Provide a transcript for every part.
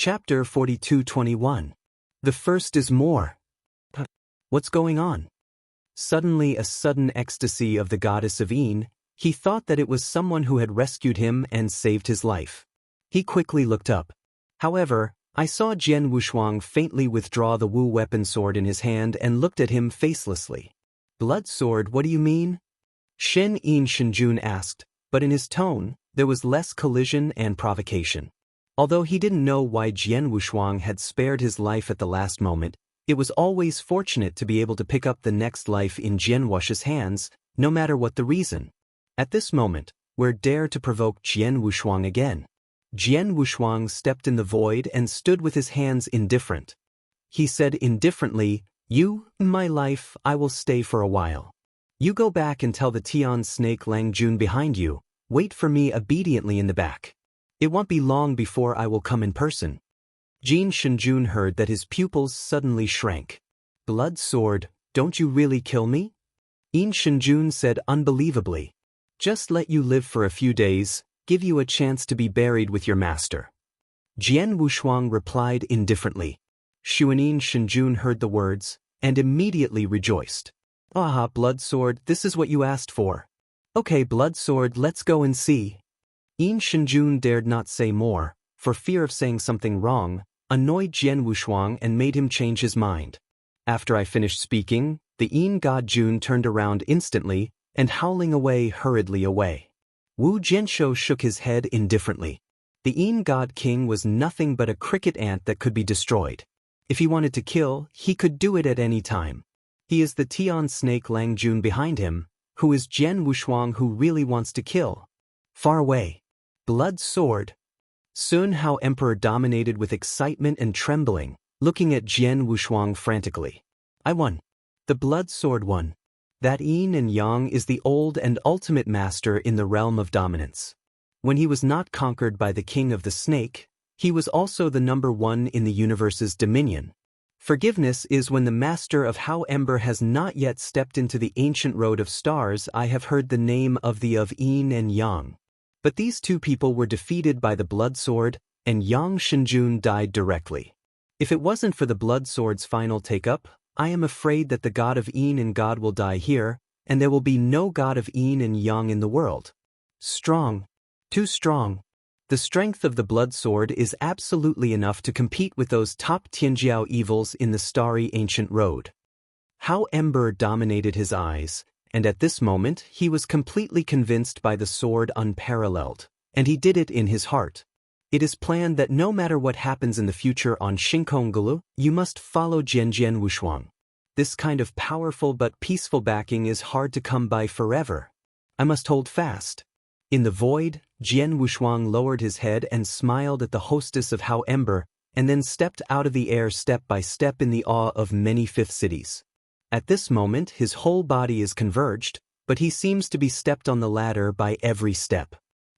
Chapter 42:21. The first is more. What's going on? Suddenly a sudden ecstasy of the goddess of Een, he thought that it was someone who had rescued him and saved his life. He quickly looked up. However, I saw Jian Wushuang faintly withdraw the Wu weapon sword in his hand and looked at him facelessly. Blood sword, what do you mean? Shen Een Shenjun asked, but in his tone, there was less collision and provocation. Although he didn't know why Jian Wushuang had spared his life at the last moment, it was always fortunate to be able to pick up the next life in Jian Wush's hands, no matter what the reason. At this moment, we're dare to provoke Jian Wushuang again. Jian Wushuang stepped in the void and stood with his hands indifferent. He said indifferently, "You, my life, I will stay for a while. You go back and tell the Tian snake Lang Jun behind you, wait for me obediently in the back. It won't be long before I will come in person." Jin Shenjun heard that his pupils suddenly shrank. "Blood sword, don't you really kill me?" Een Shenjun said unbelievably. "Just let you live for a few days, give you a chance to be buried with your master." Jian Wushuang replied indifferently. Xuanin Shenjun heard the words, and immediately rejoiced. "Aha, blood sword, this is what you asked for. Okay, blood sword, let's go and see." Een Shenjun dared not say more, for fear of saying something wrong, annoyed Jian Wushuang and made him change his mind. After I finished speaking, the Een god Jun turned around instantly, and howling away hurriedly away. Wu Jianshou shook his head indifferently. The Een god king was nothing but a cricket ant that could be destroyed. If he wanted to kill, he could do it at any time. He is the Tian snake Lang Jun behind him, who is Jian Wushuang who really wants to kill. Far away. Blood sword. Sun Hao Emperor dominated with excitement and trembling, looking at Jian Wushuang frantically. "I won. The blood sword won. That Yin and Yang is the old and ultimate master in the realm of dominance. When he was not conquered by the king of the snake, he was also the number one in the universe's dominion. Forgiveness is when the master of Hao Ember has not yet stepped into the ancient road of stars. I have heard the name of Yin and Yang. But these two people were defeated by the blood sword, and Yang Shenjun died directly. If it wasn't for the blood sword's final take-up, I am afraid that the god of Yin and God will die here, and there will be no god of Yin and Yang in the world. Strong. Too strong. The strength of the blood sword is absolutely enough to compete with those top Tianjiao evils in the starry ancient road." Hao Ember dominated his eyes, and at this moment he was completely convinced by the sword unparalleled, and he did it in his heart. It is planned that no matter what happens in the future on Xingkonglu, you must follow Jian Wushuang. This kind of powerful but peaceful backing is hard to come by forever. I must hold fast. In the void, Jian Wushuang lowered his head and smiled at the hostess of Hao Ember, and then stepped out of the air step by step in the awe of many fifth cities. At this moment his whole body is converged, but he seems to be stepped on the ladder by every step.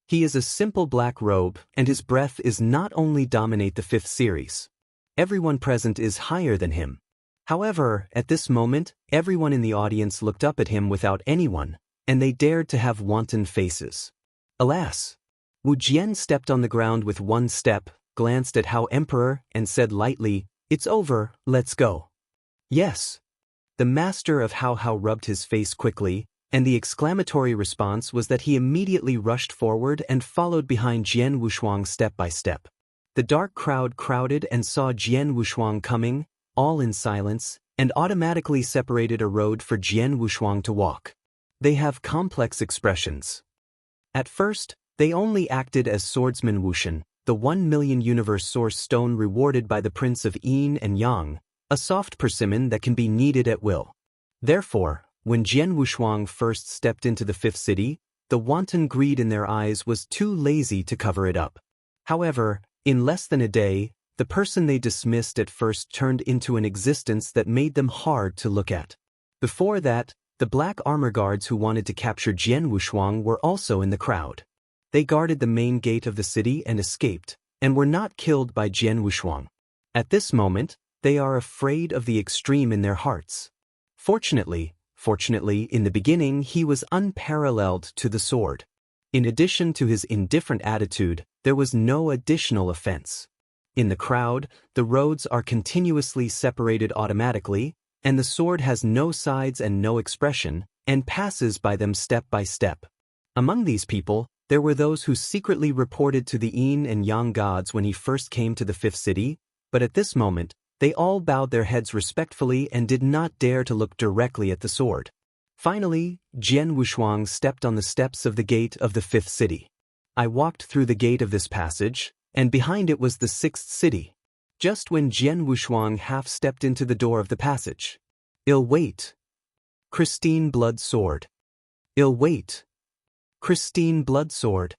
He is a simple black robe, and his breath is not only dominate the fifth series. Everyone present is higher than him. However, at this moment, everyone in the audience looked up at him without anyone, and they dared to have wanton faces. Alas! Wu Jian stepped on the ground with one step, glanced at Hao Emperor, and said lightly, "It's over, let's go." "Yes." The master of Hao rubbed his face quickly, and the exclamatory response was that he immediately rushed forward and followed behind Jian Wushuang step by step. The dark crowd crowded and saw Jian Wushuang coming, all in silence, and automatically separated a road for Jian Wushuang to walk. They have complex expressions. At first, they only acted as Swordsman Wushan, the 1 million universe source stone rewarded by the Prince of Yin and Yang, a soft persimmon that can be kneaded at will. Therefore, when Jian Wushuang first stepped into the fifth city, the wanton greed in their eyes was too lazy to cover it up. However, in less than a day, the person they dismissed at first turned into an existence that made them hard to look at. Before that, the black armor guards who wanted to capture Jian Wushuang were also in the crowd. They guarded the main gate of the city and escaped, and were not killed by Jian Wushuang. At this moment, they are afraid of the extreme in their hearts. Fortunately, in the beginning he was unparalleled to the sword. In addition to his indifferent attitude, there was no additional offense. In the crowd, the roads are continuously separated automatically, and the sword has no sides and no expression, and passes by them step by step. Among these people, there were those who secretly reported to the yin and yang gods when he first came to the fifth city, but at this moment, they all bowed their heads respectfully and did not dare to look directly at the sword. Finally, Jian Wushuang stepped on the steps of the gate of the fifth city. I walked through the gate of this passage, and behind it was the sixth city. Just when Jian Wushuang half stepped into the door of the passage. "Ill wait. Christine Blood Sword. Ill wait. Christine Blood Sword."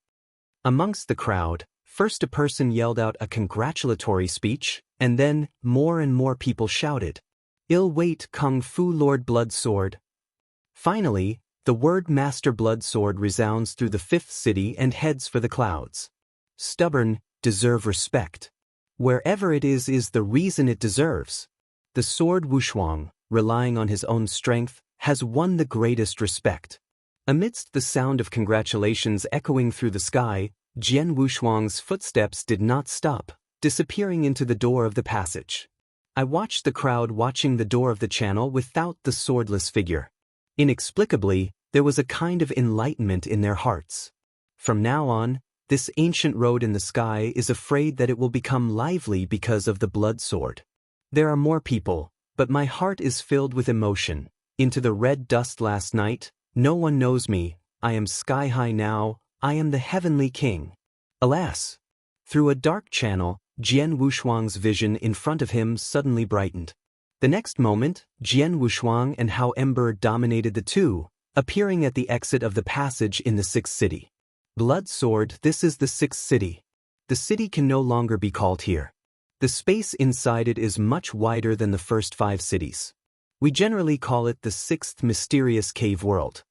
Amongst the crowd, first a person yelled out a congratulatory speech, and then more and more people shouted, "Ill wait, Kung Fu Lord Blood Sword." Finally, the word Master Blood Sword resounds through the fifth city and heads for the clouds. Stubborn, deserve respect. Wherever it is the reason it deserves. The sword Wushuang, relying on his own strength, has won the greatest respect. Amidst the sound of congratulations echoing through the sky, Jian Wushuang's footsteps did not stop, disappearing into the door of the passage. I watched the crowd watching the door of the channel without the swordless figure. Inexplicably, there was a kind of enlightenment in their hearts. From now on, this ancient road in the sky is afraid that it will become lively because of the blood sword. There are more people, but my heart is filled with emotion. Into the red dust last night, no one knows me, I am sky high now, I am the heavenly king. Alas! Through a dark channel, Jian Wushuang's vision in front of him suddenly brightened. The next moment, Jian Wushuang and Hao Ember dominated the two, appearing at the exit of the passage in the sixth city. Blood Sword, this is the sixth city. The city can no longer be called here. The space inside it is much wider than the first 5 cities. We generally call it the sixth mysterious cave world.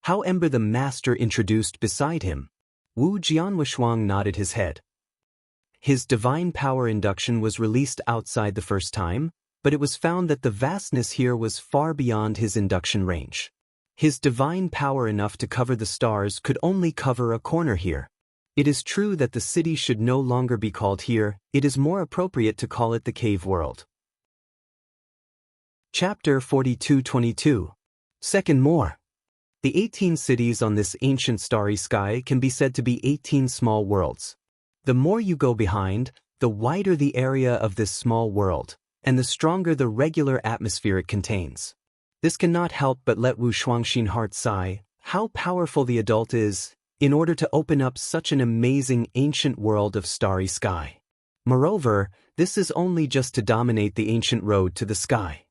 Hao Ember the master introduced beside him. Wu Jianwushuang nodded his head. His divine power induction was released outside the first time, but it was found that the vastness here was far beyond his induction range. His divine power enough to cover the stars could only cover a corner here. It is true that the city should no longer be called here, it is more appropriate to call it the cave world. Chapter 42-22. Second more. The 18 cities on this ancient starry sky can be said to be 18 small worlds. The more you go behind, the wider the area of this small world, and the stronger the regular atmosphere it contains. This cannot help but let Wu Shuangxin heart sigh, how powerful the adult is, in order to open up such an amazing ancient world of starry sky. Moreover, this is only just to dominate the ancient road to the sky.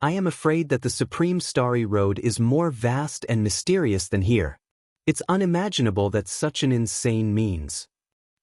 I am afraid that the supreme starry road is more vast and mysterious than here. It's unimaginable that such an insane means.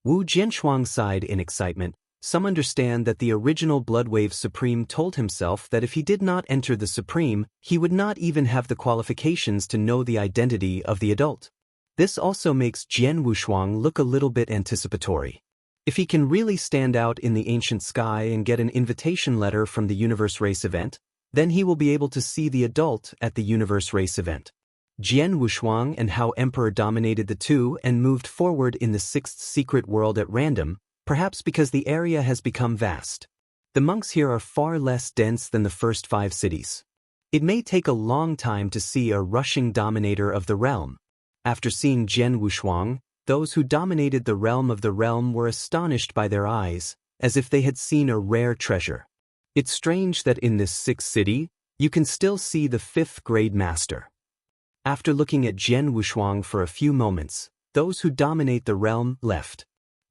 Wu Jianshuang sighed in excitement. Some understand that the original Bloodwave Supreme told himself that if he did not enter the Supreme, he would not even have the qualifications to know the identity of the adult. This also makes Jian Wushuang look a little bit anticipatory. If he can really stand out in the ancient sky and get an invitation letter from the Universe Race event, then he will be able to see the adult at the Universe Race event. Jian Wushuang and Hao Emperor dominated the two and moved forward in the sixth secret world at random, perhaps because the area has become vast. The monks here are far less dense than the first 5 cities. It may take a long time to see a rushing dominator of the realm. After seeing Jian Wushuang, those who dominated the realm were astonished by their eyes, as if they had seen a rare treasure. It's strange that in this 6th city, you can still see the 5th grade master. After looking at Jian Wushuang for a few moments, those who dominate the realm left.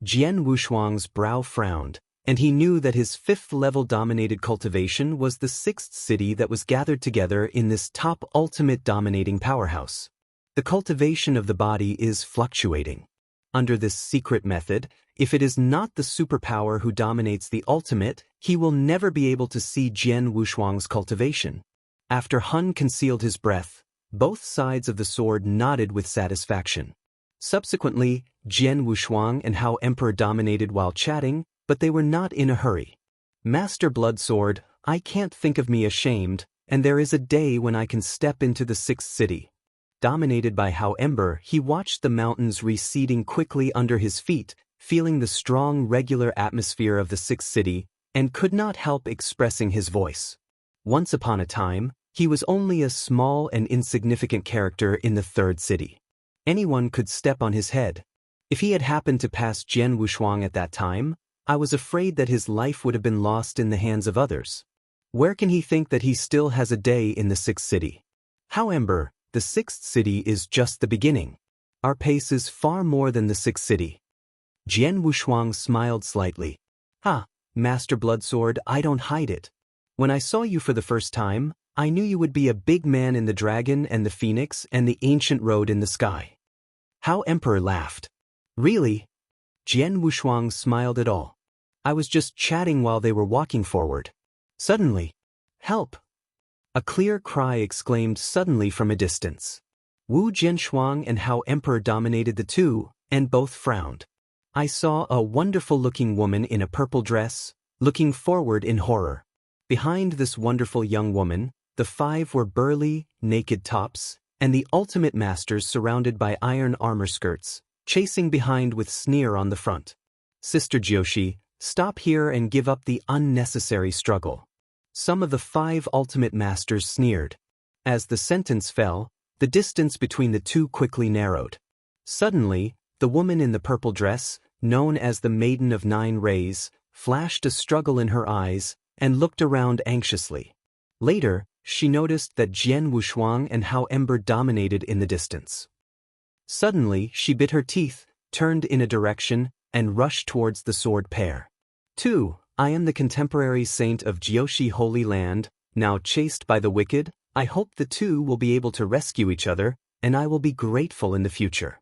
Jian Wushuang's brow frowned, and he knew that his 5th-level dominated cultivation was the 6th city that was gathered together in this top ultimate dominating powerhouse. The cultivation of the body is fluctuating. Under this secret method, if it is not the superpower who dominates the ultimate, he will never be able to see Jian Wushuang's cultivation. After Hun concealed his breath, both sides of the sword nodded with satisfaction. Subsequently, Jian Wushuang and Hao Emperor dominated while chatting, but they were not in a hurry. Master Blood Sword, I can't think of me ashamed, and there is a day when I can step into the 6th city. Dominated by Hao Ember, he watched the mountains receding quickly under his feet, feeling the strong regular atmosphere of the sixth city, and could not help expressing his voice. Once upon a time, he was only a small and insignificant character in the third city. Anyone could step on his head. If he had happened to pass Jian Wushuang at that time, I was afraid that his life would have been lost in the hands of others. Where can he think that he still has a day in the sixth city? However, the sixth city is just the beginning. Our pace is far more than the sixth city. Jian Wushuang smiled slightly. Master Bloodsword, I don't hide it. When I saw you for the first time, I knew you would be a big man in the dragon and the phoenix and the ancient road in the sky. How Emperor laughed. Really? Jian Wushuang smiled at all. I was just chatting while they were walking forward. Suddenly, help! A clear cry exclaimed suddenly from a distance. Wu Jianshuang and How Emperor dominated the two, and both frowned. I saw a wonderful-looking woman in a purple dress, looking forward in horror. Behind this wonderful young woman, the five were burly, naked tops, and the ultimate masters surrounded by iron armor skirts, chasing behind with sneer on the front. Sister Jiushi, stop here and give up the unnecessary struggle. Some of the five ultimate masters sneered. As the sentence fell, the distance between the two quickly narrowed. Suddenly, the woman in the purple dress, known as the Maiden of Nine Rays, flashed a struggle in her eyes and looked around anxiously. Later, she noticed that Jian Wushuang and How Ember dominated in the distance. Suddenly, she bit her teeth, turned in a direction, and rushed towards the sword pair. 2. I am the contemporary saint of Jiushi Holy Land, now chased by the wicked. I hope the two will be able to rescue each other, and I will be grateful in the future.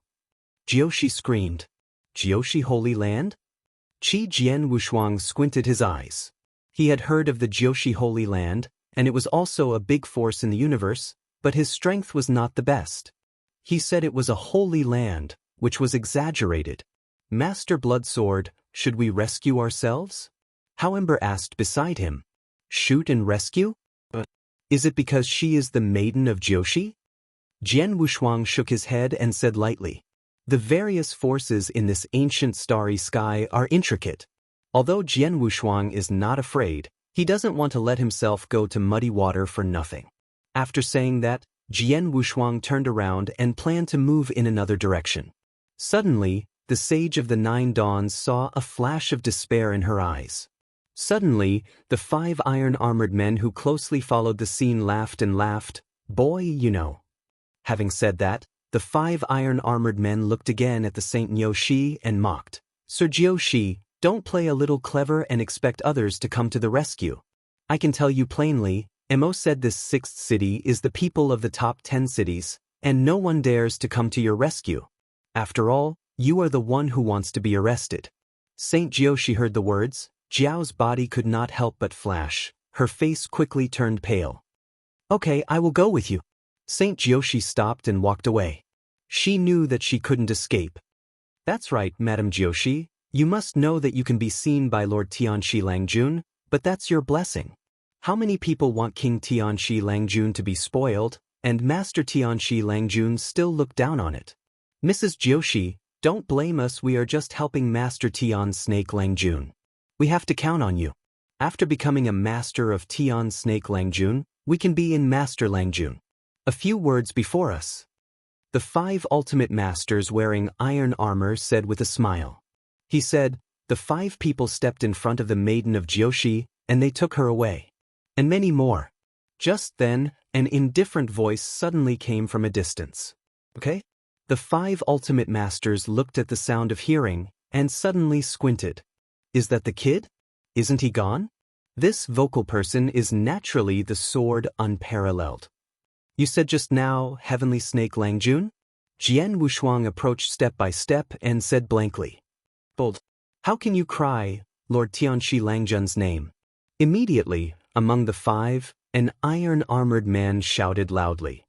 Jiushi screamed. Jiushi Holy Land? Jian Wushuang squinted his eyes. He had heard of the Jiushi Holy Land, and it was also a big force in the universe, but his strength was not the best. He said it was a holy land, which was exaggerated. Master Bloodsword, should we rescue ourselves? How Ember asked beside him. Shoot and rescue? Is it because she is the Maiden of Jiushi? Jian Wushuang shook his head and said lightly. The various forces in this ancient starry sky are intricate. Although Jian Wushuang is not afraid, he doesn't want to let himself go to muddy water for nothing. After saying that, Jian Wushuang turned around and planned to move in another direction. Suddenly, the Sage of the Nine Dawns saw a flash of despair in her eyes. Suddenly, the five iron-armored men who closely followed the scene laughed and laughed. Boy, you know. Having said that, the five iron-armored men looked again at the Saint Jiushi and mocked. Sir Jiushi, don't play a little clever and expect others to come to the rescue. I can tell you plainly, Mo said this sixth city is the people of the top 10 cities, and no one dares to come to your rescue. After all, you are the one who wants to be arrested. Saint Jiushi heard the words. Jiao's body could not help but flash. Her face quickly turned pale. Okay, I will go with you. Saint Jiushi stopped and walked away. She knew that she couldn't escape. That's right, Madame Jiushi. You must know that you can be seen by Lord Tianshi Langjun, but that's your blessing. How many people want King Tianshi Langjun to be spoiled, and Master Tianshi Langjun still look down on it? Mrs. Jiushi, don't blame us, we are just helping Master Tian Snake Langjun. We have to count on you. After becoming a master of Tian Snake Langjun, we can be in Master Langjun. A few words before us. The five ultimate masters wearing iron armor said with a smile. He said, the five people stepped in front of the Maiden of Jiushi, and they took her away. And many more. Just then, an indifferent voice suddenly came from a distance. Okay? The five ultimate masters looked at the sound of hearing, and suddenly squinted. Is that the kid? Isn't he gone? This vocal person is naturally the sword unparalleled. You said just now, Heavenly Snake Langjun? Jian Wushuang approached step by step and said blankly. Bold. How can you cry, Lord Tianshi Langjun's name? Immediately, among the five, an iron-armored man shouted loudly.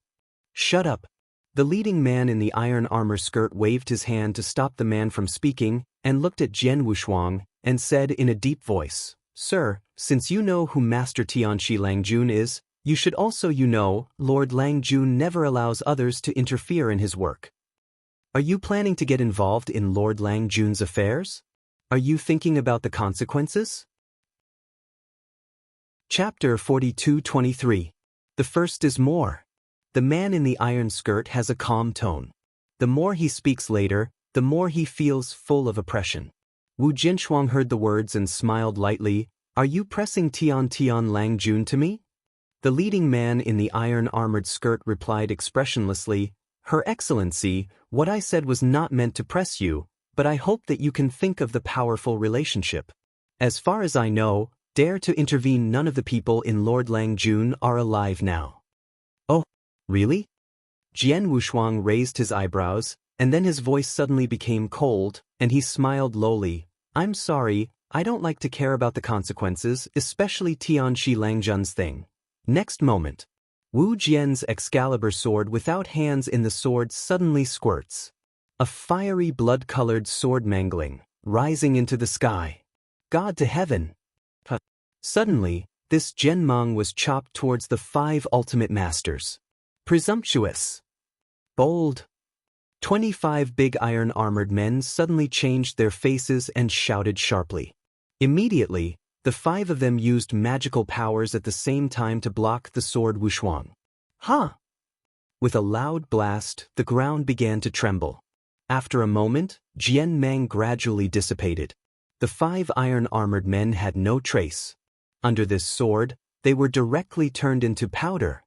Shut up. The leading man in the iron armor skirt waved his hand to stop the man from speaking and looked at Jian Wushuang and said in a deep voice, Sir, since you know who Master Tianshi Langjun is, you should also know, Lord Langjun never allows others to interfere in his work. Are you planning to get involved in Lord Langjun's affairs? Are you thinking about the consequences? Chapter 42-23. The first is more. The man in the iron skirt has a calm tone. The more he speaks later, the more he feels full of oppression. Wu Jinshuang heard the words and smiled lightly. Are you pressing Tian Lang Jun to me? The leading man in the iron-armored skirt replied expressionlessly, Her Excellency, what I said was not meant to press you, but I hope that you can think of the powerful relationship. As far as I know, dare to intervene, none of the people in Lord Lang Jun are alive now. Oh, really? Jian Wushuang raised his eyebrows, and then his voice suddenly became cold, and he smiled lowly. I'm sorry, I don't like to care about the consequences, especially Tianxi Langjun's thing. Next moment, Wu Jian's Excalibur sword without hands in the sword suddenly squirts. A fiery blood-colored sword mangling, rising into the sky. God to heaven! Suddenly, this Zhenmang was chopped towards the 5 ultimate masters. Presumptuous! Bold! 25 big iron-armored men suddenly changed their faces and shouted sharply. Immediately, the 5 of them used magical powers at the same time to block the sword Wushuang. Ha! With a loud blast, the ground began to tremble. After a moment, Jian Mang gradually dissipated. The 5 iron-armored men had no trace. Under this sword, they were directly turned into powder.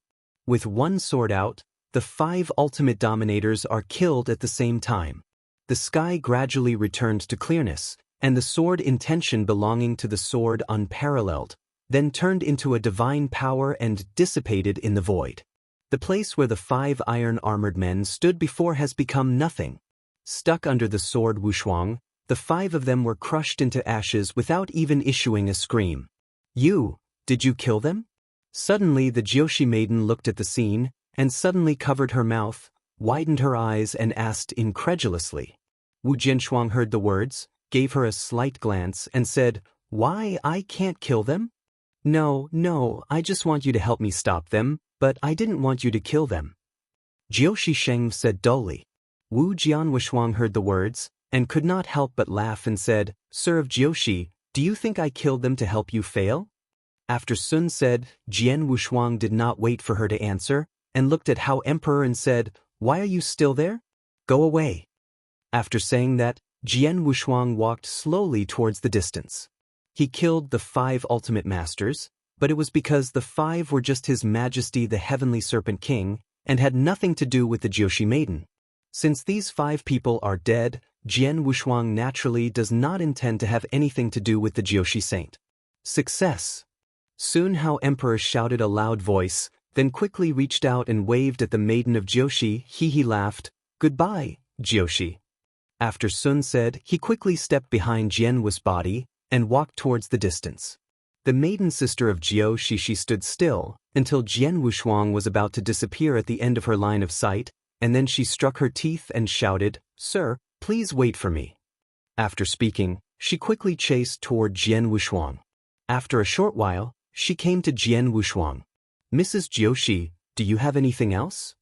With one sword out, the 5 ultimate dominators are killed at the same time. The sky gradually returned to clearness, and the sword intention belonging to the sword unparalleled, then turned into a divine power and dissipated in the void. The place where the 5 iron-armored men stood before has become nothing. Stuck under the sword Wushuang, the 5 of them were crushed into ashes without even issuing a scream. Did you kill them? Suddenly the Jiushi maiden looked at the scene, and suddenly covered her mouth, widened her eyes and asked incredulously. Wu Jinshuang heard the words, gave her a slight glance and said, Why, I can't kill them? No, I just want you to help me stop them, but I didn't want you to kill them. Jiushi Sheng said dully. Wu Jianwushuang heard the words, and could not help but laugh and said, Sir of Jiushi, do you think I killed them to help you fail? After Sun said, Jian Wushuang did not wait for her to answer, and looked at Hao Emperor and said, Why are you still there? Go away. After saying that, Jian Wushuang walked slowly towards the distance. He killed the 5 ultimate masters, but it was because the 5 were just His Majesty the Heavenly Serpent King, and had nothing to do with the Jiushi maiden. Since these 5 people are dead, Jian Wushuang naturally does not intend to have anything to do with the Jiushi saint. Success! Soon Hao Emperor shouted a loud voice, then quickly reached out and waved at the maiden of Jiushi. He laughed. Goodbye, Jiushi. After Sun said, he quickly stepped behind Jian Wu's body and walked towards the distance. The maiden sister of Jiushi stood still until Jian Wushuang was about to disappear at the end of her line of sight, and then she struck her teeth and shouted, Sir, please wait for me. After speaking, she quickly chased toward Jian Wushuang. After a short while, she came to Jian Wushuang. Mrs. Jiushi, do you have anything else?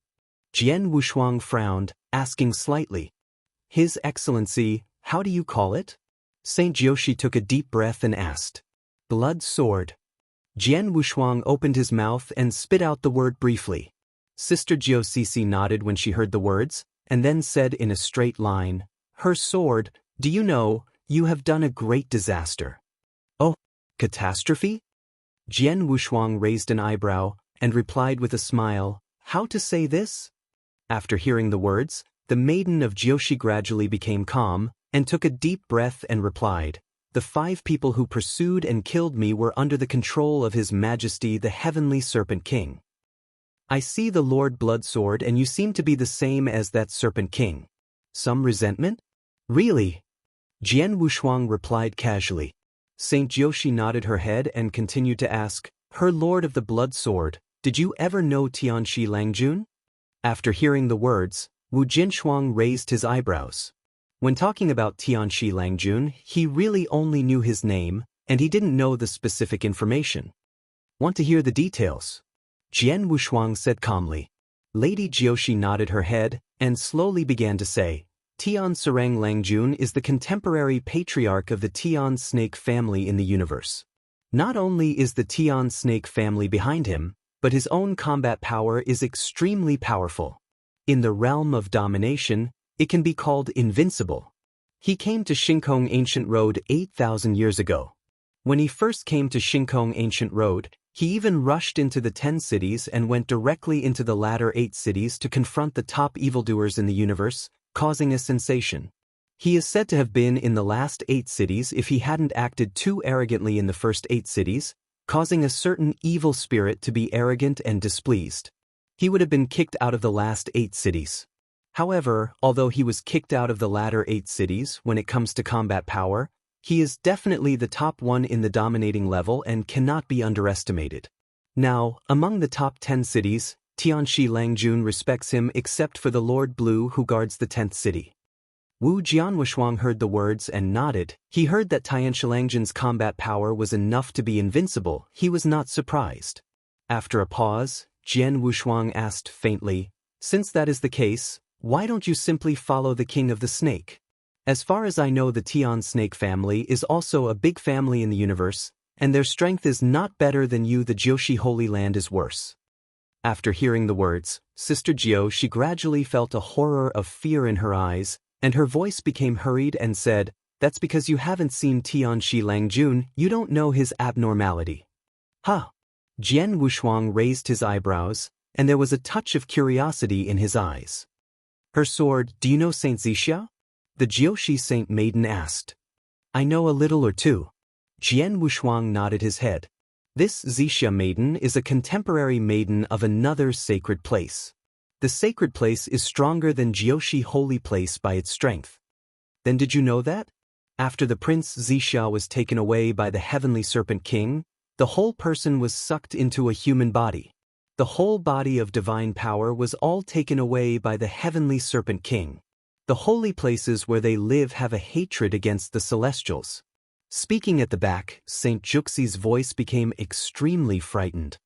Jian Wushuang frowned, asking slightly. His Excellency, how do you call it? Saint Jiushi took a deep breath and asked. Blood sword. Jian Wushuang opened his mouth and spit out the word briefly. Sister Jiushi nodded when she heard the words, and then said in a straight line, Her sword, do you know, you have done a great disaster. Oh, catastrophe? Jian Wushuang raised an eyebrow and replied with a smile, How to say this? After hearing the words, the maiden of Jiushi gradually became calm and took a deep breath and replied, The 5 people who pursued and killed me were under the control of His Majesty the Heavenly Serpent King. I see the Lord Bloodsword and you seem to be the same as that Serpent King. Some resentment? Really? Jian Wushuang replied casually. Saint Jiushi nodded her head and continued to ask, Her Lord of the Bloodsword, did you ever know Tianxi Langjun? After hearing the words, Wu Jinshuang raised his eyebrows. When talking about Tianxi Langjun, he really only knew his name, and he didn't know the specific information. Want to hear the details? Jian Wushuang said calmly. Lady Jiushi nodded her head and slowly began to say, Tian Serang Langjun is the contemporary patriarch of the Tian snake family in the universe. Not only is the Tian snake family behind him, but his own combat power is extremely powerful. In the realm of domination, it can be called invincible. He came to Shinkong Ancient Road 8,000 years ago. When he first came to Shinkong Ancient Road, he even rushed into the 10 cities and went directly into the latter 8 cities to confront the top evildoers in the universe, causing a sensation. He is said to have been in the last 8 cities if he hadn't acted too arrogantly in the first 8 cities, causing a certain evil spirit to be arrogant and displeased. He would have been kicked out of the last 8 cities. However, although he was kicked out of the latter 8 cities when it comes to combat power, he is definitely the top one in the dominating level and cannot be underestimated. Now, among the top 10 cities, Tianxi Langjun respects him except for the Lord Blue who guards the 10th city. Wu Jianwushuang heard the words and nodded. He heard that Tianxi Langjun's combat power was enough to be invincible. He was not surprised. After a pause, Jian Wushuang asked faintly, "Since that is the case, why don't you simply follow the king of the snake? As far as I know, the Tian snake family is also a big family in the universe, and their strength is not better than you. The Jiushi Holy Land is worse." After hearing the words, Sister Jiu, she gradually felt a horror of fear in her eyes, and her voice became hurried and said, "That's because you haven't seen Tianxi Langjun, you don't know his abnormality." Huh? Jian Wushuang raised his eyebrows, and there was a touch of curiosity in his eyes. "Her sword, do you know Saint Zixia?" the Jiushi Saint Maiden asked. "I know a little or two." Jian Wushuang nodded his head. This Zixia Maiden is a contemporary maiden of another sacred place. The sacred place is stronger than Jiushi Holy Place by its strength. Then did you know that? After the Prince Zixia was taken away by the Heavenly Serpent King, the whole person was sucked into a human body. The whole body of divine power was all taken away by the Heavenly Serpent King. The holy places where they live have a hatred against the celestials. Speaking at the back, Saint Juxi's voice became extremely frightened.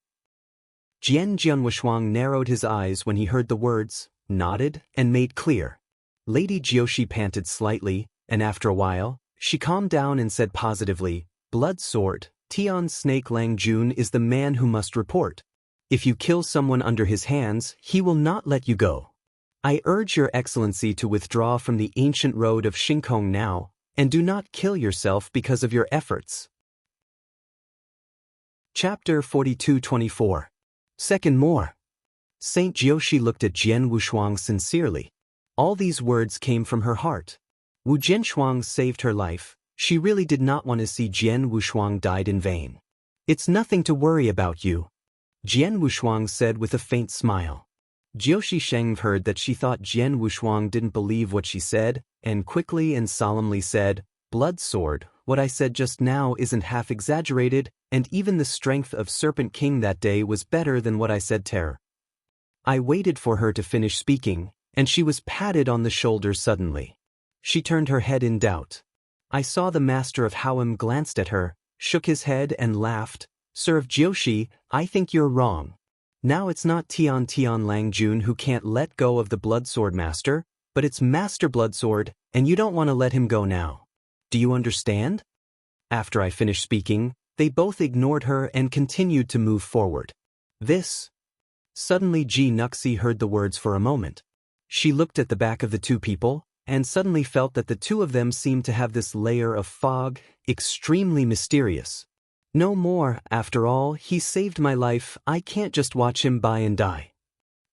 Jian Jianwushuang narrowed his eyes when he heard the words, nodded, and made clear. Lady Jiushi panted slightly, and after a while, she calmed down and said positively, "Blood Sword, Tian Snake Langjun is the man who must report. If you kill someone under his hands, he will not let you go. I urge your excellency to withdraw from the ancient road of Shinkong now, and do not kill yourself because of your efforts." Chapter 42-24. Second more. Saint Jiushi looked at Jian Wushuang sincerely. All these words came from her heart. Wu Jianshuang saved her life. She really did not want to see Jian Wushuang died in vain. "It's nothing to worry about you," Jian Wushuang said with a faint smile. Jiushi Sheng heard that she thought Jian Wushuang didn't believe what she said, and quickly and solemnly said, "Blood Sword, what I said just now isn't half exaggerated, and even the strength of Serpent King that day was better than what I said to her." I waited for her to finish speaking, and she was patted on the shoulder suddenly. She turned her head in doubt. I saw the master of Howam glanced at her, shook his head and laughed. "Sir Jiushi, I think you're wrong. Now it's not Tian Langjun who can't let go of the Blood Sword Master, but it's Master Blood Sword, and you don't want to let him go now. Do you understand?" After I finished speaking, they both ignored her and continued to move forward. Suddenly Ji Nuxi heard the words for a moment. She looked at the back of the two people, and suddenly felt that the two of them seemed to have this layer of fog, extremely mysterious. "No more, after all, he saved my life, I can't just watch him by and die."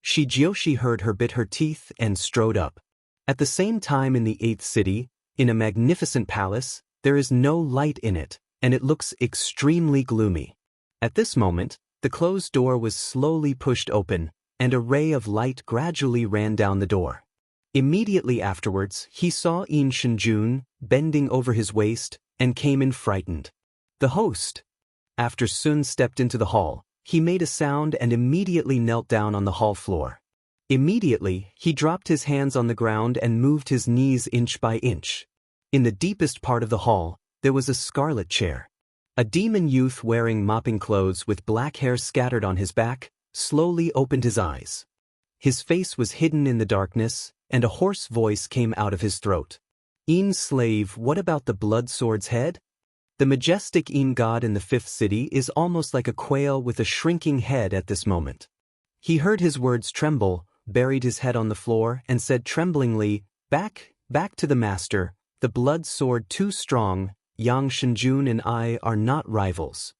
Shi Jiushi heard her bit her teeth and strode up. At the same time in the 8th city, in a magnificent palace, there is no light in it, and it looks extremely gloomy. At this moment, the closed door was slowly pushed open, and a ray of light gradually ran down the door. Immediately afterwards, he saw Yin Shenjun, bending over his waist, and came in frightened. The host. After Sun stepped into the hall, he made a sound and immediately knelt down on the hall floor. Immediately, he dropped his hands on the ground and moved his knees inch by inch. In the deepest part of the hall, there was a scarlet chair. A demon youth wearing mopping clothes with black hair scattered on his back, slowly opened his eyes. His face was hidden in the darkness, and a hoarse voice came out of his throat. "Een slave, what about the blood sword's head?" The majestic Een god in the fifth city is almost like a quail with a shrinking head at this moment. He heard his words tremble, buried his head on the floor, and said tremblingly, Back to the master, the blood sword too strong, Yang Shenjun and I are not rivals."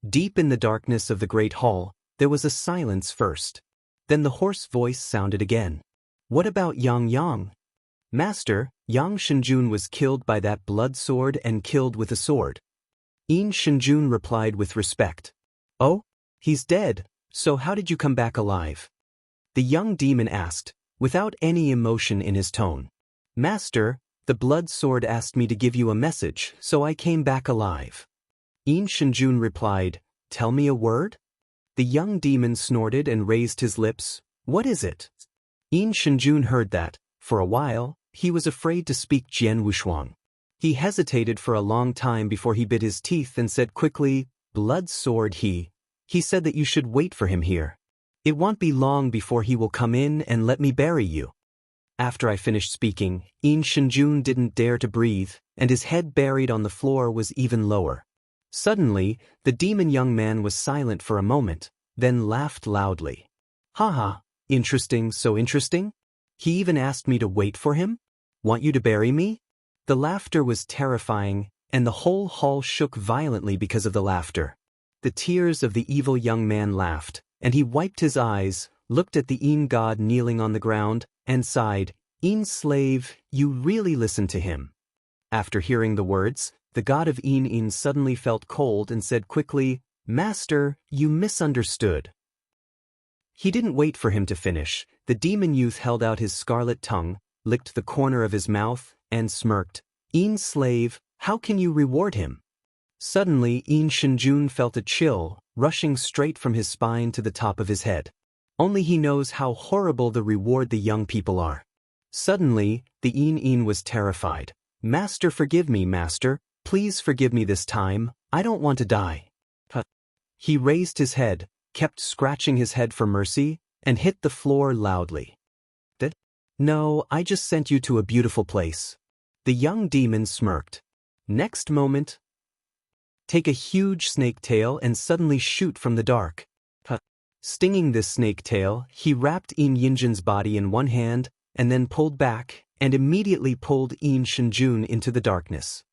Deep in the darkness of the great hall, there was a silence first. Then the hoarse voice sounded again. "What about Yang? Master, Yang Shenjun was killed by that blood sword and killed with a sword." Een Shenjun replied with respect. "Oh? He's dead, so how did you come back alive?" The young demon asked, without any emotion in his tone. "Master, the blood sword asked me to give you a message, so I came back alive." Een Shenjun replied, "Tell me a word?" The young demon snorted and raised his lips. "What is it?" Een Shenjun heard that, for a while, he was afraid to speak Jian Wushuang. He hesitated for a long time before he bit his teeth and said quickly, "Blood sword he said that you should wait for him here. It won't be long before he will come in and let me bury you." After I finished speaking, Een Shenjun didn't dare to breathe, and his head buried on the floor was even lower. Suddenly, the demon young man was silent for a moment, then laughed loudly. "Ha, interesting, so interesting? He even asked me to wait for him? Want you to bury me?" The laughter was terrifying, and the whole hall shook violently because of the laughter. The tears of the evil young man laughed, and he wiped his eyes, looked at the Een god kneeling on the ground, and sighed, "Een slave, you really listened to him." After hearing the words, the god of Een suddenly felt cold and said quickly, "Master, you misunderstood." He didn't wait for him to finish. The demon youth held out his scarlet tongue, licked the corner of his mouth, and smirked. "Een slave, how can you reward him?" Suddenly Een Shenjun felt a chill, rushing straight from his spine to the top of his head. Only he knows how horrible the reward the young people are. Suddenly, the Een was terrified. "Master, forgive me, master. Please forgive me this time. I don't want to die." He raised his head, kept scratching his head for mercy, and hit the floor loudly. "No, I just sent you to a beautiful place." The young demon smirked. Next moment, take a huge snake tail and suddenly shoot from the dark. Stinging this snake tail, he wrapped Een Yinjin's body in one hand, and then pulled back, and immediately pulled Een Shenjun into the darkness.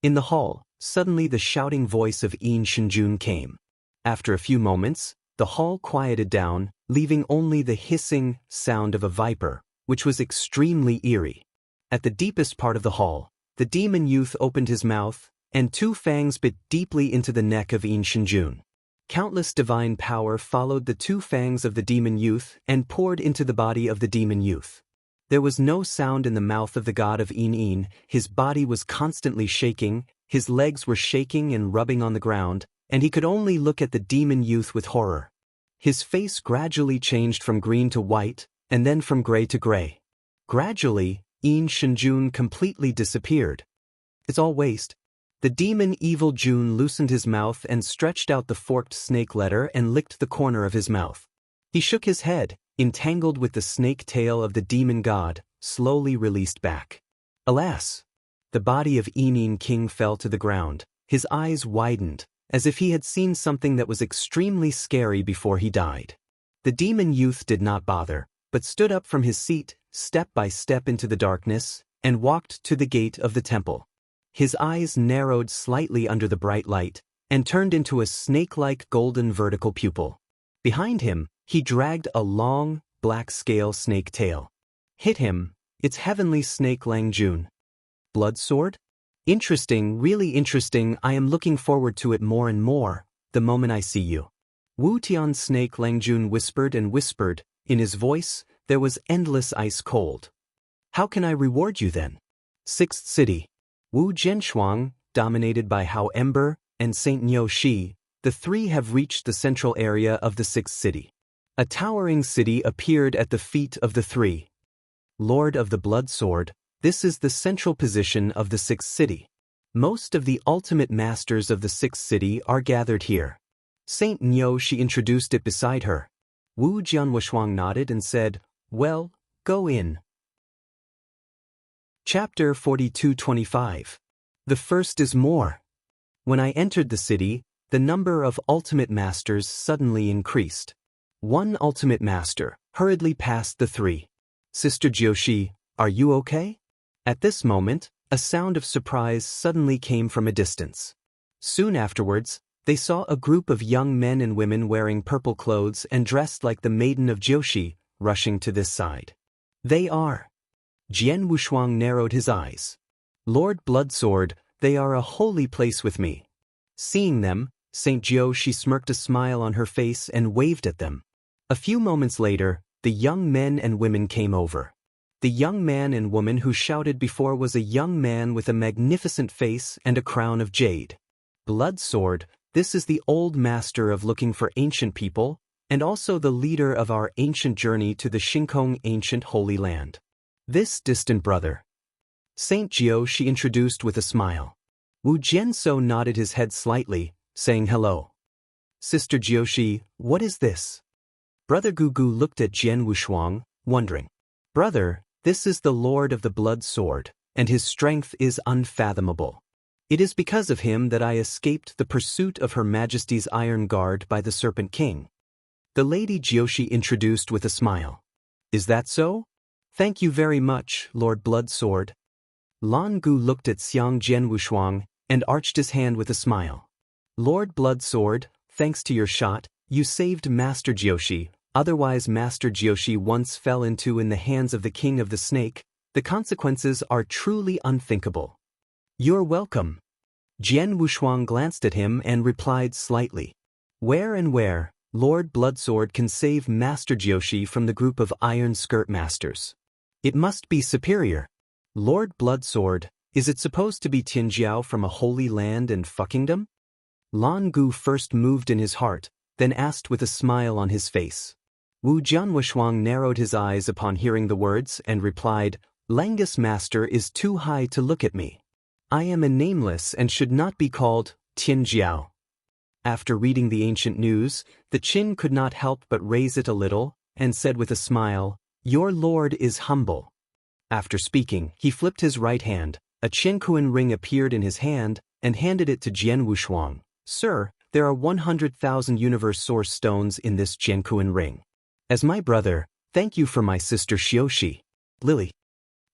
In the hall, suddenly the shouting voice of Een Shenjun came. After a few moments, the hall quieted down, leaving only the hissing sound of a viper, which was extremely eerie. At the deepest part of the hall, the demon youth opened his mouth, and two fangs bit deeply into the neck of Een Shenjun. Countless divine power followed the two fangs of the demon youth and poured into the body of the demon youth. There was no sound in the mouth of the god of Een. His body was constantly shaking, his legs were shaking and rubbing on the ground, and he could only look at the demon youth with horror. His face gradually changed from green to white, and then from gray to gray. Gradually, Een Shenjun completely disappeared. "It's all waste." The demon Evil Jun loosened his mouth and stretched out the forked snake letter and licked the corner of his mouth. He shook his head, entangled with the snake tail of the demon god, slowly released back. Alas! The body of Een King fell to the ground, his eyes widened, as if he had seen something that was extremely scary before he died. The demon youth did not bother, but stood up from his seat, step by step into the darkness, and walked to the gate of the temple. His eyes narrowed slightly under the bright light, and turned into a snake-like golden vertical pupil. Behind him, he dragged a long, black scale snake tail. "Hit him, it's heavenly snake Lang Jun." "Blood sword? Interesting, really interesting. I am looking forward to it more and more, the moment I see you." Wu Tian snake Lang Jun whispered and whispered. In his voice, there was endless ice cold. "How can I reward you then?" Sixth City. Wu Zhenshuang, dominated by Hao Ember and Saint Niu Shi, the three have reached the central area of the sixth city. A towering city appeared at the feet of the three. Lord of the Blood Sword, this is the central position of the sixth city. Most of the ultimate masters of the sixth city are gathered here. Saint Niu Shi introduced it beside her. Wu Jianwushuang nodded and said, "Well, go in." Chapter 42-25. The first is more. When I entered the city, the number of ultimate masters suddenly increased. One ultimate master hurriedly passed the three. "Sister Jiushi, are you okay?" At this moment, a sound of surprise suddenly came from a distance. Soon afterwards, they saw a group of young men and women wearing purple clothes and dressed like the maiden of Jiushi, rushing to this side. They are. Jian Wushuang narrowed his eyes. "Lord Bloodsword, they are a holy place with me." Seeing them, Saint Jiushi smirked a smile on her face and waved at them. A few moments later, the young men and women came over. The young man and woman who shouted before was a young man with a magnificent face and a crown of jade. "Bloodsword, this is the old master of looking for ancient people, and also the leader of our ancient journey to the Shinkong ancient holy land. This distant brother." Saint Jiushi introduced with a smile. Wu Jianso nodded his head slightly, saying hello. "Sister Jiushi, what is this?" Brother Gugu looked at Jian Wushuang, wondering. "Brother, this is the Lord of the Blood Sword, and his strength is unfathomable. It is because of him that I escaped the pursuit of Her Majesty's Iron Guard by the Serpent King." The Lady Jiushi introduced with a smile. "Is that so? Thank you very much, Lord Bloodsword." Lan Gu looked at Xiang Jian Wushuang and arched his hand with a smile. "Lord Bloodsword, thanks to your shot, you saved Master Jiushi. Otherwise Master Jiushi once fell into in the hands of the King of the Snake. The consequences are truly unthinkable." "You're welcome." Jian Wushuang glanced at him and replied slightly. "Where and where, Lord Bloodsword can save Master Jiushi from the group of Iron Skirt Masters? It must be superior. Lord Bloodsword, is it supposed to be Tianjiao from a holy land and fuckingdom?" Lan Gu first moved in his heart, then asked with a smile on his face. Wu Jianwushuang narrowed his eyes upon hearing the words and replied, "Langus Master is too high to look at me. I am a nameless and should not be called Tianjiao." After reading the ancient news, the Qin could not help but raise it a little, and said with a smile, "Your lord is humble." After speaking, he flipped his right hand, a Qiankuan ring appeared in his hand, and handed it to Jian Wushuang. "Sir, there are 100,000 universe source stones in this Qiankuan ring. As my brother, thank you for my sister Xiushi, Lily."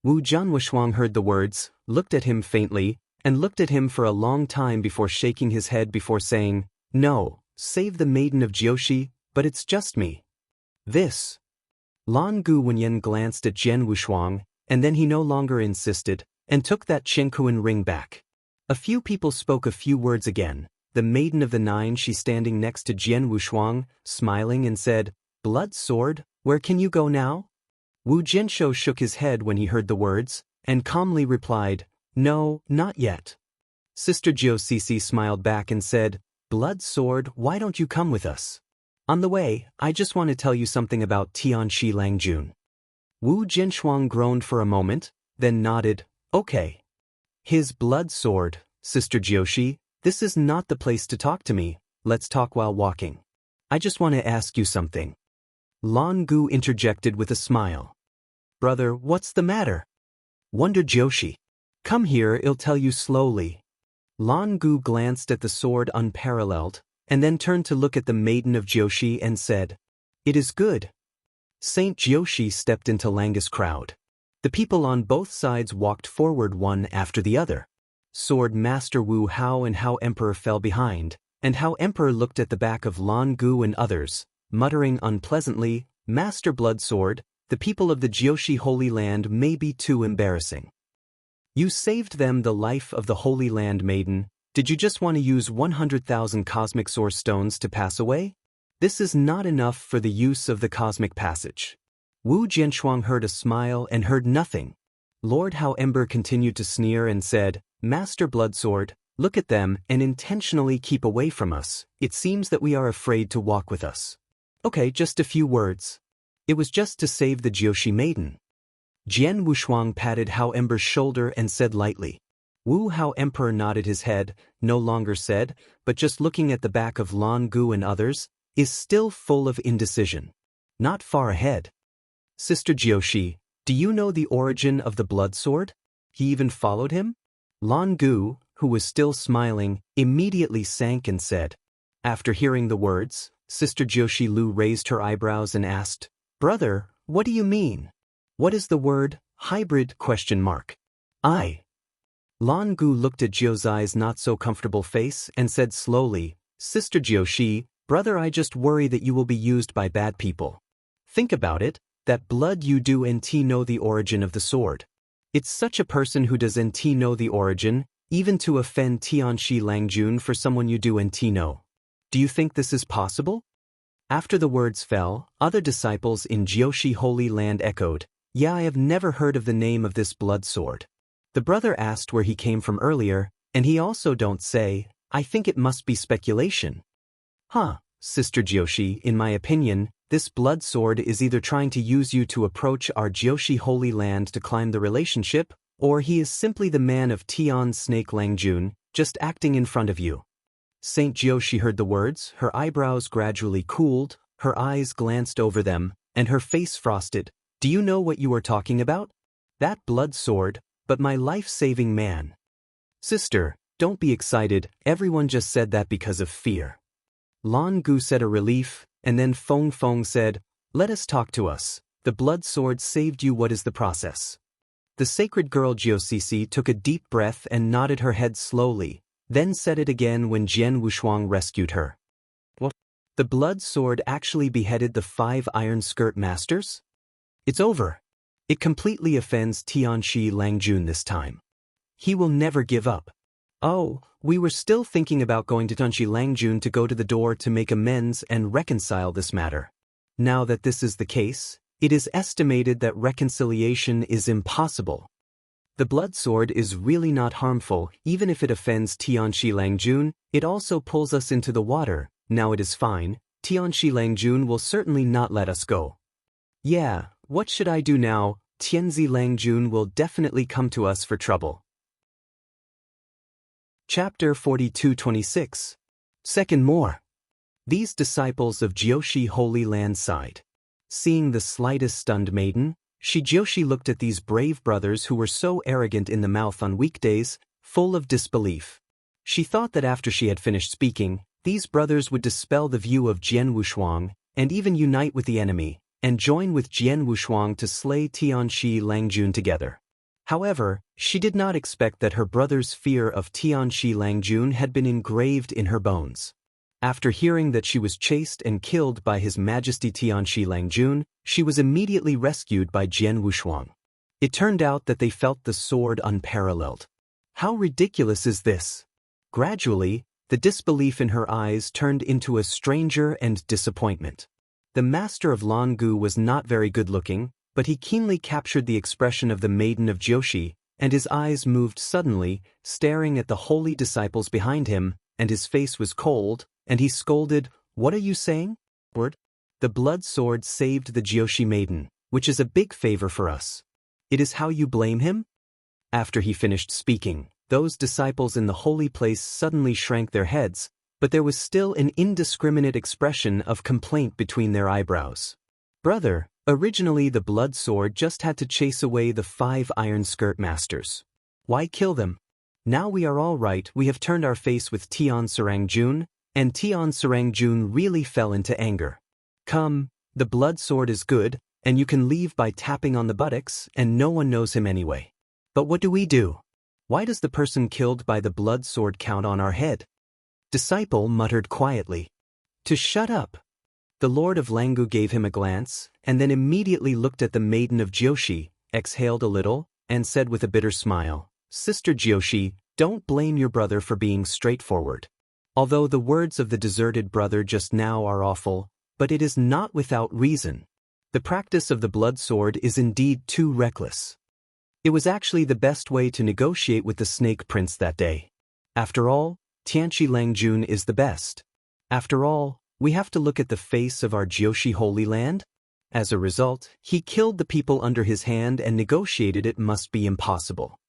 Wu Jianwushuang heard the words, looked at him faintly, and looked at him for a long time before shaking his head before saying, "No, save the maiden of Jiushi, but it's just me." "This." Lan Gu Wenyan glanced at Jian Wushuang, and then he no longer insisted, and took that Qiankuan ring back. A few people spoke a few words again. The maiden of the nine, she standing next to Jian Wushuang, smiling and said, "Blood Sword, where can you go now?" Wu Jianshou shook his head when he heard the words, and calmly replied, "No, not yet." Sister Jiushi smiled back and said, "Blood Sword, why don't you come with us? On the way, I just want to tell you something about Tianxi Langjun." Wu Jinshuang groaned for a moment, then nodded, "Okay." "His blood sword, Sister Jiushi, this is not the place to talk to me, let's talk while walking. I just want to ask you something." Lan Gu interjected with a smile. "Brother, what's the matter?" wondered Jiushi. "Come here, I'll tell you slowly." Lan Gu glanced at the sword unparalleled, and then turned to look at the maiden of Jiushi and said, "It is good." Saint Jiushi stepped into Langus crowd. The people on both sides walked forward one after the other. Sword Master Wu Hao and Hao Emperor fell behind, and Hao Emperor looked at the back of Lan Gu and others, muttering unpleasantly, "Master Bloodsword, the people of the Jiushi Holy Land may be too embarrassing. You saved them the life of the Holy Land maiden. Did you just want to use 100,000 cosmic source stones to pass away? This is not enough for the use of the cosmic passage." Wu Jianshuang heard a smile and heard nothing. Lord Hao Ember continued to sneer and said, "Master Bloodsword, look at them and intentionally keep away from us. It seems that we are afraid to walk with us." "Okay, just a few words. It was just to save the Jiushi maiden." Jian Wushuang patted Hao Ember's shoulder and said lightly. Wu Hao Emperor nodded his head, no longer said, but just looking at the back of Lan Gu and others, is still full of indecision. not far ahead. Sister Jiushi, do you know the origin of the blood sword? He even followed him? Lan Gu, who was still smiling, immediately sank and said. After hearing the words, Sister Jiushi Lu raised her eyebrows and asked, Brother, what do you mean? What is the word, hybrid, ? Lan Gu looked at Jiuzai's not-so-comfortable face and said slowly, Sister Jiushi, brother, I just worry that you will be used by bad people. Think about it, that blood you do nt know the origin of the sword. It's such a person who does nt know the origin, even to offend Tianxi Langjun for someone you do nt know. Do you think this is possible? After the words fell, other disciples in Jiushi Holy Land echoed, Yeah, I have never heard of the name of this blood sword. The brother asked where he came from earlier, and he also don't say, I think it must be speculation. Sister Jiushi, in my opinion, this blood sword is either trying to use you to approach our Jiushi Holy Land to climb the relationship, or he is simply the man of Tian Snake Langjun, just acting in front of you. Saint Jiushi heard the words, her eyebrows gradually cooled, her eyes glanced over them, and her face frosted. Do you know what you are talking about? That blood sword, but my life-saving man. Sister, don't be excited, everyone just said that because of fear. Lan Gu said a relief, and then Feng Feng said, Let us talk to us. The blood sword saved you. What is the process? The sacred girl Jiuxici took a deep breath and nodded her head slowly, then said it again when Jian Wushuang rescued her. What? The blood sword actually beheaded the 5 iron skirt masters? It's over. It completely offends Tianxi Langjun this time. He will never give up. Oh, we were still thinking about going to Tianxi Langjun to go to the door to make amends and reconcile this matter. Now that this is the case, it is estimated that reconciliation is impossible. The blood sword is really not harmful, even if it offends Tianxi Langjun, it also pulls us into the water. Now it is fine, Tianxi Langjun will certainly not let us go. Yeah, what should I do now? Tianzi Langjun will definitely come to us for trouble. Chapter 42-26. Second more. These disciples of Jiushi Holy Land sighed. Seeing the slightest stunned maiden, Jiushi looked at these brave brothers who were so arrogant in the mouth on weekdays, full of disbelief. She thought that after she had finished speaking, these brothers would dispel the view of Jian Wushuang, and even unite with the enemy, and join with Jian Wushuang to slay Tianxi Langjun together. However, she did not expect that her brother's fear of Tianxi Langjun had been engraved in her bones. After hearing that she was chased and killed by His Majesty Tianxi Langjun, she was immediately rescued by Jian Wushuang. It turned out that they felt the sword unparalleled. How ridiculous is this? Gradually, the disbelief in her eyes turned into a stranger and disappointment. The master of Lan Gu was not very good-looking, but he keenly captured the expression of the maiden of Jiushi, and his eyes moved suddenly, staring at the holy disciples behind him, and his face was cold, and he scolded, What are you saying? The blood sword saved the Jiushi maiden, which is a big favor for us. It is how you blame him? After he finished speaking, those disciples in the holy place suddenly shrank their heads, but there was still an indiscriminate expression of complaint between their eyebrows. Brother, originally the blood sword just had to chase away the 5 iron skirt masters. Why kill them? Now we are all right, we have turned our face with Tian Sarangjun, and Tian Sarangjun really fell into anger. Come, the blood sword is good, and you can leave by tapping on the buttocks, and no one knows him anyway. But what do we do? Why does the person killed by the blood sword count on our head? Disciple muttered quietly. To shut up. The Lord of Langu gave him a glance, and then immediately looked at the maiden of Jiushi, exhaled a little, and said with a bitter smile, Sister Jiushi, don't blame your brother for being straightforward. Although the words of the deserted brother just now are awful, but it is not without reason. The practice of the blood sword is indeed too reckless. It was actually the best way to negotiate with the Snake Prince that day. After all, Tianxi Langjun is the best. After all, we have to look at the face of our Jiushi Holy Land. As a result, he killed the people under his hand and negotiated it must be impossible.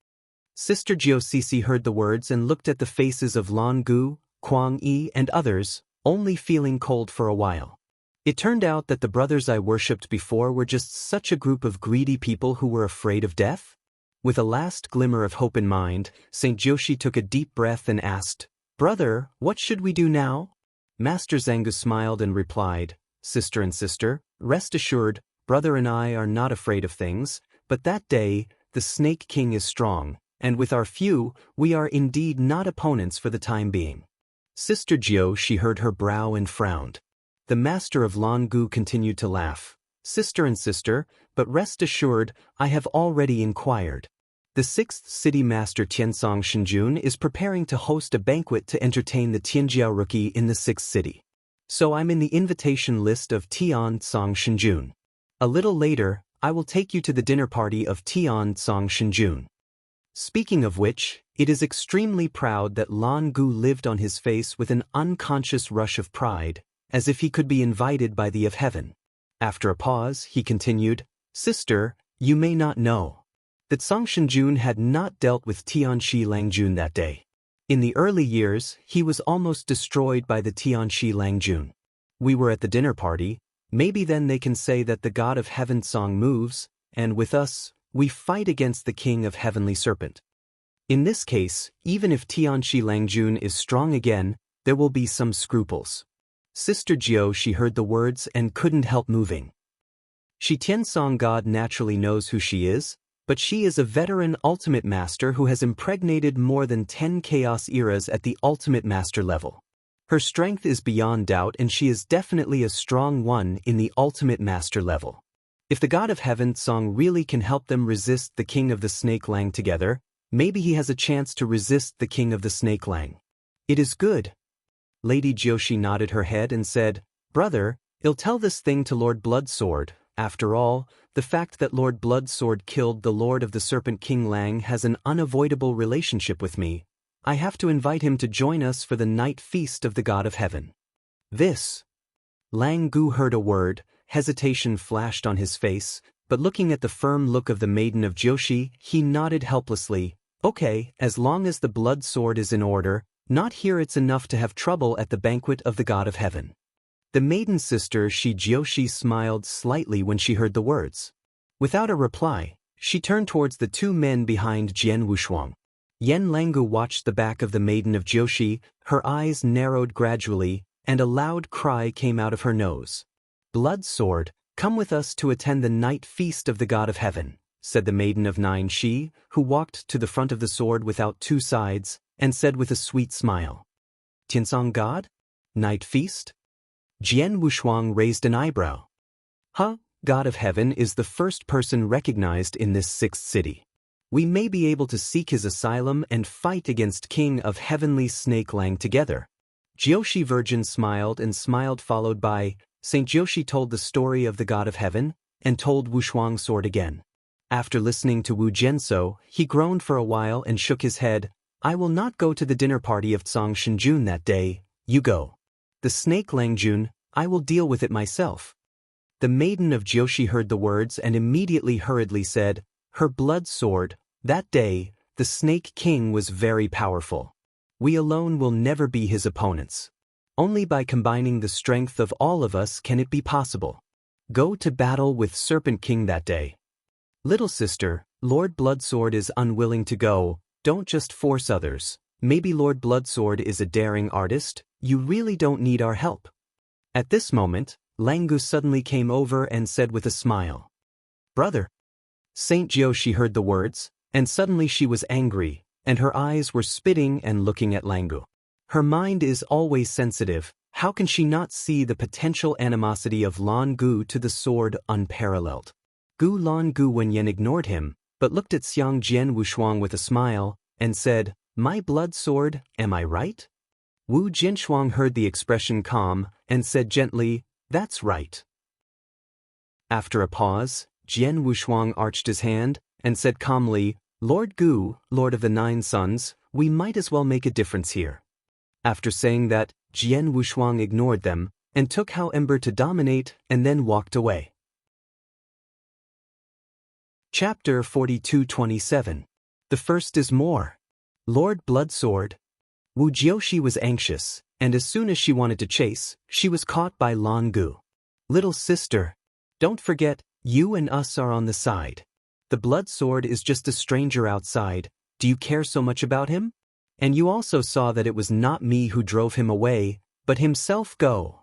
Sister Jiuxici heard the words and looked at the faces of Lan Gu, Kuang Yi and others, only feeling cold for a while. It turned out that the brothers I worshipped before were just such a group of greedy people who were afraid of death? With a last glimmer of hope in mind, St. Joshi took a deep breath and asked, "Brother, what should we do now?" Master Zangu smiled and replied, "Sister and sister, rest assured, brother and I are not afraid of things, but that day, the Snake King is strong, and with our few, we are indeed not opponents for the time being." Sister Jio, she heard her brow and frowned. The master of Langu continued to laugh. "Sister and sister, but rest assured, I have already inquired. The 6th city master Tiansong Shinjun is preparing to host a banquet to entertain the Tianjiao rookie in the 6th city. So I'm in the invitation list of Tiansong Shinjun. A little later, I will take you to the dinner party of Tiansong Shinjun." Speaking of which, it is extremely proud that Lan Gu lived on his face with an unconscious rush of pride, as if he could be invited by the of heaven. After a pause, he continued, "Sister, you may not know that Song Shinjun had not dealt with Tianxi Langjun that day. In the early years, he was almost destroyed by the Tianxi Langjun. We were at the dinner party, maybe then they can say that the God of Heaven Song moves, and with us, we fight against the King of Heavenly Serpent. In this case, even if Tianxi Langjun is strong again, there will be some scruples." Sister Jio, she heard the words and couldn't help moving. Shi Tiansong God naturally knows who she is, but she is a veteran ultimate master who has impregnated more than 10 chaos eras at the ultimate master level. Her strength is beyond doubt and she is definitely a strong one in the ultimate master level. If the God of Heaven Song really can help them resist the King of the Snake Lang together, maybe he has a chance to resist the King of the Snake Lang. It is good. Lady Joshi nodded her head and said, "Brother, I'll tell this thing to Lord Bloodsword. After all, the fact that Lord Bloodsword killed the Lord of the Serpent King Lang has an unavoidable relationship with me. I have to invite him to join us for the night feast of the God of Heaven." This. Lang Gu heard a word, hesitation flashed on his face, but looking at the firm look of the maiden of Joshi, he nodded helplessly. "Okay, as long as the blood sword is in order, not here it's enough to have trouble at the banquet of the God of Heaven." The maiden sister Shi Jioshi smiled slightly when she heard the words. Without a reply, she turned towards the two men behind Jian Wushuang. Yen Langu watched the back of the maiden of Joshi, her eyes narrowed gradually, and a loud cry came out of her nose. "Blood sword, come with us to attend the night feast of the God of Heaven," said the maiden of Nine Shi, who walked to the front of the sword without two sides, and said with a sweet smile. "Tiansong God? Night feast?" Jian Wushuang raised an eyebrow. "Huh, God of Heaven is the first person recognized in this 6th city. We may be able to seek his asylum and fight against King of Heavenly Snake Lang together." Joshi Virgin smiled and smiled, followed by, St. Joshi told the story of the God of Heaven, and told Wushuang's sword again. After listening to Wu Jianso, he groaned for a while and shook his head. "I will not go to the dinner party of Song Shinjun that day, you go. The Snake Langjun, I will deal with it myself." The maiden of Joshi heard the words and immediately hurriedly said, "Her blood sword, that day, the Snake King was very powerful. We alone will never be his opponents. Only by combining the strength of all of us can it be possible. Go to battle with Serpent King that day." "Little sister, Lord Bloodsword is unwilling to go. Don't just force others. Maybe Lord Bloodsword is a daring artist. You really don't need our help." At this moment, Langu suddenly came over and said with a smile, "Brother." St. Joshi heard the words, and suddenly she was angry, and her eyes were spitting and looking at Langu. Her mind is always sensitive. How can she not see the potential animosity of Lan Gu to the sword unparalleled? Lan Gu Wenyan ignored him, but looked at Xiang Jian Wushuang with a smile, and said, "My blood sword, am I right?" Wu Jinshuang heard the expression calm, and said gently, "That's right." After a pause, Jian Wushuang arched his hand, and said calmly, "Lord Gu, Lord of the Nine Suns, we might as well make a difference here." After saying that, Jian Wushuang ignored them, and took Hao Ember to dominate, and then walked away. Chapter 42-27. The first is more. Lord Bloodsword. Wu Jiushi was anxious, and as soon as she wanted to chase, she was caught by Lan Gu. Little sister, don't forget, you and us are on the side. The blood sword is just a stranger outside. Do you care so much about him? And you also saw that it was not me who drove him away, but himself. Go.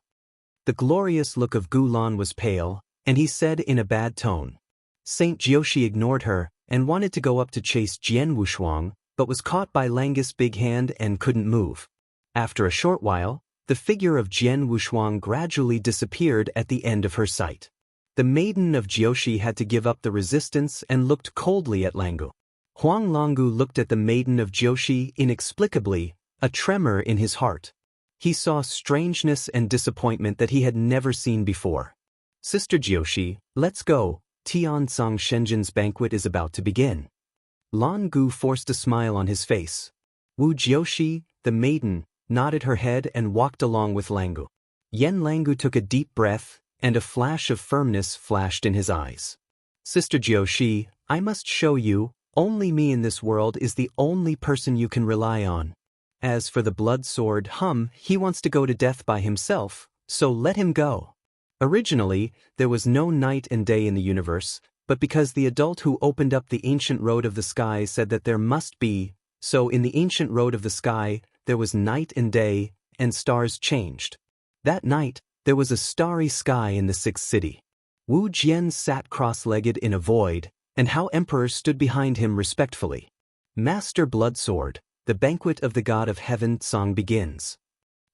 The glorious look of Gulan was pale, and he said in a bad tone. Saint Jiushi ignored her and wanted to go up to chase Jian Wushuang, but was caught by Langus' big hand and couldn't move. After a short while, the figure of Jian Wushuang gradually disappeared at the end of her sight. The maiden of Jiushi had to give up the resistance and looked coldly at Langu. Huang Longu looked at the maiden of Jiushi inexplicably, a tremor in his heart. He saw strangeness and disappointment that he had never seen before. Sister Jiushi, let's go. Tianzong Shenjin's banquet is about to begin. Lan Gu forced a smile on his face. Wu Jiushi, the maiden, nodded her head and walked along with Langu. Yen Langu took a deep breath, and a flash of firmness flashed in his eyes. Sister Jiushi, I must show you, only me in this world is the only person you can rely on. As for the blood sword, he wants to go to death by himself, so let him go. Originally, there was no night and day in the universe, but because the adult who opened up the ancient road of the sky said that there must be, so in the ancient road of the sky, there was night and day, and stars changed. That night, there was a starry sky in the sixth city. Wu Jian sat cross-legged in a void, and Hao Emperor stood behind him respectfully. Master Bloodsword, the banquet of the god of heaven song begins.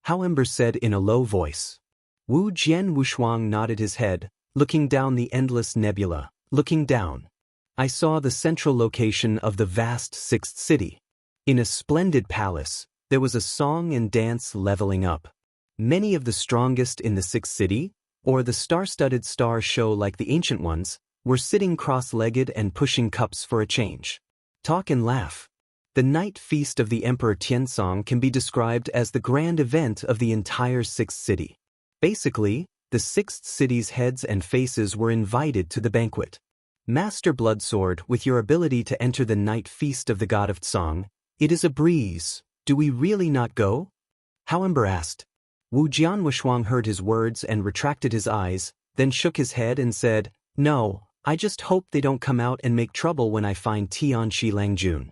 Hao Emperor said in a low voice. Wu Jian Wushuang nodded his head, looking down the endless nebula. Looking down, I saw the central location of the vast sixth city. In a splendid palace, there was a song and dance leveling up. Many of the strongest in the sixth city, or the star-studded star show like the ancient ones, were sitting cross-legged and pushing cups for a change. Talk and laugh. The night feast of the Emperor Tianzong can be described as the grand event of the entire sixth city. Basically, the sixth city's heads and faces were invited to the banquet. Master Bloodsword, with your ability to enter the night feast of the god of Tsong, it is a breeze. Do we really not go? Hao Emperor asked. Wu Jian Wushuang heard his words and retracted his eyes, then shook his head and said, No, I just hope they don't come out and make trouble when I find Tianshi Langjun.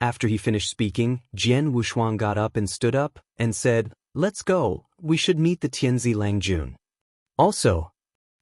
After he finished speaking, Jian Wushuang got up and stood up, and said, Let's go, we should meet the Tianzi Langjun. Also,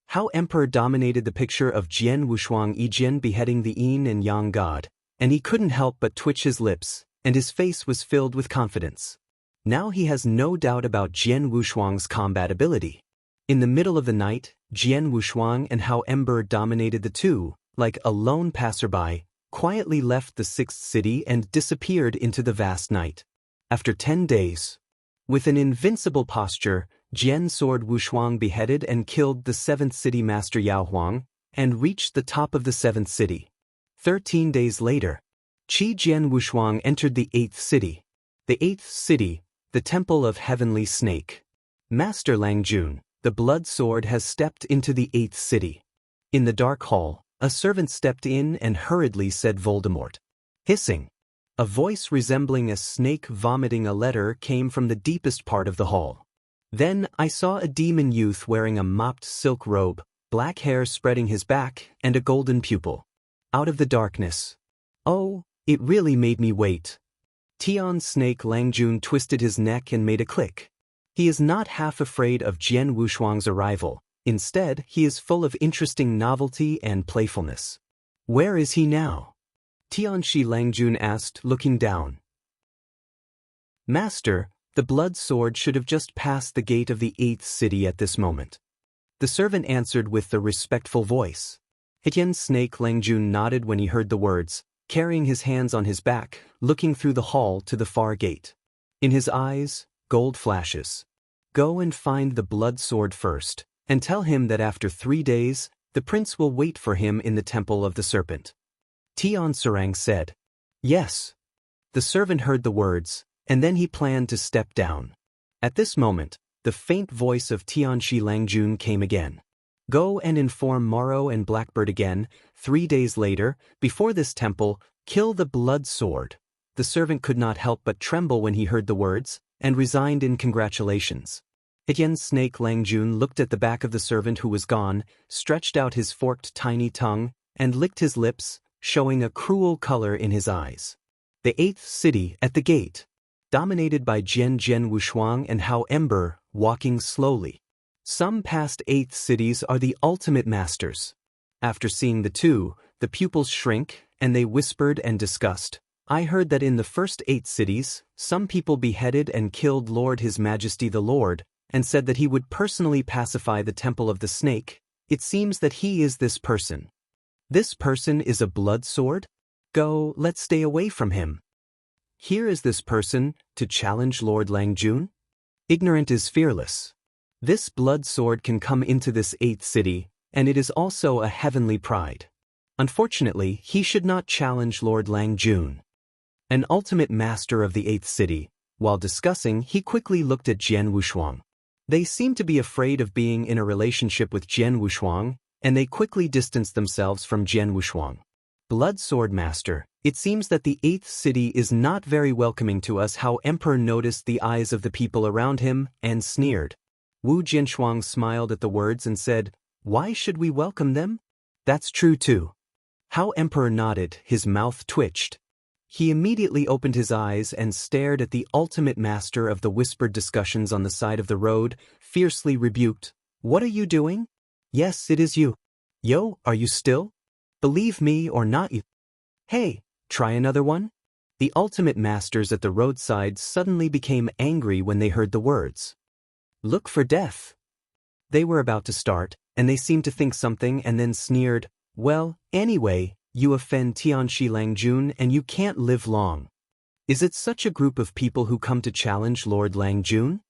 Hao Emperor dominated the picture of Jian Wushuang Yijian beheading the yin and yang god, and he couldn't help but twitch his lips, and his face was filled with confidence. Now he has no doubt about Jian Wushuang's combat ability. In the middle of the night, Jian Wushuang and Hao Emperor dominated the two, like a lone passerby, quietly left the sixth city and disappeared into the vast night. After 10 days, with an invincible posture, Jian Sword Wushuang beheaded and killed the seventh city master Yao Huang, and reached the top of the seventh city. 13 days later, Qi Jian Wushuang entered the eighth city. The eighth city, the Temple of Heavenly Snake. Master Langjun, the blood sword has stepped into the eighth city. In the dark hall, a servant stepped in and hurriedly said Voldemort. Hissing. A voice resembling a snake vomiting a letter came from the deepest part of the hall. Then I saw a demon youth wearing a mopped silk robe, black hair spreading his back, and a golden pupil. Out of the darkness. Oh, it really made me wait. Tian Snake Langjun twisted his neck and made a click. He is not half afraid of Jian Wushuang's arrival. Instead, he is full of interesting novelty and playfulness. Where is he now? Tianshi Langjun asked, looking down. Master, the blood sword should have just passed the gate of the eighth city at this moment. The servant answered with the respectful voice. Tian Snake Langjun nodded when he heard the words, carrying his hands on his back, looking through the hall to the far gate. In his eyes, gold flashes. Go and find the blood sword first, and tell him that after 3 days, the prince will wait for him in the Temple of the Serpent. Tian Sarang said. Yes. The servant heard the words, and then he planned to step down. At this moment, the faint voice of Tianshi Langjun came again. Go and inform Morrow and Blackbird again. 3 days later, before this temple, kill the blood sword. The servant could not help but tremble when he heard the words, and resigned in congratulations. Etienne's snake Lang Jun looked at the back of the servant who was gone, stretched out his forked tiny tongue, and licked his lips, showing a cruel color in his eyes. The 8th city at the gate, dominated by Jian Wushuang and Hao Ember, walking slowly. Some past 8th cities are the ultimate masters. After seeing the two, the pupils shrink, and they whispered and discussed. I heard that in the first 8 cities, some people beheaded and killed Lord His Majesty the Lord, and said that he would personally pacify the Temple of the Snake. It seems that he is this person. This person is a blood sword? Go, let's stay away from him. Here is this person, to challenge Lord Lang Jun? Ignorant is fearless. This blood sword can come into this 8th city, and it is also a heavenly pride. Unfortunately, he should not challenge Lord Lang Jun. An ultimate master of the 8th city, while discussing, he quickly looked at Jian Wushuang. They seemed to be afraid of being in a relationship with Jian Wushuang, and they quickly distanced themselves from Jian Wushuang. Blood Sword Master, it seems that the 8th city is not very welcoming to us. How Emperor noticed the eyes of the people around him, and sneered. Wu Jinshuang smiled at the words and said, why should we welcome them? That's true too. How Emperor nodded, his mouth twitched. He immediately opened his eyes and stared at the ultimate master of the whispered discussions on the side of the road, fiercely rebuked. What are you doing? Yes, it is you. Yo, are you still? Believe me or not you. Hey, try another one? The ultimate masters at the roadside suddenly became angry when they heard the words. Look for death. They were about to start, and they seemed to think something and then sneered, well, anyway, you offend Tianxi Lang Jun and you can't live long. Is it such a group of people who come to challenge Lord Lang Jun?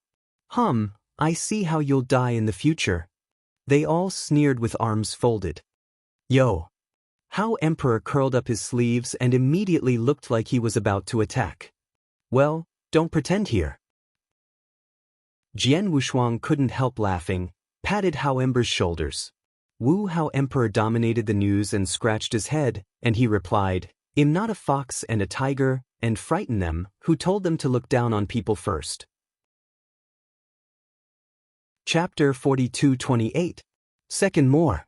I see how you'll die in the future. They all sneered with arms folded. Yo! How Emperor curled up his sleeves and immediately looked like he was about to attack. Well, don't pretend here. Jian Wushuang couldn't help laughing, patted Hao Ember's shoulders. Wu Hao Emperor dominated the news and scratched his head, and he replied, I'm not a fox and a tiger, and frighten them, who told them to look down on people first. Chapter 42:28. Second more.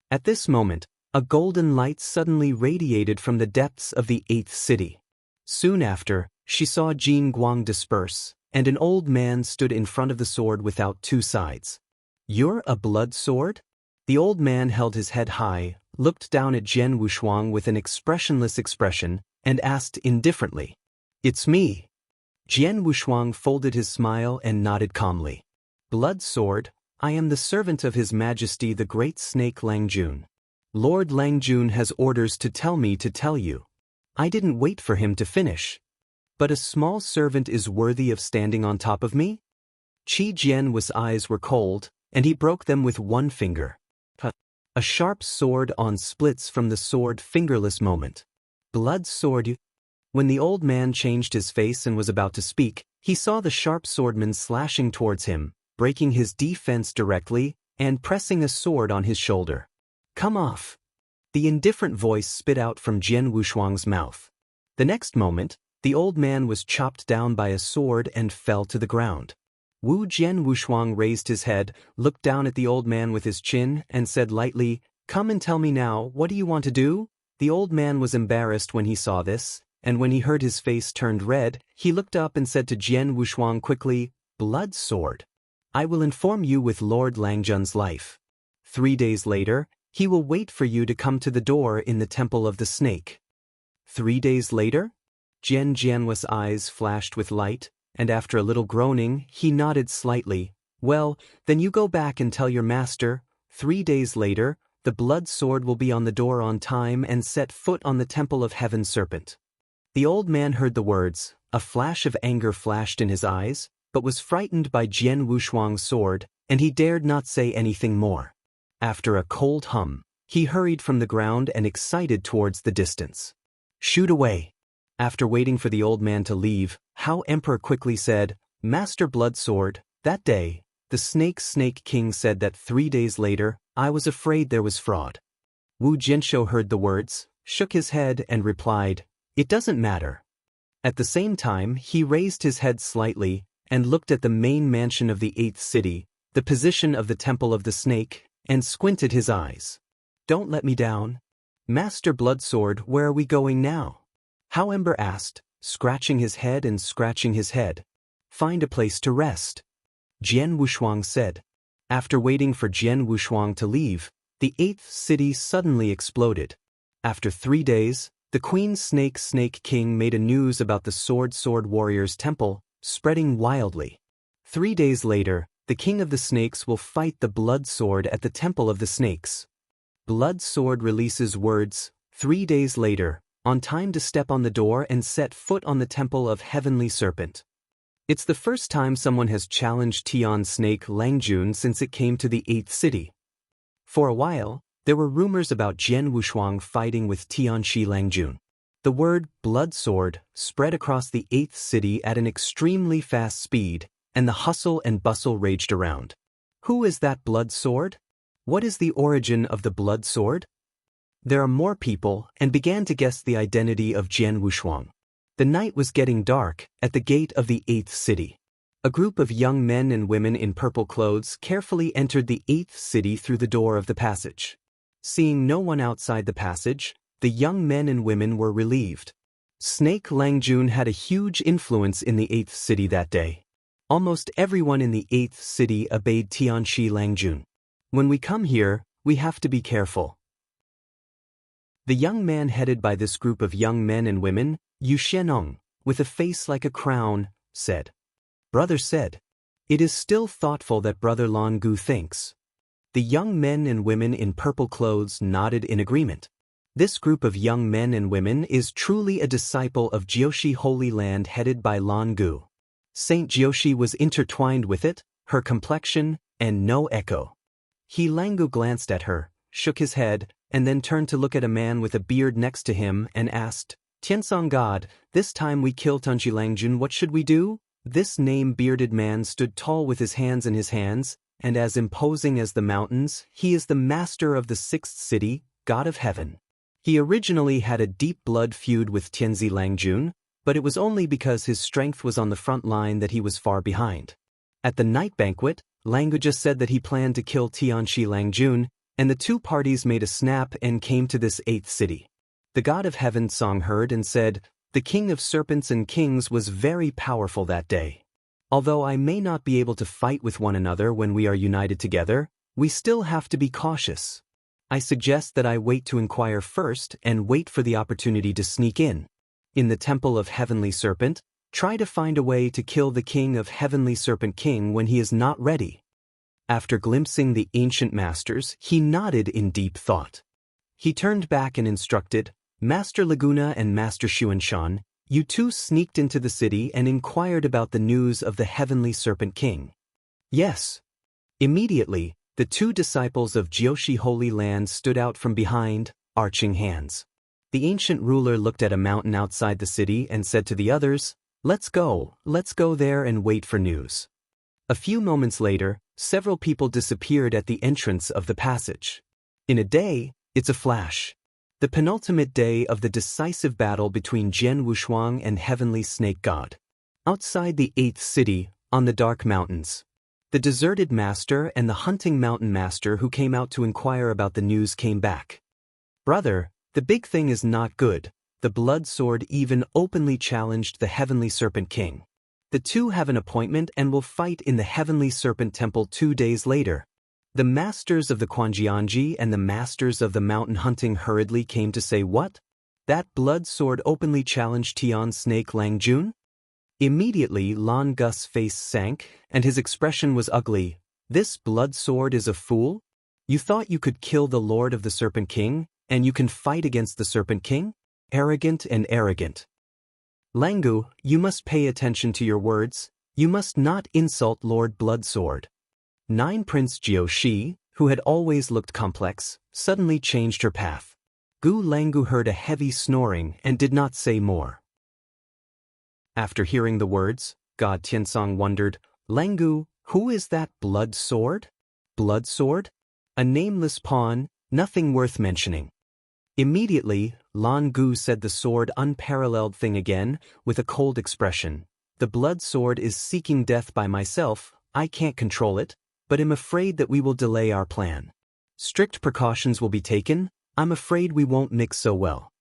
At this moment, a golden light suddenly radiated from the depths of the 8th city. Soon after, she saw Jin Guang disperse, and an old man stood in front of the sword without 2 sides. You're a blood sword? The old man held his head high, looked down at Jian Wushuang with an expressionless expression, and asked indifferently. It's me. Jian Wushuang folded his smile and nodded calmly. Blood sword, I am the servant of His Majesty the Great Snake Lang Jun. Lord Lang Jun has orders to tell me to tell you. I didn't wait for him to finish. But a small servant is worthy of standing on top of me? Qi Jian's eyes were cold, and he broke them with 1 finger. A sharp sword on splits from the sword fingerless moment. Blood sword. When the old man changed his face and was about to speak, he saw the sharp swordman slashing towards him, breaking his defense directly, and pressing a sword on his shoulder. Come off. The indifferent voice spit out from Jian Wushuang's mouth. The next moment, the old man was chopped down by a sword and fell to the ground. Wu Jian Wushuang raised his head, looked down at the old man with his chin, and said lightly, Come and tell me now, what do you want to do? The old man was embarrassed when he saw this, and when he heard his face turned red, he looked up and said to Jian Wushuang quickly, Blood sword. I will inform you with Lord Lang Jun's life. 3 days later, he will wait for you to come to the door in the Temple of the Snake. 3 days later? Jian's eyes flashed with light, and after a little groaning, he nodded slightly. Well, then you go back and tell your master, 3 days later, the blood sword will be on the door on time and set foot on the Temple of Heaven Serpent. The old man heard the words, a flash of anger flashed in his eyes, but was frightened by Jian Wushuang's sword, and he dared not say anything more. After a cold hum, he hurried from the ground and excited towards the distance. Shoot away. After waiting for the old man to leave, Hao Emperor quickly said, Master Blood Sword, that day, the Snake King said that 3 days later, I was afraid there was fraud. Wu Jinsho heard the words, shook his head and replied, It doesn't matter. At the same time, he raised his head slightly, and looked at the main mansion of the 8th city, the position of the Temple of the Snake, and squinted his eyes. "Don't let me down. Master Bloodsword, where are we going now?" How Ember asked, scratching his head and scratching his head. "Find a place to rest," Jian Wushuang said. After waiting for Jian Wushuang to leave, the 8th city suddenly exploded. After 3 days, the Queen Snake King made a news about the Sword Warriors Temple, spreading wildly. 3 days later, the King of the Snakes will fight the Blood Sword at the Temple of the Snakes. Blood Sword releases words, 3 days later, on time to step on the door and set foot on the Temple of Heavenly Serpent. It's the first time someone has challenged Tian Snake Langjun since it came to the 8th city. For a while, there were rumors about Jian Wushuang fighting with Tianshi Langjun. The word Blood Sword spread across the 8th city at an extremely fast speed, and the hustle and bustle raged around. Who is that Blood Sword? What is the origin of the Blood Sword? There are more people and began to guess the identity of Jian Wushuang. The night was getting dark at the gate of the 8th city. A group of young men and women in purple clothes carefully entered the 8th city through the door of the passage. Seeing no one outside the passage, the young men and women were relieved. Snake Langjun had a huge influence in the 8th city that day. Almost everyone in the 8th city obeyed Tianshi Langjun. When we come here, we have to be careful. The young man headed by this group of young men and women, Yu Shenong, with a face like a crown, said. Brother said. It is still thoughtful that Brother Lan Gu thinks. The young men and women in purple clothes nodded in agreement. This group of young men and women is truly a disciple of Jiushi Holy Land headed by Lan Gu. Saint Jiushi was intertwined with it, her complexion, and no echo. He Langu glanced at her, shook his head, and then turned to look at a man with a beard next to him and asked, Tiansong God, this time we kill Tianshi Langjun, what should we do? This name-bearded man stood tall with his hands in his hands, and as imposing as the mountains, he is the master of the 6th city, God of Heaven. He originally had a deep blood feud with Tianzi Langjun, but it was only because his strength was on the front line that he was far behind. At the night banquet, Langu just said that he planned to kill Tianshi Langjun, and the two parties made a snap and came to this 8th city. The God of Heaven song heard and said, the King of Serpents and Kings was very powerful that day. Although I may not be able to fight with one another when we are united together, we still have to be cautious. I suggest that I wait to inquire first and wait for the opportunity to sneak in. In the Temple of Heavenly Serpent, try to find a way to kill the King of Heavenly Serpent King when he is not ready. After glimpsing the ancient masters, he nodded in deep thought. He turned back and instructed, Master Laguna and Master Xuanshan, you two sneaked into the city and inquired about the news of the Heavenly Serpent King. Yes. Immediately, the two disciples of Jiushi Holy Land stood out from behind, arching hands. The ancient ruler looked at a mountain outside the city and said to the others, let's go there and wait for news. A few moments later, several people disappeared at the entrance of the passage. In a day, it's a flash. The penultimate day of the decisive battle between Jian Wushuang and Heavenly Snake God. Outside the 8th city, on the dark mountains. The deserted master and the hunting mountain master who came out to inquire about the news came back. Brother, the big thing is not good. The Blood Sword even openly challenged the Heavenly Serpent King. The two have an appointment and will fight in the Heavenly Serpent Temple 2 days later. The masters of the Quanjianji and the masters of the mountain hunting hurriedly came to say what? That Blood Sword openly challenged Tian Snake Langjun? Immediately Lan Gu's face sank, and his expression was ugly. This Blood Sword is a fool? You thought you could kill the Lord of the Serpent King, and you can fight against the Serpent King? Arrogant and arrogant. Langu, you must pay attention to your words. You must not insult Lord Blood Sword. Prince Jiushi, who had always looked complex, suddenly changed her path. Gu Langu heard a heavy snoring and did not say more. After hearing the words, God Tiansong wondered, Langu, who is that Blood Sword? Blood Sword? A nameless pawn, nothing worth mentioning. Immediately, Lan Gu said the sword unparalleled thing again, with a cold expression. The blood sword is seeking death by myself, I can't control it, but am afraid that we will delay our plan. Strict precautions will be taken, I'm afraid we won't mix so well."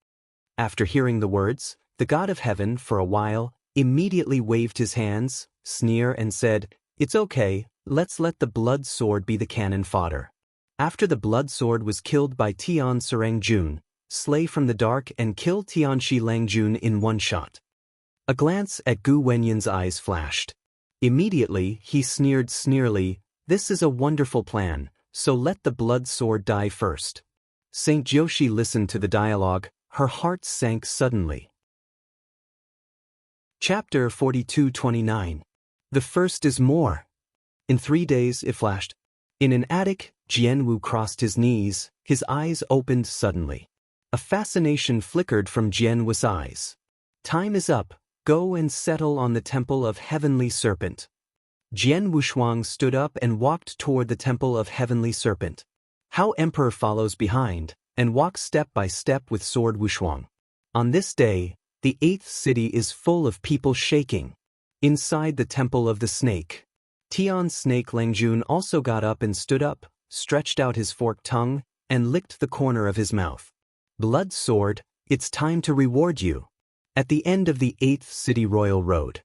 After hearing the words, the god of heaven, for a while, immediately waved his hands, sneered and said, "It's okay, let's let the blood sword be the cannon fodder." After the blood sword was killed by Tian Serangjun, slay from the dark and kill Tianshi Langjun in one shot. A glance at Gu Wenyan's eyes flashed. Immediately, he sneered sneerily, "This is a wonderful plan, so let the blood sword die first." Saint Joshi listened to the dialogue, her heart sank suddenly. Chapter 42-29. The first is more. In 3 days it flashed. In an attic, Jianwu crossed his knees, his eyes opened suddenly. A fascination flickered from Jianwu's eyes. "Time is up, go and settle on the temple of Heavenly Serpent." Jian Wushuang stood up and walked toward the temple of Heavenly Serpent. How Emperor follows behind, and walks step by step with sword Wushuang. On this day, the 8th city is full of people shaking. Inside the temple of the snake, Tian Snake Langjun also got up and stood up, stretched out his forked tongue, and licked the corner of his mouth. "Blood sword, it's time to reward you." At the end of the 8th city royal road,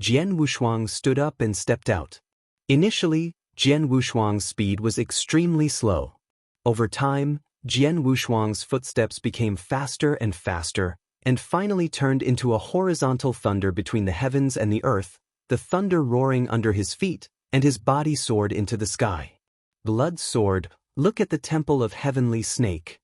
Jian Wushuang stood up and stepped out. Initially, Jian Wushuang's speed was extremely slow. Over time, Jian Wushuang's footsteps became faster and faster, and finally turned into a horizontal thunder between the heavens and the earth, the thunder roaring under his feet, and his body soared into the sky. "Blood sword, look at the temple of Heavenly Snake."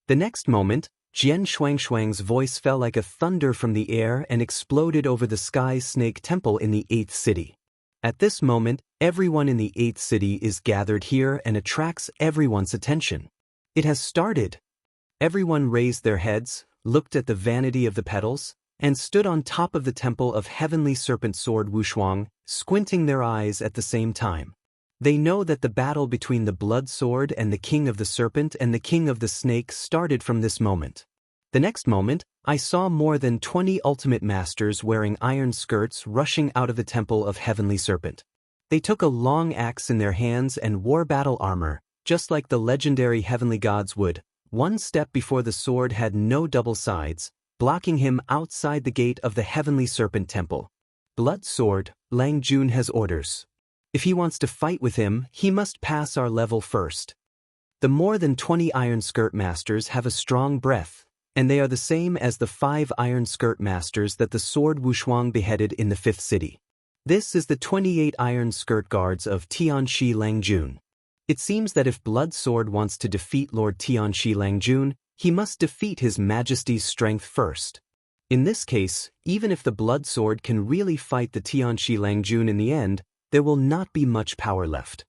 The next moment, Jian Shuangshuang's voice fell like a thunder from the air and exploded over the sky snake temple in the 8th city. At this moment, everyone in the 8th city is gathered here and attracts everyone's attention. It has started. Everyone raised their heads, looked at the vanity of the petals, and stood on top of the temple of Heavenly Serpent Sword Wushuang, squinting their eyes at the same time. They know that the battle between the blood sword and the king of the serpent and the king of the snake started from this moment. The next moment, I saw more than 20 ultimate masters wearing iron skirts rushing out of the temple of Heavenly Serpent. They took a long axe in their hands and wore battle armor, just like the legendary heavenly gods would. One step before the sword had no double sides, blocking him outside the gate of the Heavenly Serpent Temple. "Blood sword, Lang Jun has orders. If he wants to fight with him, he must pass our level first." The more than 20 iron skirt masters have a strong breath, and they are the same as the 5 iron skirt masters that the sword Wushuang beheaded in the 5th city. This is the 28 iron skirt guards of Tianshi Langjun. It seems that if Blood Sword wants to defeat Lord Tianshi Langjun, he must defeat His Majesty's strength first. In this case, even if the Blood Sword can really fight the Tianshi Langjun in the end, there will not be much power left.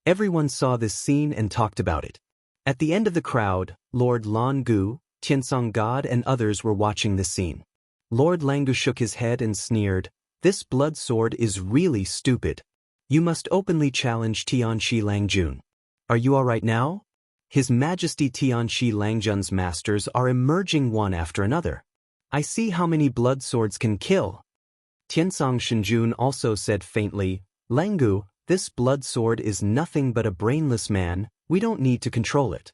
Everyone saw this scene and talked about it. At the end of the crowd, Lord Lan Gu, Tiansong God and others were watching this scene. Lord Langu shook his head and sneered, "This blood sword is really stupid. You must openly challenge Tianshi Langjun. Are you all right now?" His Majesty Tianshi Langjun's masters are emerging one after another. "I see how many blood swords can kill." Tiansong Shinjun also said faintly, "Langu, this blood sword is nothing but a brainless man, we don't need to control it."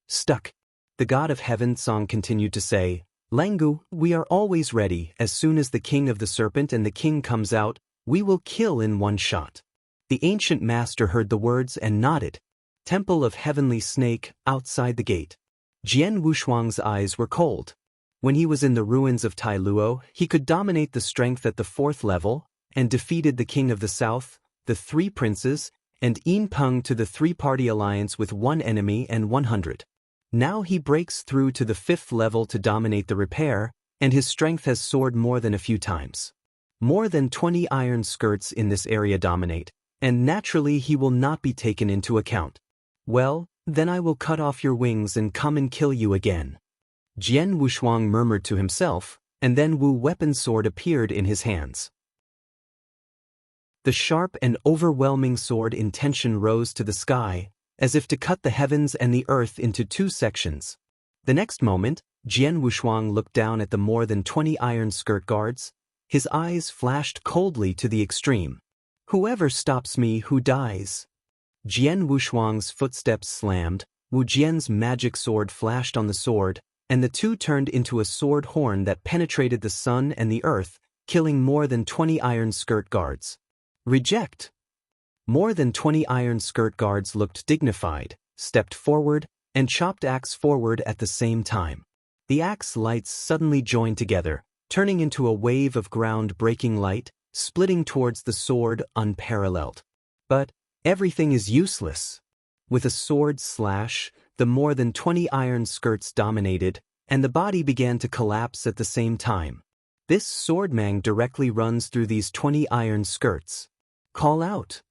"Stuck." The god of heaven Song continued to say, "Langu, we are always ready. As soon as the king of the serpent and the king comes out, we will kill in one shot." The ancient master heard the words and nodded. Temple of Heavenly Snake, outside the gate. Jian Wushuang's eyes were cold. When he was in the ruins of Tai Luo, he could dominate the strength at the 4th level, and defeated the king of the south, the 3 princes, and Yin Peng to the 3-party alliance with 1 enemy and 100. Now he breaks through to the 5th level to dominate the repair, and his strength has soared more than a few times. More than 20 iron skirts in this area dominate, and naturally he will not be taken into account. "Well, then I will cut off your wings and come and kill you again." Jian Wushuang murmured to himself, and then Wu weapon sword appeared in his hands. The sharp and overwhelming sword intention rose to the sky, as if to cut the heavens and the earth into 2 sections. The next moment, Jian Wushuang looked down at the more than 20 iron skirt guards, His eyes flashed coldly to the extreme. Whoever stops me, who dies. Jian Wushuang's footsteps slammed, Wu Jian's magic sword flashed on the sword, and the two turned into a sword horn that penetrated the sun and the earth, killing more than 20 iron skirt guards. Reject! More than 20 iron skirt guards looked dignified, stepped forward, and chopped axe forward at the same time. The axe lights suddenly joined together, turning into a wave of ground-breaking light, splitting towards the sword unparalleled. But everything is useless. With a sword slash, the more than 20 iron skirts dominated, and the body began to collapse at the same time. This swordman directly runs through these 20 iron skirts. Call out.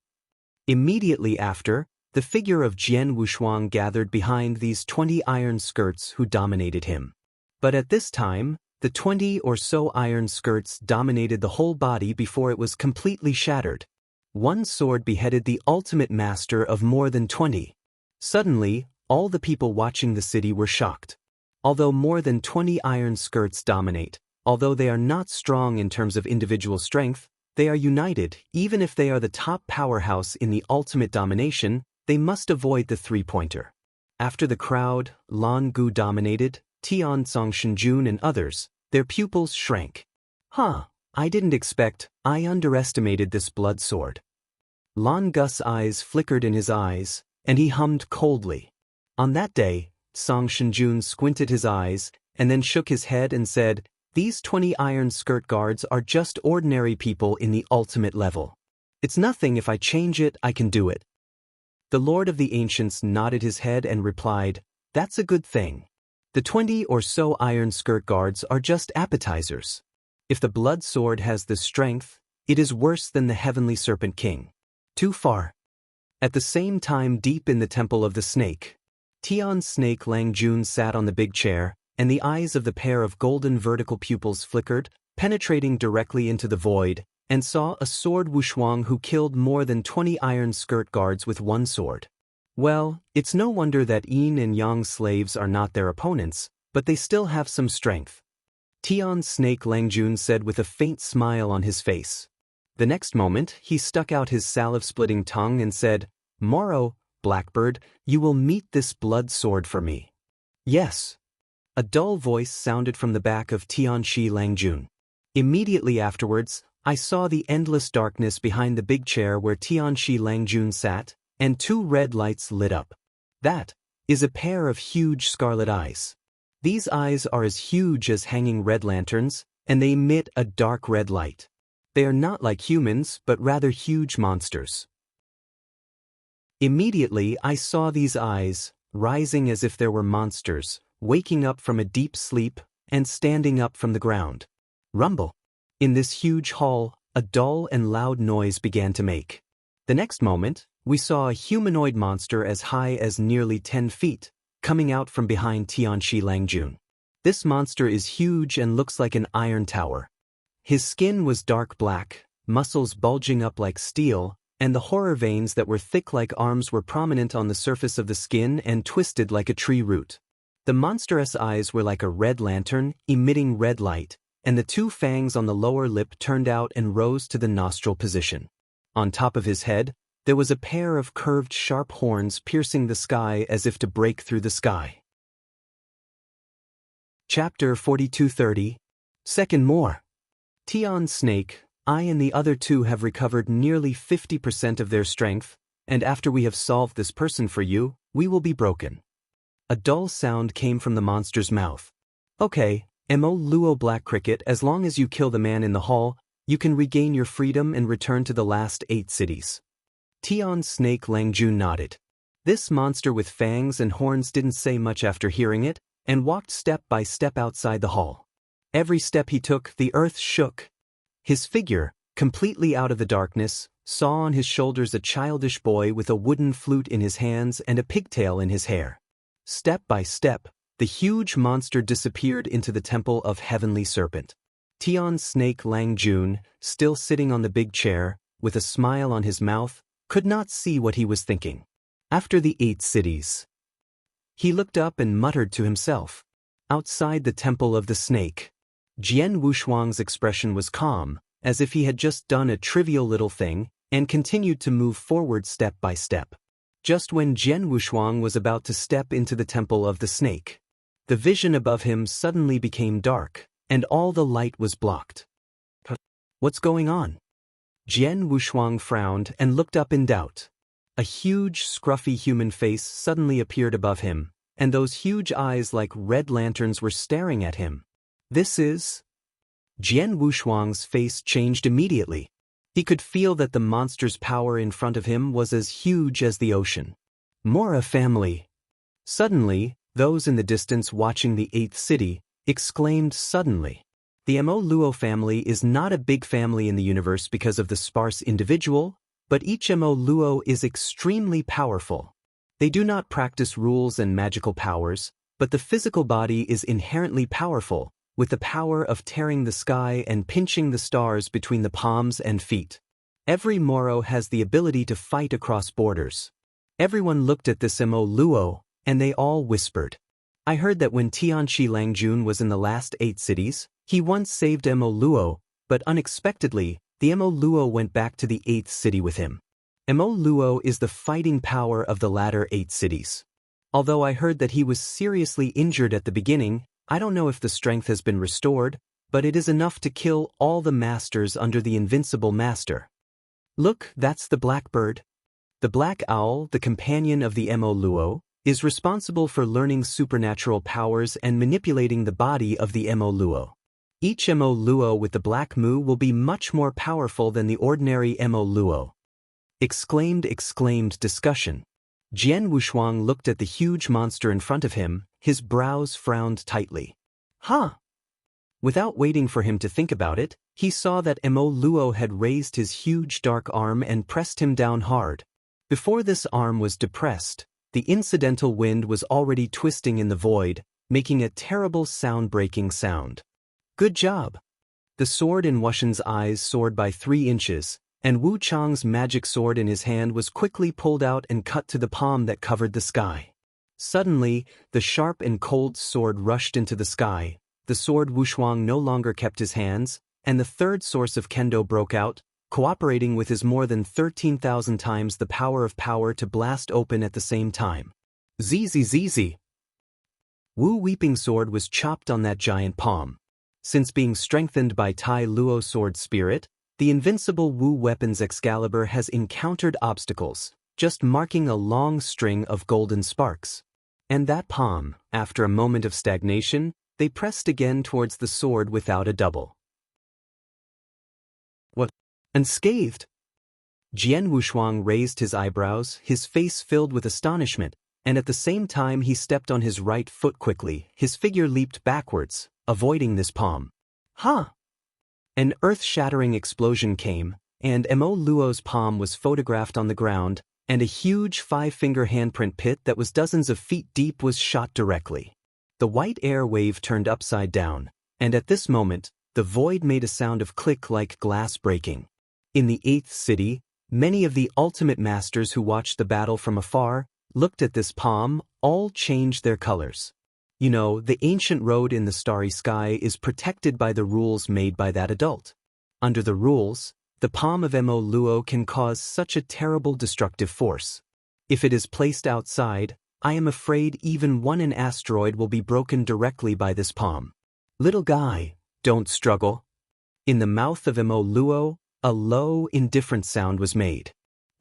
Immediately after, the figure of Jian Wushuang gathered behind these 20 iron skirts who dominated him. But at this time, the 20 or so iron skirts dominated the whole body before it was completely shattered. One sword beheaded the ultimate master of more than 20. Suddenly, all the people watching the city were shocked. Although more than 20 iron skirts dominate, although they are not strong in terms of individual strength, they are united. Even if they are the top powerhouse in the ultimate domination, they must avoid the three-pointer. After the crowd, Lan Gu dominated, Tian Songshunjun and others, their pupils shrank. I didn't expect, I underestimated this blood sword. Lan Gu's eyes flickered in his eyes, and he hummed coldly. On that day, Songshunjun squinted his eyes, and then shook his head and said, "These 20 iron skirt guards are just ordinary people in the ultimate level. It's nothing. If I change it, I can do it." The Lord of the Ancients nodded his head and replied, "That's a good thing. The 20 or so iron skirt guards are just appetizers. If the blood sword has this strength, it is worse than the heavenly serpent king. Too far." At the same time, deep in the temple of the snake, Tian's snake Lang Jun sat on the big chair, and the eyes of the pair of golden vertical pupils flickered, penetrating directly into the void, and saw a sword Wushuang who killed more than 20 iron skirt guards with one sword. Well, it's no wonder that Yin and Yang slaves are not their opponents, but they still have some strength. Tian's snake Lang Jun said with a faint smile on his face. The next moment, he stuck out his salive-splitting tongue and said, "Moro, Blackbird, you will meet this blood sword for me." "Yes." A dull voice sounded from the back of Tianshi Lang Jun. Immediately afterwards, I saw the endless darkness behind the big chair where Tianshi Lang Jun sat, and two red lights lit up. That is a pair of huge scarlet eyes. These eyes are as huge as hanging red lanterns, and they emit a dark red light. They are not like humans, but rather huge monsters. Immediately I saw these eyes, rising as if there were monsters, waking up from a deep sleep, and standing up from the ground. Rumble. In this huge hall, a dull and loud noise began to make. The next moment, we saw a humanoid monster as high as nearly 10 feet, coming out from behind Tianshi Lang Jun. This monster is huge and looks like an iron tower. His skin was dark black, muscles bulging up like steel, and the horror veins that were thick like arms were prominent on the surface of the skin and twisted like a tree root. The monstrous eyes were like a red lantern, emitting red light, and the two fangs on the lower lip turned out and rose to the nostril position. On top of his head, there was a pair of curved sharp horns piercing the sky as if to break through the sky. Chapter 4230. Second more. Tian's snake, I and the other two have recovered nearly 50% of their strength, and after we have solved this person for you, we will be broken. A dull sound came from the monster's mouth. Okay, Mo Luo Black Cricket, as long as you kill the man in the hall, you can regain your freedom and return to the last 8 cities. Tian's snake Lang Jun nodded. This monster with fangs and horns didn't say much after hearing it, and walked step by step outside the hall. Every step he took, the earth shook. His figure, completely out of the darkness, saw on his shoulders a childish boy with a wooden flute in his hands and a pigtail in his hair. Step by step, the huge monster disappeared into the temple of Heavenly Serpent. Tian's snake Lang Jun, still sitting on the big chair, with a smile on his mouth, could not see what he was thinking. After the 8 cities. He looked up and muttered to himself. Outside the temple of the snake. Jian Wushuang's expression was calm, as if he had just done a trivial little thing, and continued to move forward step by step. Just when Jian Wushuang was about to step into the temple of the snake, the vision above him suddenly became dark, and all the light was blocked. What's going on? Jian Wushuang frowned and looked up in doubt. A huge, scruffy human face suddenly appeared above him, and those huge eyes like red lanterns were staring at him. This is... Jian Wushuang's face changed immediately. He could feel that the monster's power in front of him was as huge as the ocean. Mora family. Suddenly, those in the distance watching the 8th city exclaimed suddenly. The Mo Luo family is not a big family in the universe because of the sparse individual, but each Mo Luo is extremely powerful. They do not practice rules and magical powers, but the physical body is inherently powerful, with the power of tearing the sky and pinching the stars between the palms and feet. Every Moro has the ability to fight across borders. Everyone looked at this Mo Luo, and they all whispered. I heard that when Tianqi Langjun was in the last 8 cities, he once saved Mo Luo, but unexpectedly, the Mo Luo went back to the 8th city with him. Mo Luo is the fighting power of the latter 8 cities. Although I heard that he was seriously injured at the beginning, I don't know if the strength has been restored, but it is enough to kill all the masters under the invincible master. Look, that's the blackbird. The black owl, the companion of the Mo Luo, is responsible for learning supernatural powers and manipulating the body of the Mo Luo. Each Mo Luo with the black mu will be much more powerful than the ordinary Mo Luo. Exclaimed discussion. Jian Wushuang looked at the huge monster in front of him, his brows frowned tightly. Huh? Without waiting for him to think about it, he saw that Mo Luo had raised his huge dark arm and pressed him down hard. Before this arm was depressed, the incidental wind was already twisting in the void, making a terrible sound-breaking sound. Good job! The sword in Wushan's eyes soared by 3 inches, and Wu Chang's magic sword in his hand was quickly pulled out and cut to the palm that covered the sky. Suddenly, the sharp and cold sword rushed into the sky. The sword Wushuang no longer kept his hands, and the third source of kendo broke out, cooperating with his more than 13,000 times the power of power to blast open at the same time. ZZZZ! Wu Weeping Sword was chopped on that giant palm. Since being strengthened by Tai Luo Sword Spirit, the invincible Wu Weapons Excalibur has encountered obstacles, just marking a long string of golden sparks. And that palm, after a moment of stagnation, they pressed again towards the sword without a double. What? Unscathed? Jian Wushuang raised his eyebrows, his face filled with astonishment, and at the same time he stepped on his right foot quickly. His figure leaped backwards, avoiding this palm. Huh! An earth-shattering explosion came, and Mo Luo's palm was photographed on the ground, and a huge 5-finger handprint pit that was dozens of feet deep was shot directly. The white air wave turned upside down, and at this moment, the void made a sound of click like glass breaking. In the 8th city, many of the ultimate masters who watched the battle from afar looked at this palm, all changed their colors. You know, the ancient road in the starry sky is protected by the rules made by that adult. Under the rules, the palm of Mo Luo can cause such a terrible destructive force. If it is placed outside, I am afraid even an asteroid will be broken directly by this palm. Little guy, don't struggle. In the mouth of Mo Luo, a low, indifferent sound was made.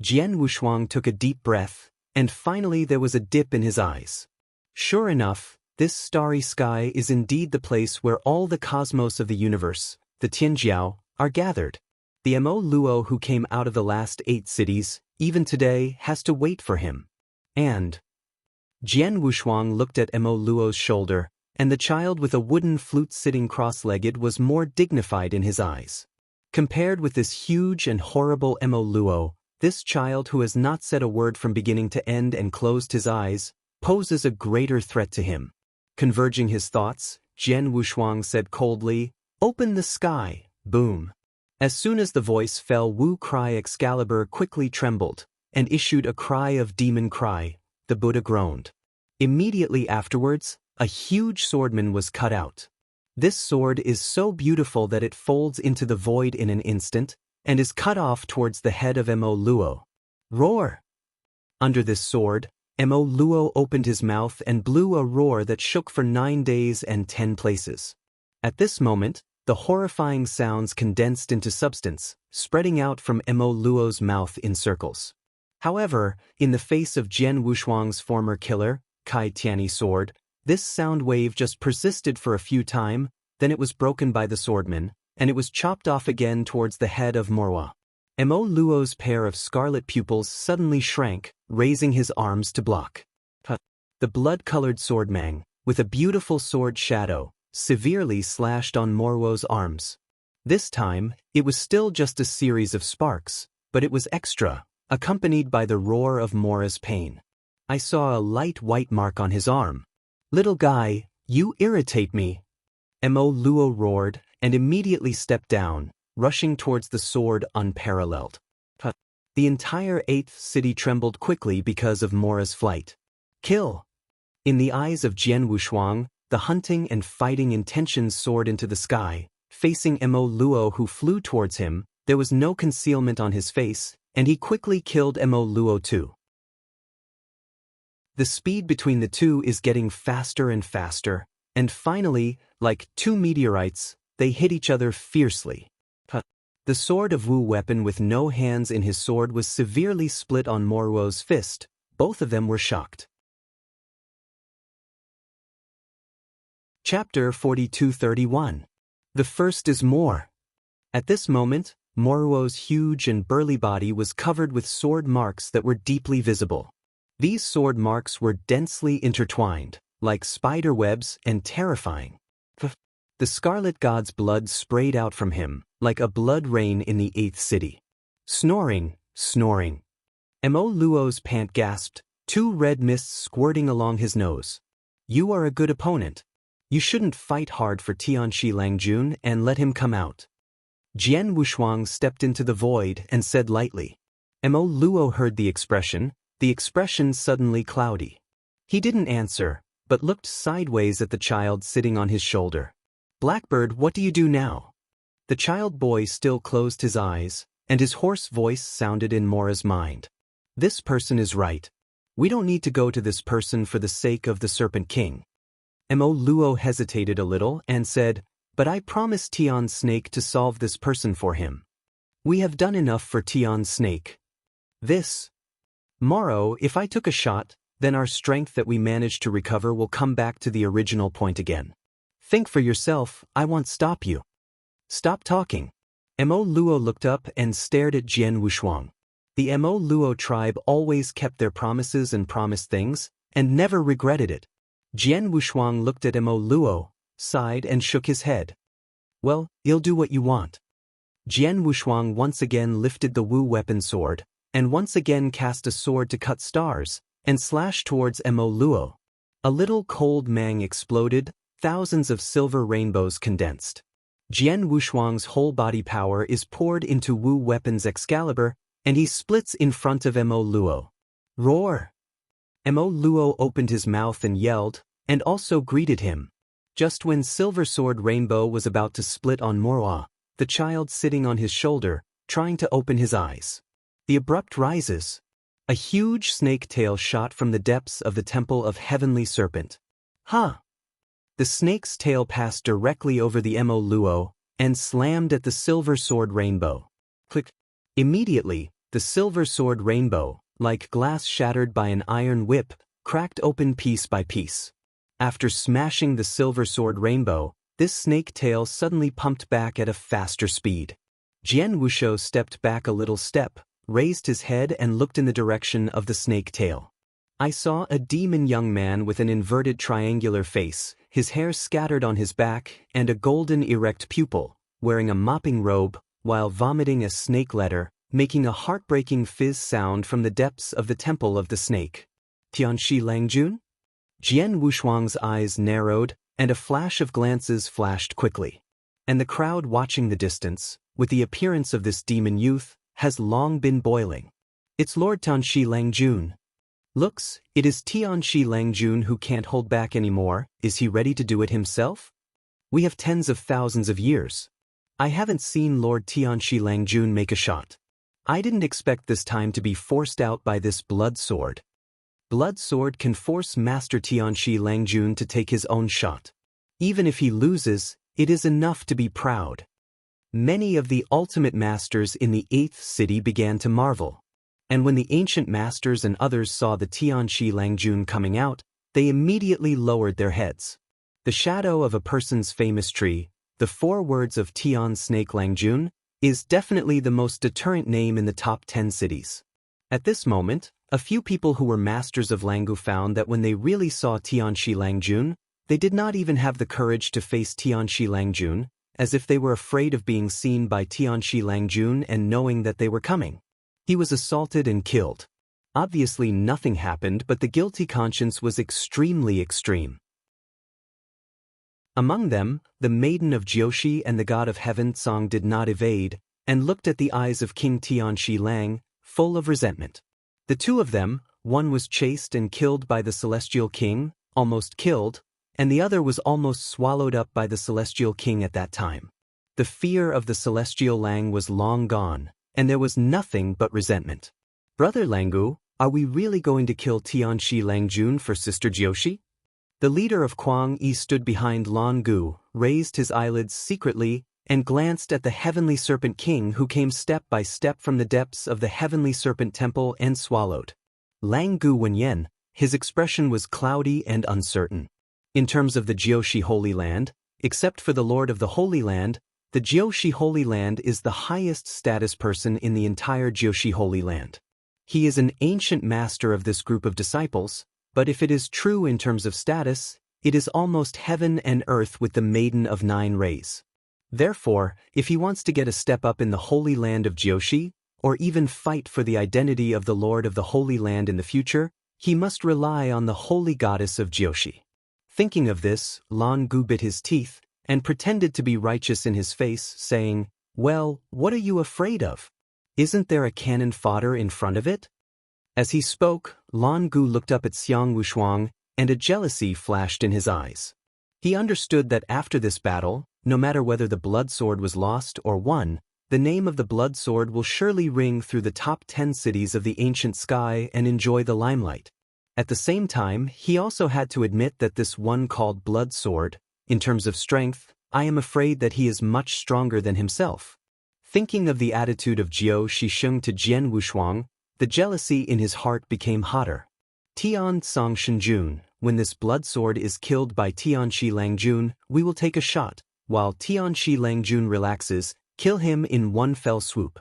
Jian Wushuang took a deep breath, and finally there was a dip in his eyes. Sure enough, this starry sky is indeed the place where all the cosmos of the universe, the Tianjiao, are gathered. The Mo Luo who came out of the last 8 cities, even today, has to wait for him. And Jian Wushuang looked at Mo Luo's shoulder, and the child with a wooden flute sitting cross-legged was more dignified in his eyes. Compared with this huge and horrible Mo Luo, this child who has not said a word from beginning to end and closed his eyes, poses a greater threat to him. Converging his thoughts, Jian Wushuang said coldly, "Open the sky." Boom. As soon as the voice fell, Wu Cry Excalibur quickly trembled, and issued a cry of demon cry. The Buddha groaned. Immediately afterwards, a huge swordsman was cut out. This sword is so beautiful that it folds into the void in an instant, and is cut off towards the head of Mo Luo. Roar! Under this sword, Mo Luo opened his mouth and blew a roar that shook for 9 days and 10 places. At this moment, the horrifying sounds condensed into substance, spreading out from Mo Luo's mouth in circles. However, in the face of Jian Wushuang's former killer, Kai Tianyi's sword, this sound wave just persisted for a few times, then it was broken by the swordsman, and it was chopped off again towards the head of Morwa. Mo Luo's pair of scarlet pupils suddenly shrank, raising his arms to block. The blood-colored swordman, with a beautiful sword shadow, severely slashed on Morwo's arms. This time, it was still just a series of sparks, but it was extra, accompanied by the roar of Mora's pain. I saw a light white mark on his arm. "Little guy, you irritate me," Mo Luo roared, and immediately stepped down, rushing towards the sword unparalleled. The entire 8th city trembled quickly because of Mora's flight. Kill! In the eyes of Jian Wushuang, the hunting and fighting intentions soared into the sky. Facing Mo Luo who flew towards him, there was no concealment on his face, and he quickly killed Mo Luo too. The speed between the two is getting faster and faster, and finally, like two meteorites, they hit each other fiercely. The sword of Wu weapon with no hands in his sword was severely split on Morwo's fist. Both of them were shocked. Chapter 42-31. The first is more. At this moment, Morwo's huge and burly body was covered with sword marks that were deeply visible. These sword marks were densely intertwined, like spider webs, and terrifying. The Scarlet God's blood sprayed out from him, like a blood rain in the 8th city. Snoring, snoring. Mo Luo's pant gasped, 2 red mists squirting along his nose. "You are a good opponent. You shouldn't fight hard for Tianxi Langjun and let him come out." Jian Wushuang stepped into the void and said lightly. Mo Luo heard the expression suddenly cloudy. He didn't answer, but looked sideways at the child sitting on his shoulder. "Blackbird, what do you do now?" The child boy still closed his eyes, and his hoarse voice sounded in Mora's mind. "This person is right. We don't need to go to this person for the sake of the Serpent King." Mo Luo hesitated a little and said, "But I promised Tian Snake to solve this person for him. We have done enough for Tian Snake. This. Moro, if I took a shot, then our strength that we managed to recover will come back to the original point again. Think for yourself, I won't stop you." "Stop talking." Mo Luo looked up and stared at Jian Wushuang. The Mo Luo tribe always kept their promises and promised things, and never regretted it. Jian Wushuang looked at Mo Luo, sighed and shook his head. "Well, you'll do what you want." Jian Wushuang once again lifted the Wu weapon sword, and once again cast a sword to cut stars, and slashed towards Mo Luo. A little cold mang exploded, thousands of silver rainbows condensed. Jian Wushuang's whole body power is poured into Wu weapon's Excalibur, and he splits in front of Mo Luo. Roar! Mo Luo opened his mouth and yelled, and also greeted him. Just when Silver Sword Rainbow was about to split on Morwa, the child sitting on his shoulder, trying to open his eyes. The abrupt rises. A huge snake tail shot from the depths of the Temple of Heavenly Serpent. "Huh!" The snake's tail passed directly over the Mo Luo, and slammed at the Silver Sword Rainbow. Click! Immediately, the Silver Sword Rainbow, like glass shattered by an iron whip, cracked open piece by piece. After smashing the Silver Sword Rainbow, this snake tail suddenly pumped back at a faster speed. Jian Wushuo stepped back a little step, raised his head and looked in the direction of the snake tail. I saw a demon young man with an inverted triangular face, his hair scattered on his back, and a golden erect pupil, wearing a mopping robe, while vomiting a snake letter, making a heartbreaking fizz sound from the depths of the Temple of the Snake. "Tianxi Langjun?" Jian Wushuang's eyes narrowed, and a flash of glances flashed quickly. And the crowd watching the distance, with the appearance of this demon youth, has long been boiling. "It's Lord Tianxi Langjun. Looks, it is Tianxi Langjun who can't hold back anymore. Is he ready to do it himself?" We have tens of thousands of years. I haven't seen Lord Tianxi Langjun make a shot. I didn't expect this time to be forced out by this blood sword. Blood sword can force Master Tianxi Langjun to take his own shot. Even if he loses, it is enough to be proud. Many of the ultimate masters in the 8th city began to marvel. And when the ancient masters and others saw the Tianxi Langjun coming out, they immediately lowered their heads. The shadow of a person's famous tree, the 4 words of Tian Snake Langjun, is definitely the most deterrent name in the top 10 cities. At this moment, a few people who were masters of Langu found that when they really saw Tianxi Langjun, they did not even have the courage to face Tianxi Langjun, as if they were afraid of being seen by Tianxi Langjun and knowing that they were coming. He was assaulted and killed. Obviously nothing happened, but the guilty conscience was extremely extreme. Among them, the maiden of Jiushi and the god of heaven Tsang did not evade, and looked at the eyes of King Tianxi Lang, full of resentment. The two of them, one was chased and killed by the celestial king, almost killed, and the other was almost swallowed up by the celestial king at that time. The fear of the celestial Lang was long gone, and there was nothing but resentment. Brother Langu, are we really going to kill Tianxi Langjun for Sister Jiushi? The leader of Kuang Yi stood behind Lan Gu, raised his eyelids secretly, and glanced at the heavenly serpent king who came step by step from the depths of the heavenly serpent temple and swallowed. Lang Gu Wenyan, his expression was cloudy and uncertain. In terms of the Jiushi Holy Land, except for the Lord of the Holy Land, the Jiushi Holy Land is the highest status person in the entire Jiushi Holy Land. He is an ancient master of this group of disciples, but if it is true in terms of status, it is almost heaven and earth with the Maiden of 9 Rays. Therefore, if he wants to get a step up in the Holy Land of Jiushi, or even fight for the identity of the Lord of the Holy Land in the future, he must rely on the Holy Goddess of Jiushi. Thinking of this, Lan Gu bit his teeth, and pretended to be righteous in his face, saying, "Well, what are you afraid of? Isn't there a cannon fodder in front of it?" As he spoke, Lan Gu looked up at Xiang Wushuang, and a jealousy flashed in his eyes. He understood that after this battle, no matter whether the blood sword was lost or won, the name of the blood sword will surely ring through the top 10 cities of the ancient sky and enjoy the limelight. At the same time, he also had to admit that this one called blood sword, in terms of strength, I am afraid that he is much stronger than himself. Thinking of the attitude of Jiao Shisheng to Jian Wushuang, the jealousy in his heart became hotter. Tian Tsang Shenjun, when this blood sword is killed by Tianxi Langjun, we will take a shot. While Tianxi Langjun relaxes, kill him in one fell swoop.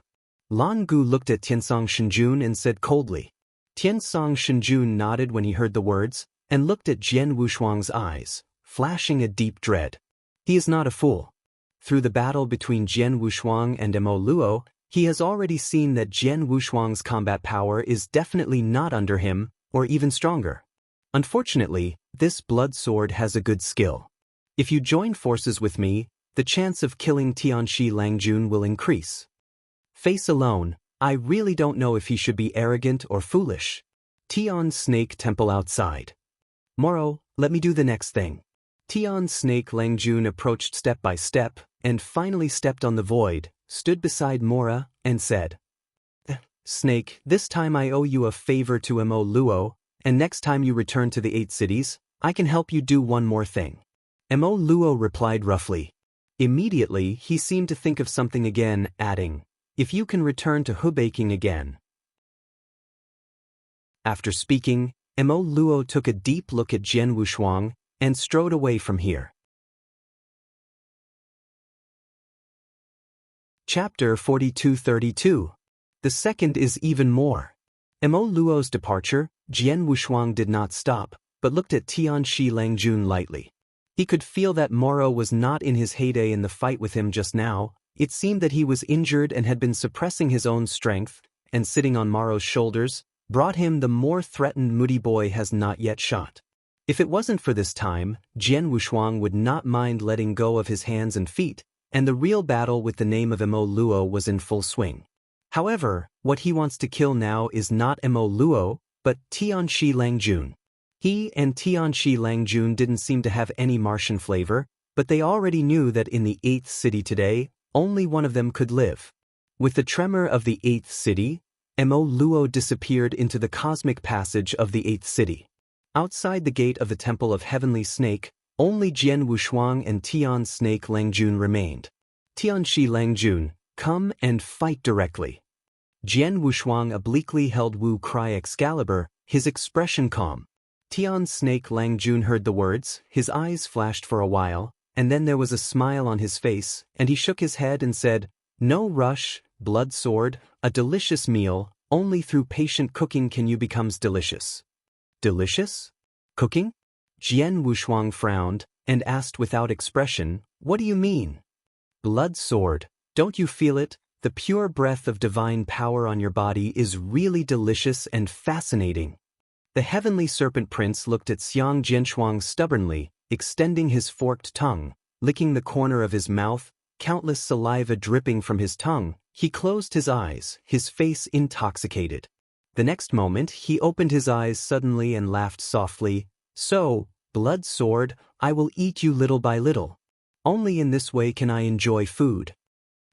Lan Gu looked at Tiansang Shenjun and said coldly. Tiansang Shenjun nodded when he heard the words, and looked at Jian Wushuang's eyes, flashing a deep dread. He is not a fool. Through the battle between Jian Wushuang and Mo Luo, he has already seen that Jian Wushuang's combat power is definitely not under him, or even stronger. Unfortunately, this blood sword has a good skill. If you join forces with me, the chance of killing Tianxi Langjun will increase. Face alone, I really don't know if he should be arrogant or foolish. Tian Snake Temple outside. Moro, let me do the next thing. Tian Snake Langjun approached step by step, and finally stepped on the void, stood beside Mora, and said, Snake, this time I owe you a favor to Mo Luo, and next time you return to the 8 cities, I can help you do one more thing. Mo Luo replied roughly. Immediately, he seemed to think of something again, adding, if you can return to Hubaking again. After speaking, Mo Luo took a deep look at Jian Wushuang, and strode away from here. Chapter 42-32. The second is even more. Mo Luo's departure, Jian Wushuang did not stop, but looked at Tianxi Langjun lightly. He could feel that Moro was not in his heyday in the fight with him just now. It seemed that he was injured and had been suppressing his own strength, and sitting on Moro's shoulders, brought him the more threatened moody boy has not yet shot. If it wasn't for this time, Jian Wushuang would not mind letting go of his hands and feet, and the real battle with the name of Mo Luo was in full swing. However, what he wants to kill now is not Mo Luo, but Tianxi Langjun. He and Tianxi Langjun didn't seem to have any Martian flavor, But they already knew that in the 8th city today, only one of them could live. With the tremor of the 8th city, Mo Luo disappeared into the cosmic passage of the 8th city. Outside the gate of the Temple of Heavenly Snake, only Jian Wushuang and Tian Snake Langjun remained. Tianshi Langjun, come and fight directly. Jian Wushuang obliquely held Wu Cry Excalibur, his expression calm. Tian Snake Langjun heard the words, his eyes flashed for a while, and then there was a smile on his face, and he shook his head and said, "No rush, blood sword, a delicious meal, only through patient cooking can you become delicious." Delicious? Cooking? Jian Wushuang frowned, and asked without expression, "What do you mean?" "Blood sword, don't you feel it? The pure breath of divine power on your body is really delicious and fascinating." The heavenly serpent prince looked at Xiang Jianshuang stubbornly, extending his forked tongue, licking the corner of his mouth, countless saliva dripping from his tongue. He closed his eyes, his face intoxicated. The next moment, he opened his eyes suddenly and laughed softly. "So, blood sword, I will eat you little by little. Only in this way can I enjoy food."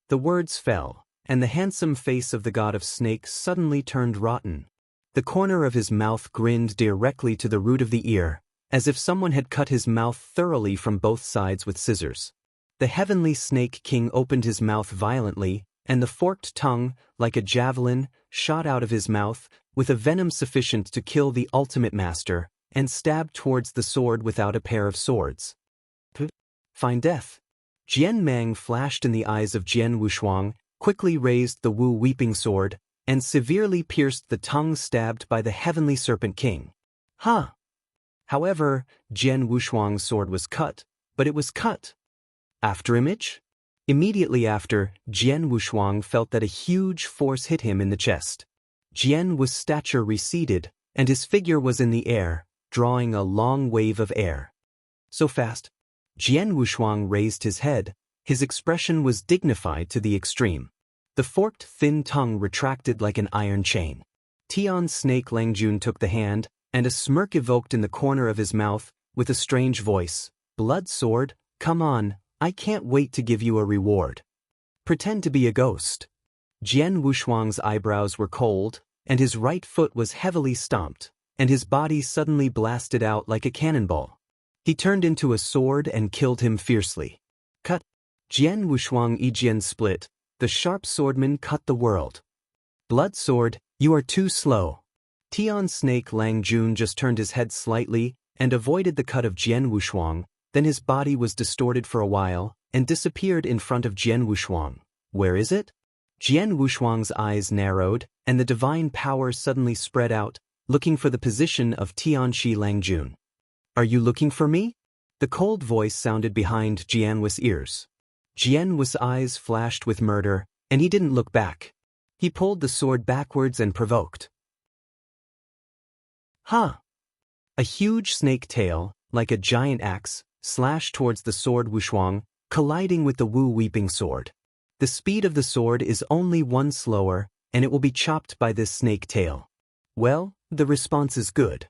The words fell, and the handsome face of the god of snakes suddenly turned rotten. The corner of his mouth grinned directly to the root of the ear, as if someone had cut his mouth thoroughly from both sides with scissors. The heavenly snake king opened his mouth violently, and the forked tongue, like a javelin, shot out of his mouth, with a venom sufficient to kill the ultimate master, and stabbed towards the sword without a pair of swords. Fine death. Jian Mang flashed in the eyes of Jian Wushuang, quickly raised the Wu Weeping Sword, and severely pierced the tongue stabbed by the heavenly serpent king. Huh! However, Jian Wushuang's sword was cut, but it was cut. Afterimage? Immediately after, Jian Wushuang felt that a huge force hit him in the chest. Jian Wu's stature receded, and his figure was in the air, drawing a long wave of air. So fast. Jian Wushuang raised his head. His expression was dignified to the extreme. The forked thin tongue retracted like an iron chain. Tian Snake Langjun took the hand, and a smirk evoked in the corner of his mouth, with a strange voice. "Blood sword, come on, I can't wait to give you a reward. Pretend to be a ghost." Jian Wushuang's eyebrows were cold, and his right foot was heavily stomped, and his body suddenly blasted out like a cannonball. He turned into a sword and killed him fiercely. Cut. Jian Wushuang Yijian split. The sharp swordsman cut the world. "Blood sword, you are too slow." Tian Snake Langjun just turned his head slightly and avoided the cut of Jian Wushuang, then his body was distorted for a while and disappeared in front of Jian Wushuang. "Where is it?" Jian Wushuang's eyes narrowed, and the divine power suddenly spread out, looking for the position of Tianshi Langjun. "Are you looking for me?" The cold voice sounded behind Jian Wu's ears. Jian Wu's eyes flashed with murder, and he didn't look back. He pulled the sword backwards and provoked. "Ha!" A huge snake tail, like a giant axe, slashed towards the sword Wushuang, colliding with the Wu Weeping Sword. The speed of the sword is only one slower, and it will be chopped by this snake tail. Well, the response is good.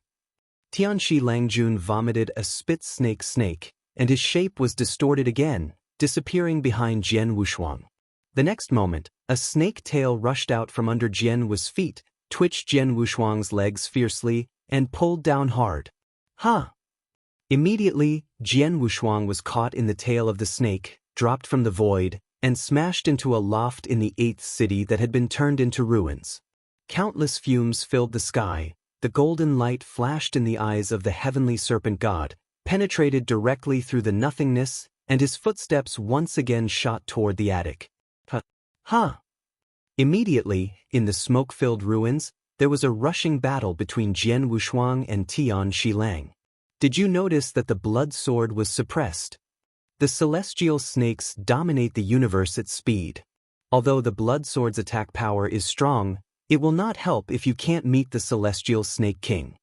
Tianshi Langjun vomited a spit snake, and his shape was distorted again, disappearing behind Jian Wushuang. The next moment, a snake tail rushed out from under Jian Wu's feet, twitched Jian Wushuang's legs fiercely, and pulled down hard. Ha! Immediately, Jian Wushuang was caught in the tail of the snake, dropped from the void, and smashed into a loft in the 8th city that had been turned into ruins. Countless fumes filled the sky. The golden light flashed in the eyes of the heavenly serpent god, penetrated directly through the nothingness, and his footsteps once again shot toward the attic. Ha! Immediately, in the smoke-filled ruins, there was a rushing battle between Jian Wushuang and Tian Shilang. Did you notice that the blood sword was suppressed? The celestial snakes dominate the universe at speed. Although the blood sword's attack power is strong, it will not help if you can't meet the celestial snake king.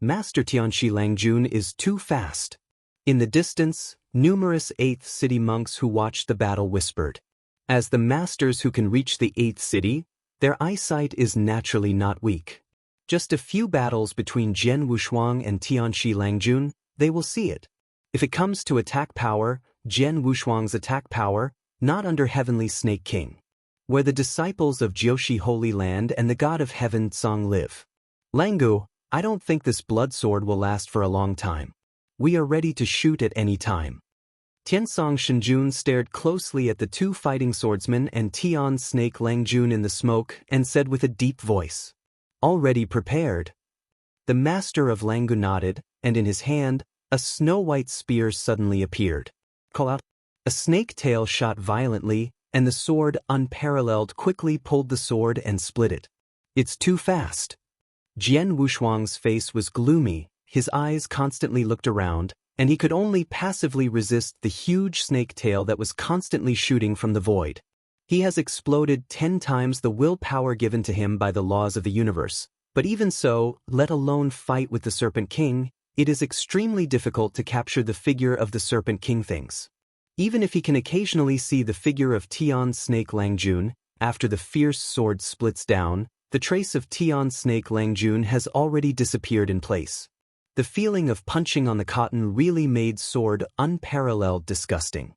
Master Tianshi Langjun is too fast. In the distance, numerous 8th city monks who watched the battle whispered. As the masters who can reach the 8th city, their eyesight is naturally not weak. Just a few battles between Jian Wushuang and Tianshi Langjun, they will see it. If it comes to attack power, Jian Wushuang's attack power, not under Heavenly Snake King, where the disciples of Jiushi Holy Land and the god of heaven Tsang live. Langu, I don't think this blood sword will last for a long time. We are ready to shoot at any time. Tiansong Shenjun stared closely at the two fighting swordsmen and Tian Snake Langjun in the smoke and said with a deep voice, "Already prepared." The master of Langu nodded, and in his hand, a snow-white spear suddenly appeared. Call out. A snake tail shot violently, and the sword, unparalleled, quickly pulled the sword and split it. "It's too fast." Jian Wushuang's face was gloomy, his eyes constantly looked around, and he could only passively resist the huge snake tail that was constantly shooting from the void. He has exploded 10 times the willpower given to him by the laws of the universe, but even so, let alone fight with the Serpent King, it is extremely difficult to capture the figure of the Serpent King things. Even if he can occasionally see the figure of Tian Snake Langjun, after the fierce sword splits down, the trace of Tian Snake Langjun has already disappeared in place. The feeling of punching on the cotton really made sword unparalleled disgusting.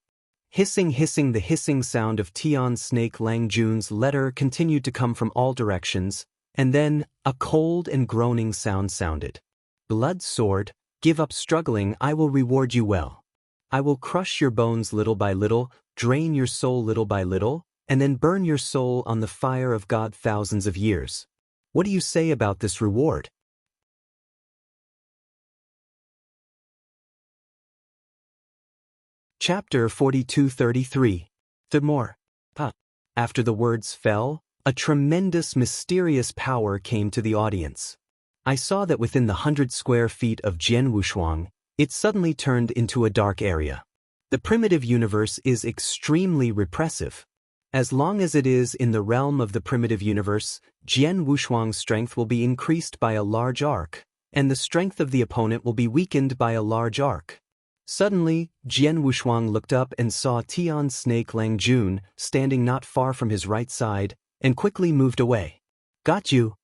Hissing, the hissing sound of Tian Snake Langjun's letter continued to come from all directions, and then a cold and groaning sound sounded. "Blood sword, give up struggling, I will reward you well. I will crush your bones little by little, drain your soul little by little, and then burn your soul on the fire of God thousands of years. What do you say about this reward?" Chapter 42-33. The more. After the words fell, a tremendous mysterious power came to the audience. I saw that within the 100 square feet of Jian Wushuang, it suddenly turned into a dark area. The primitive universe is extremely repressive. As long as it is in the realm of the primitive universe, Jian Wushuang's strength will be increased by a large arc, and the strength of the opponent will be weakened by a large arc. Suddenly, Jian Wushuang looked up and saw Tian Snake Langjun standing not far from his right side, and quickly moved away. "Got you."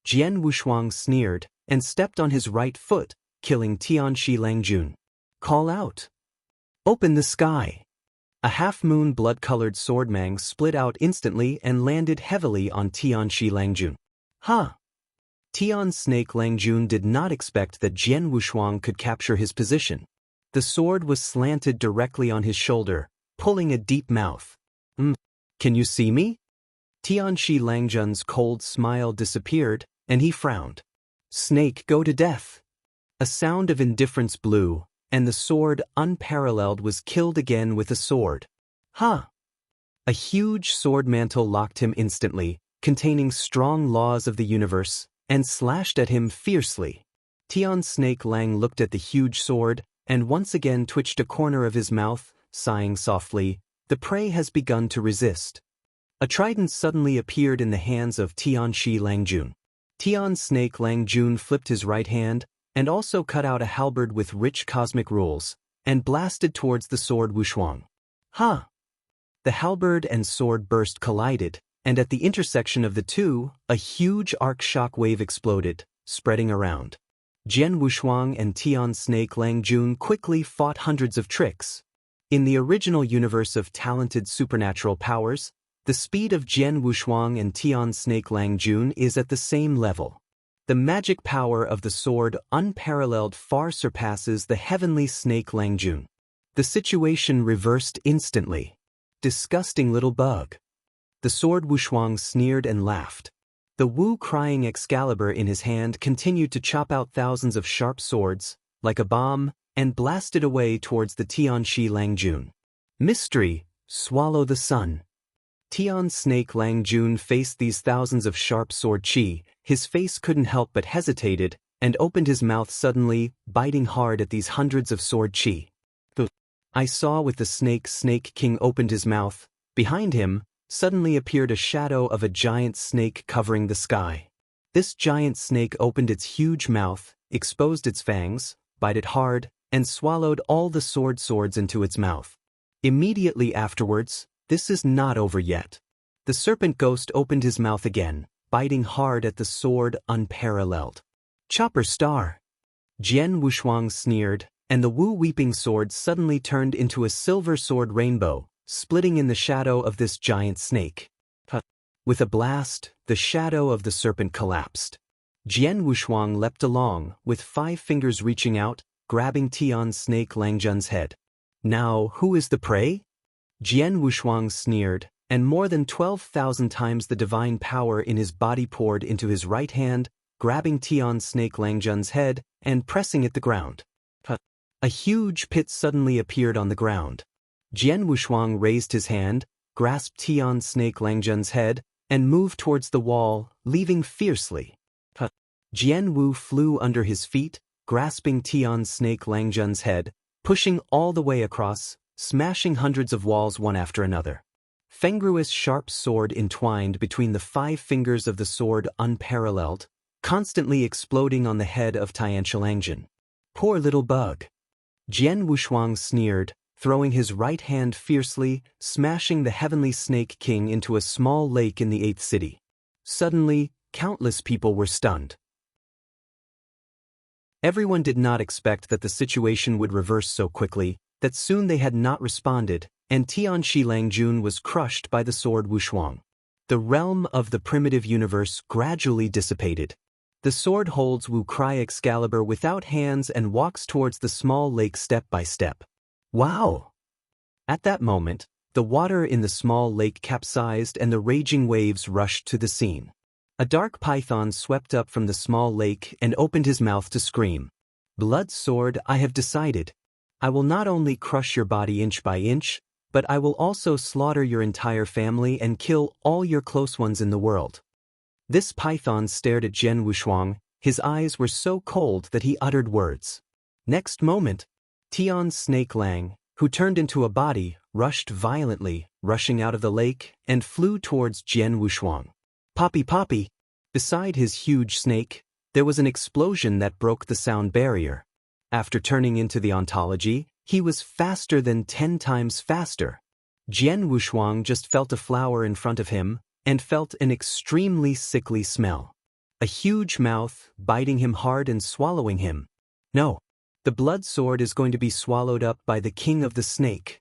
Jian Wushuang sneered, and stepped on his right foot, killing Tian Shi Langjun. "Call out. Open the sky." A half-moon blood-colored swordmang split out instantly and landed heavily on Tian Shi Langjun. "Huh!" Tian Snake Langjun did not expect that Jian Wushuang could capture his position. The sword was slanted directly on his shoulder, pulling a deep mouth. Can you see me?" Tian Shi Langjun's cold smile disappeared, and he frowned. "Snake, go to death." A sound of indifference blew, and the sword, unparalleled, was killed again with a sword. "Huh!" A huge sword mantle locked him instantly, containing strong laws of the universe, and slashed at him fiercely. Tian Snake Lang looked at the huge sword, and once again twitched a corner of his mouth, sighing softly. The prey has begun to resist. A trident suddenly appeared in the hands of Tian Shi Langjun. Tian Snake Langjun flipped his right hand, and also cut out a halberd with rich cosmic rules, and blasted towards the sword Wushuang. "Huh!" The halberd and sword burst collided, and at the intersection of the two, a huge arc shock wave exploded, spreading around. Jian Wushuang and Tian Snake Langjun quickly fought hundreds of tricks. In the original universe of talented supernatural powers, the speed of Jian Wushuang and Tian Snake Langjun is at the same level. The magic power of the sword, unparalleled, far surpasses the heavenly Snake Langjun. The situation reversed instantly. "Disgusting little bug." The sword Wushuang sneered and laughed. The Wu-crying Excalibur in his hand continued to chop out thousands of sharp swords, like a bomb, and blasted away towards the Tian Shi Langjun. "Mystery, swallow the sun." Tian Snake Langjun faced these thousands of sharp sword chi, his face couldn't help but hesitated, and opened his mouth suddenly, biting hard at these hundreds of sword chi. I saw with the Snake King opened his mouth, behind him, suddenly appeared a shadow of a giant snake covering the sky. This giant snake opened its huge mouth, exposed its fangs, bit it hard, and swallowed all the swords into its mouth. Immediately afterwards, this is not over yet. The serpent ghost opened his mouth again, biting hard at the sword, unparalleled. "Chopper Star." Jian Wushuang sneered, and the Wu weeping sword suddenly turned into a silver sword rainbow, splitting in the shadow of this giant snake. With a blast, the shadow of the serpent collapsed. Jian Wushuang leapt along, with 5 fingers reaching out, grabbing Tian's snake Langjun's head. Now, who is the prey? Jian Wushuang sneered, and more than 12,000 times the divine power in his body poured into his right hand, grabbing Tian's snake Langjun's head and pressing it the ground. A huge pit suddenly appeared on the ground. Jian Wushuang raised his hand, grasped Tian's snake Langjun's head, and moved towards the wall, leaving fiercely. Jian Wu flew under his feet, grasping Tian's snake Langjun's head, pushing all the way across, smashing hundreds of walls one after another. Fengruo's sharp sword entwined between the 5 fingers of the sword unparalleled, constantly exploding on the head of Tianchi Langjun. Poor little bug. Jian Wushuang sneered, throwing his right hand fiercely, smashing the heavenly snake king into a small lake in the 8th city. Suddenly, countless people were stunned. Everyone did not expect that the situation would reverse so quickly, that soon they had not responded, and Tianchi Langjun was crushed by the sword Wushuang. The realm of the primitive universe gradually dissipated. The sword holds Wu Cry Excalibur without hands and walks towards the small lake step by step. Wow! At that moment, the water in the small lake capsized and the raging waves rushed to the scene. A dark python swept up from the small lake and opened his mouth to scream. Blood sword, I have decided. I will not only crush your body inch by inch, but I will also slaughter your entire family and kill all your close ones in the world. This python stared at Jian Wushuang. His eyes were so cold that he uttered words. Next moment, Tian's snake Lang, who turned into a body, rushed violently, rushing out of the lake, and flew towards Jian Wushuang. Poppy Poppy! Beside his huge snake, there was an explosion that broke the sound barrier. After turning into the ontology, he was faster than 10 times faster. Jian Wushuang just felt a flower in front of him, and felt an extremely sickly smell. A huge mouth, biting him hard and swallowing him. No. The blood sword is going to be swallowed up by the king of the snake.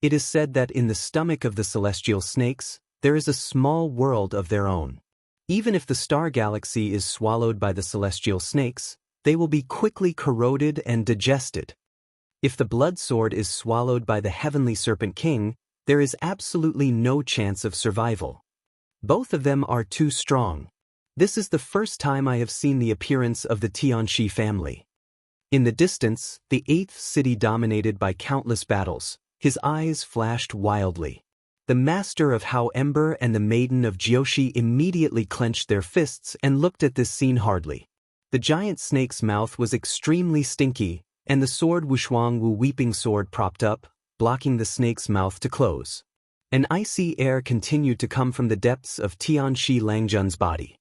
It is said that in the stomach of the celestial snakes, there is a small world of their own. Even if the star galaxy is swallowed by the celestial snakes, they will be quickly corroded and digested. If the blood sword is swallowed by the heavenly serpent king, there is absolutely no chance of survival. Both of them are too strong. This is the first time I have seen the appearance of the Tianchi family. In the distance, the 8th city dominated by countless battles. His eyes flashed wildly. The master of Hao Ember and the maiden of Jiushi immediately clenched their fists and looked at this scene hardly. The giant snake's mouth was extremely stinky, and the sword Wushuang Wu weeping sword propped up, blocking the snake's mouth to close. An icy air continued to come from the depths of Tianchi Langjun's body.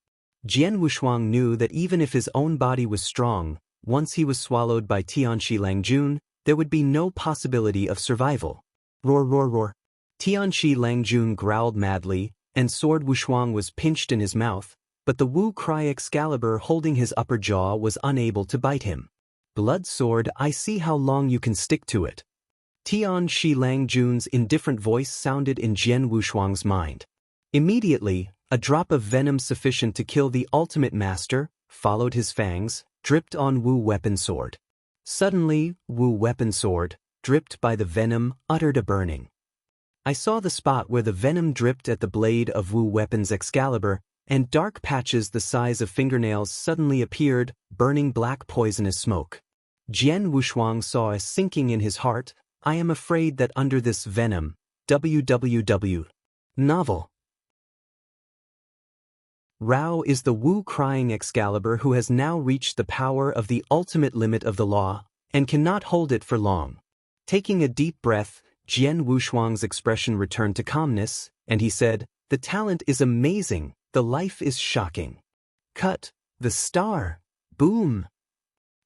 Jian Wushuang knew that even if his own body was strong, once he was swallowed by Tianchi Langjun, there would be no possibility of survival. Roar roar roar. Tianchi Langjun growled madly, and sword Wushuang was pinched in his mouth, but the Wu Cry Excalibur holding his upper jaw was unable to bite him. Blood sword, I see how long you can stick to it. Tianchi Langjun's indifferent voice sounded in Jian Wushuang's mind. Immediately, a drop of venom sufficient to kill the ultimate master, followed his fangs, dripped on Wu weapon sword. Suddenly, Wu weapon sword, dripped by the venom, uttered a burning. I saw the spot where the venom dripped at the blade of Wu weapon's Excalibur, and dark patches the size of fingernails suddenly appeared, burning black poisonous smoke. Jian Wushuang saw a sinking in his heart. I am afraid that under this venom, www. Novel. Rao is the Wu crying Excalibur who has now reached the power of the ultimate limit of the law, and cannot hold it for long. Taking a deep breath, Jian Wushuang's expression returned to calmness, and he said, "The talent is amazing, the life is shocking. Cut, the star, boom."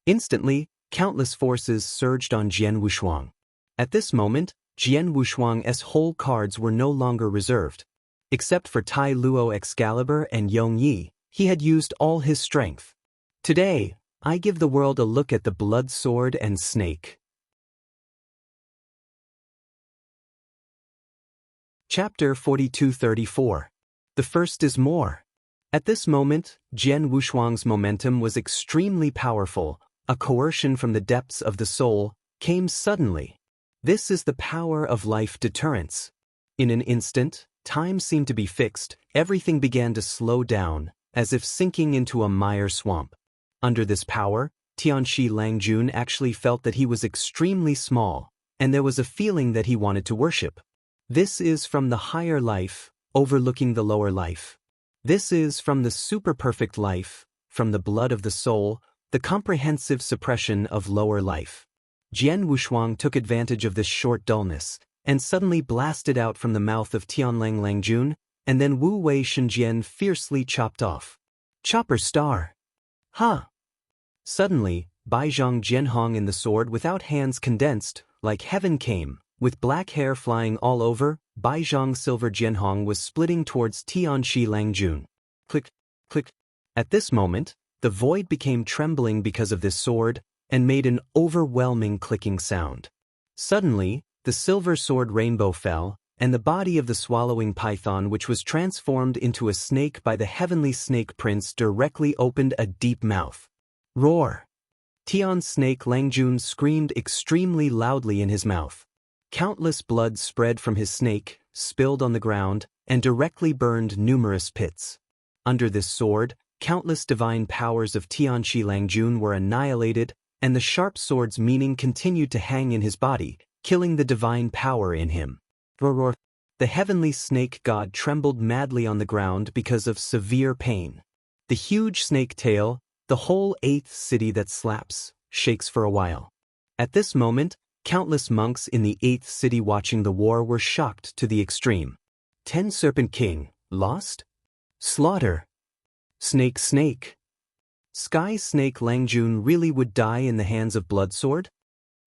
Instantly, countless forces surged on Jian Wushuang. At this moment, Jian Wushuang's whole cards were no longer reserved. Except for Tai Luo Excalibur and Yong Yi, he had used all his strength. Today, I give the world a look at the blood sword and snake. Chapter 42-34. The first is more. At this moment, Jian Wushuang's momentum was extremely powerful. A coercion from the depths of the soul came suddenly. This is the power of life deterrence. In an instant, time seemed to be fixed. Everything began to slow down, as if sinking into a mire swamp. Under this power, Tianxi Langjun actually felt that he was extremely small, and there was a feeling that he wanted to worship. This is from the higher life, overlooking the lower life. This is from the super-perfect life, from the blood of the soul, the comprehensive suppression of lower life. Jian Wushuang took advantage of this short dullness, and suddenly blasted out from the mouth of Tianlang Langjun, and then Wu Wei Shenzhen fiercely chopped off. Chopper star! Ha! Suddenly, Baizhang Jianhong in the sword without hands condensed, like heaven came, with black hair flying all over. Baizhang Silver Jianhong was splitting towards Tianxi Langjun. Click, click. At this moment, the void became trembling because of this sword, and made an overwhelming clicking sound. Suddenly, the silver sword rainbow fell, and the body of the swallowing python, which was transformed into a snake by the heavenly snake prince, directly opened a deep mouth. Roar! Tian Snake Langjun screamed extremely loudly in his mouth. Countless blood spread from his snake, spilled on the ground, and directly burned numerous pits. Under this sword, countless divine powers of Tianxi Langjun were annihilated, and the sharp sword's meaning continued to hang in his body, killing the divine power in him. Roar! The heavenly snake god trembled madly on the ground because of severe pain. The huge snake tail, the whole 8th city that slaps, shakes for a while. At this moment, countless monks in the 8th city watching the war were shocked to the extreme. 10 Serpent King, lost? Slaughter! Snake Snake! Sky Snake Langjun really would die in the hands of Bloodsword?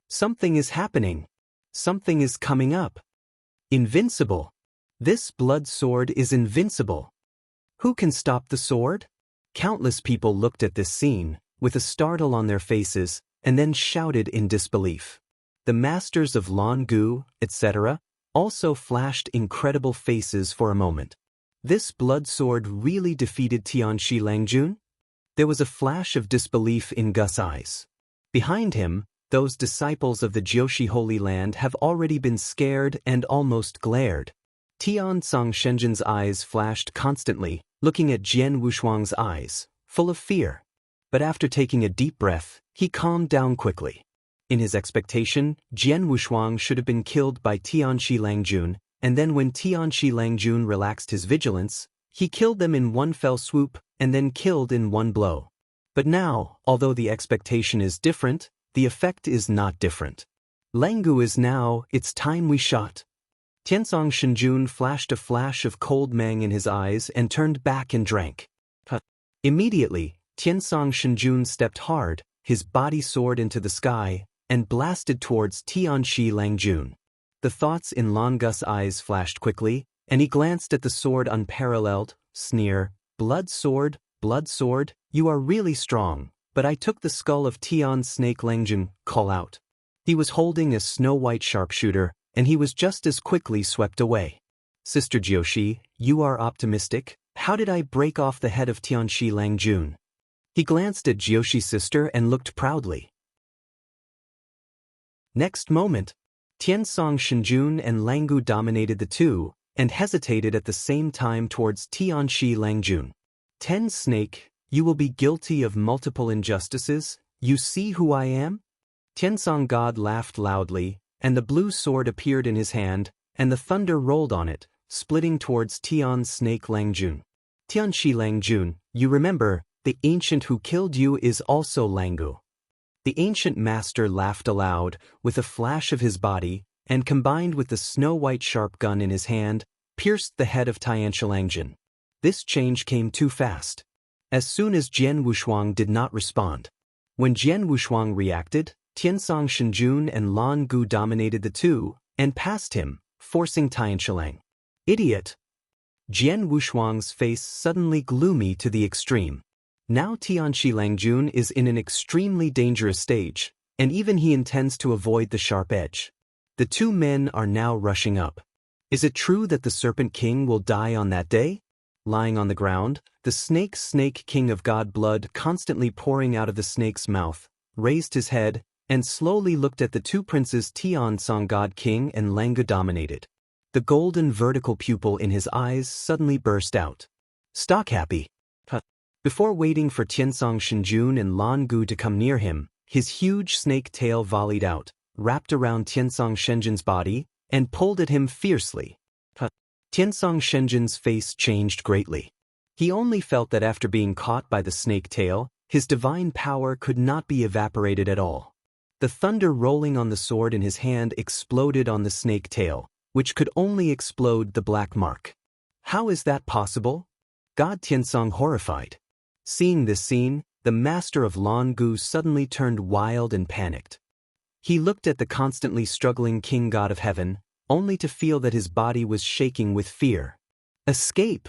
Something is happening. Something is coming up. Invincible! This blood sword is invincible. Who can stop the sword? Countless people looked at this scene, with a startle on their faces, and then shouted in disbelief. The masters of Lan Gu, etc., also flashed incredible faces for a moment. This blood sword really defeated Tianxi Langjun? There was a flash of disbelief in Gus' eyes. Behind him, those disciples of the Jiushi Holy Land have already been scared and almost glared. Tian Song Shenzhen's eyes flashed constantly, looking at Jian Wushuang's eyes, full of fear. But after taking a deep breath, he calmed down quickly. In his expectation, Jian Wushuang should have been killed by Tianxi Langjun, and then when Tianxi Langjun relaxed his vigilance, he killed them in one fell swoop, and then killed in one blow. But now, although the expectation is different, the effect is not different. Langu is now, it's time we shot. Tiansong Shenjun flashed a flash of cold mang in his eyes and turned back and drank. Immediately, Tiansong Shenjun stepped hard, his body soared into the sky, and blasted towards Tianxi Langjun. The thoughts in Lan Gus' eyes flashed quickly, and he glanced at the sword unparalleled, sneer, blood sword, you are really strong, but I took the skull of Tian Snake Langjun, call out. He was holding a snow-white sharpshooter, and he was just as quickly swept away. Sister Jiushi, you are optimistic? How did I break off the head of Tianxi Langjun? He glanced at Jiushi's sister and looked proudly. Next moment, Tiansong Shenjun and Langu dominated the two, and hesitated at the same time towards Tianxi Langjun. 10 Snake, you will be guilty of multiple injustices, you see who I am? Tiansong God laughed loudly, and the blue sword appeared in his hand, and the thunder rolled on it, splitting towards Tian Snake Langjun. Tianxi Langjun, you remember, the ancient who killed you is also Langu. The ancient master laughed aloud, with a flash of his body, and combined with the snow-white sharp gun in his hand, pierced the head of Tianxi Langjun. This change came too fast. As soon as Jian Wushuang did not respond. When Jian Wushuang reacted, Tiansong Shenjun and Lan Gu dominated the two, and passed him, forcing Tianxi Lang. Idiot! Jian Wushuang's face suddenly gloomy to the extreme. Now Tianchi Langjun is in an extremely dangerous stage, and even he intends to avoid the sharp edge. The two men are now rushing up. Is it true that the Serpent King will die on that day? Lying on the ground, the snake king of god blood constantly pouring out of the snake's mouth, raised his head, and slowly looked at the two princes Tian Song God King and Langu dominated. The golden vertical pupil in his eyes suddenly burst out. Stock happy. Before waiting for Tiansong Shenjun and Lan Gu to come near him, his huge snake tail volleyed out, wrapped around Tiansong Shenjun's body, and pulled at him fiercely. Tiansong Shenjun's face changed greatly. He only felt that after being caught by the snake tail, his divine power could not be evaporated at all. The thunder rolling on the sword in his hand exploded on the snake tail, which could only explode the black mark. How is that possible? God Tiansong horrified. Seeing this scene, the master of Lan Gu suddenly turned wild and panicked. He looked at the constantly struggling king god of heaven, only to feel that his body was shaking with fear. Escape!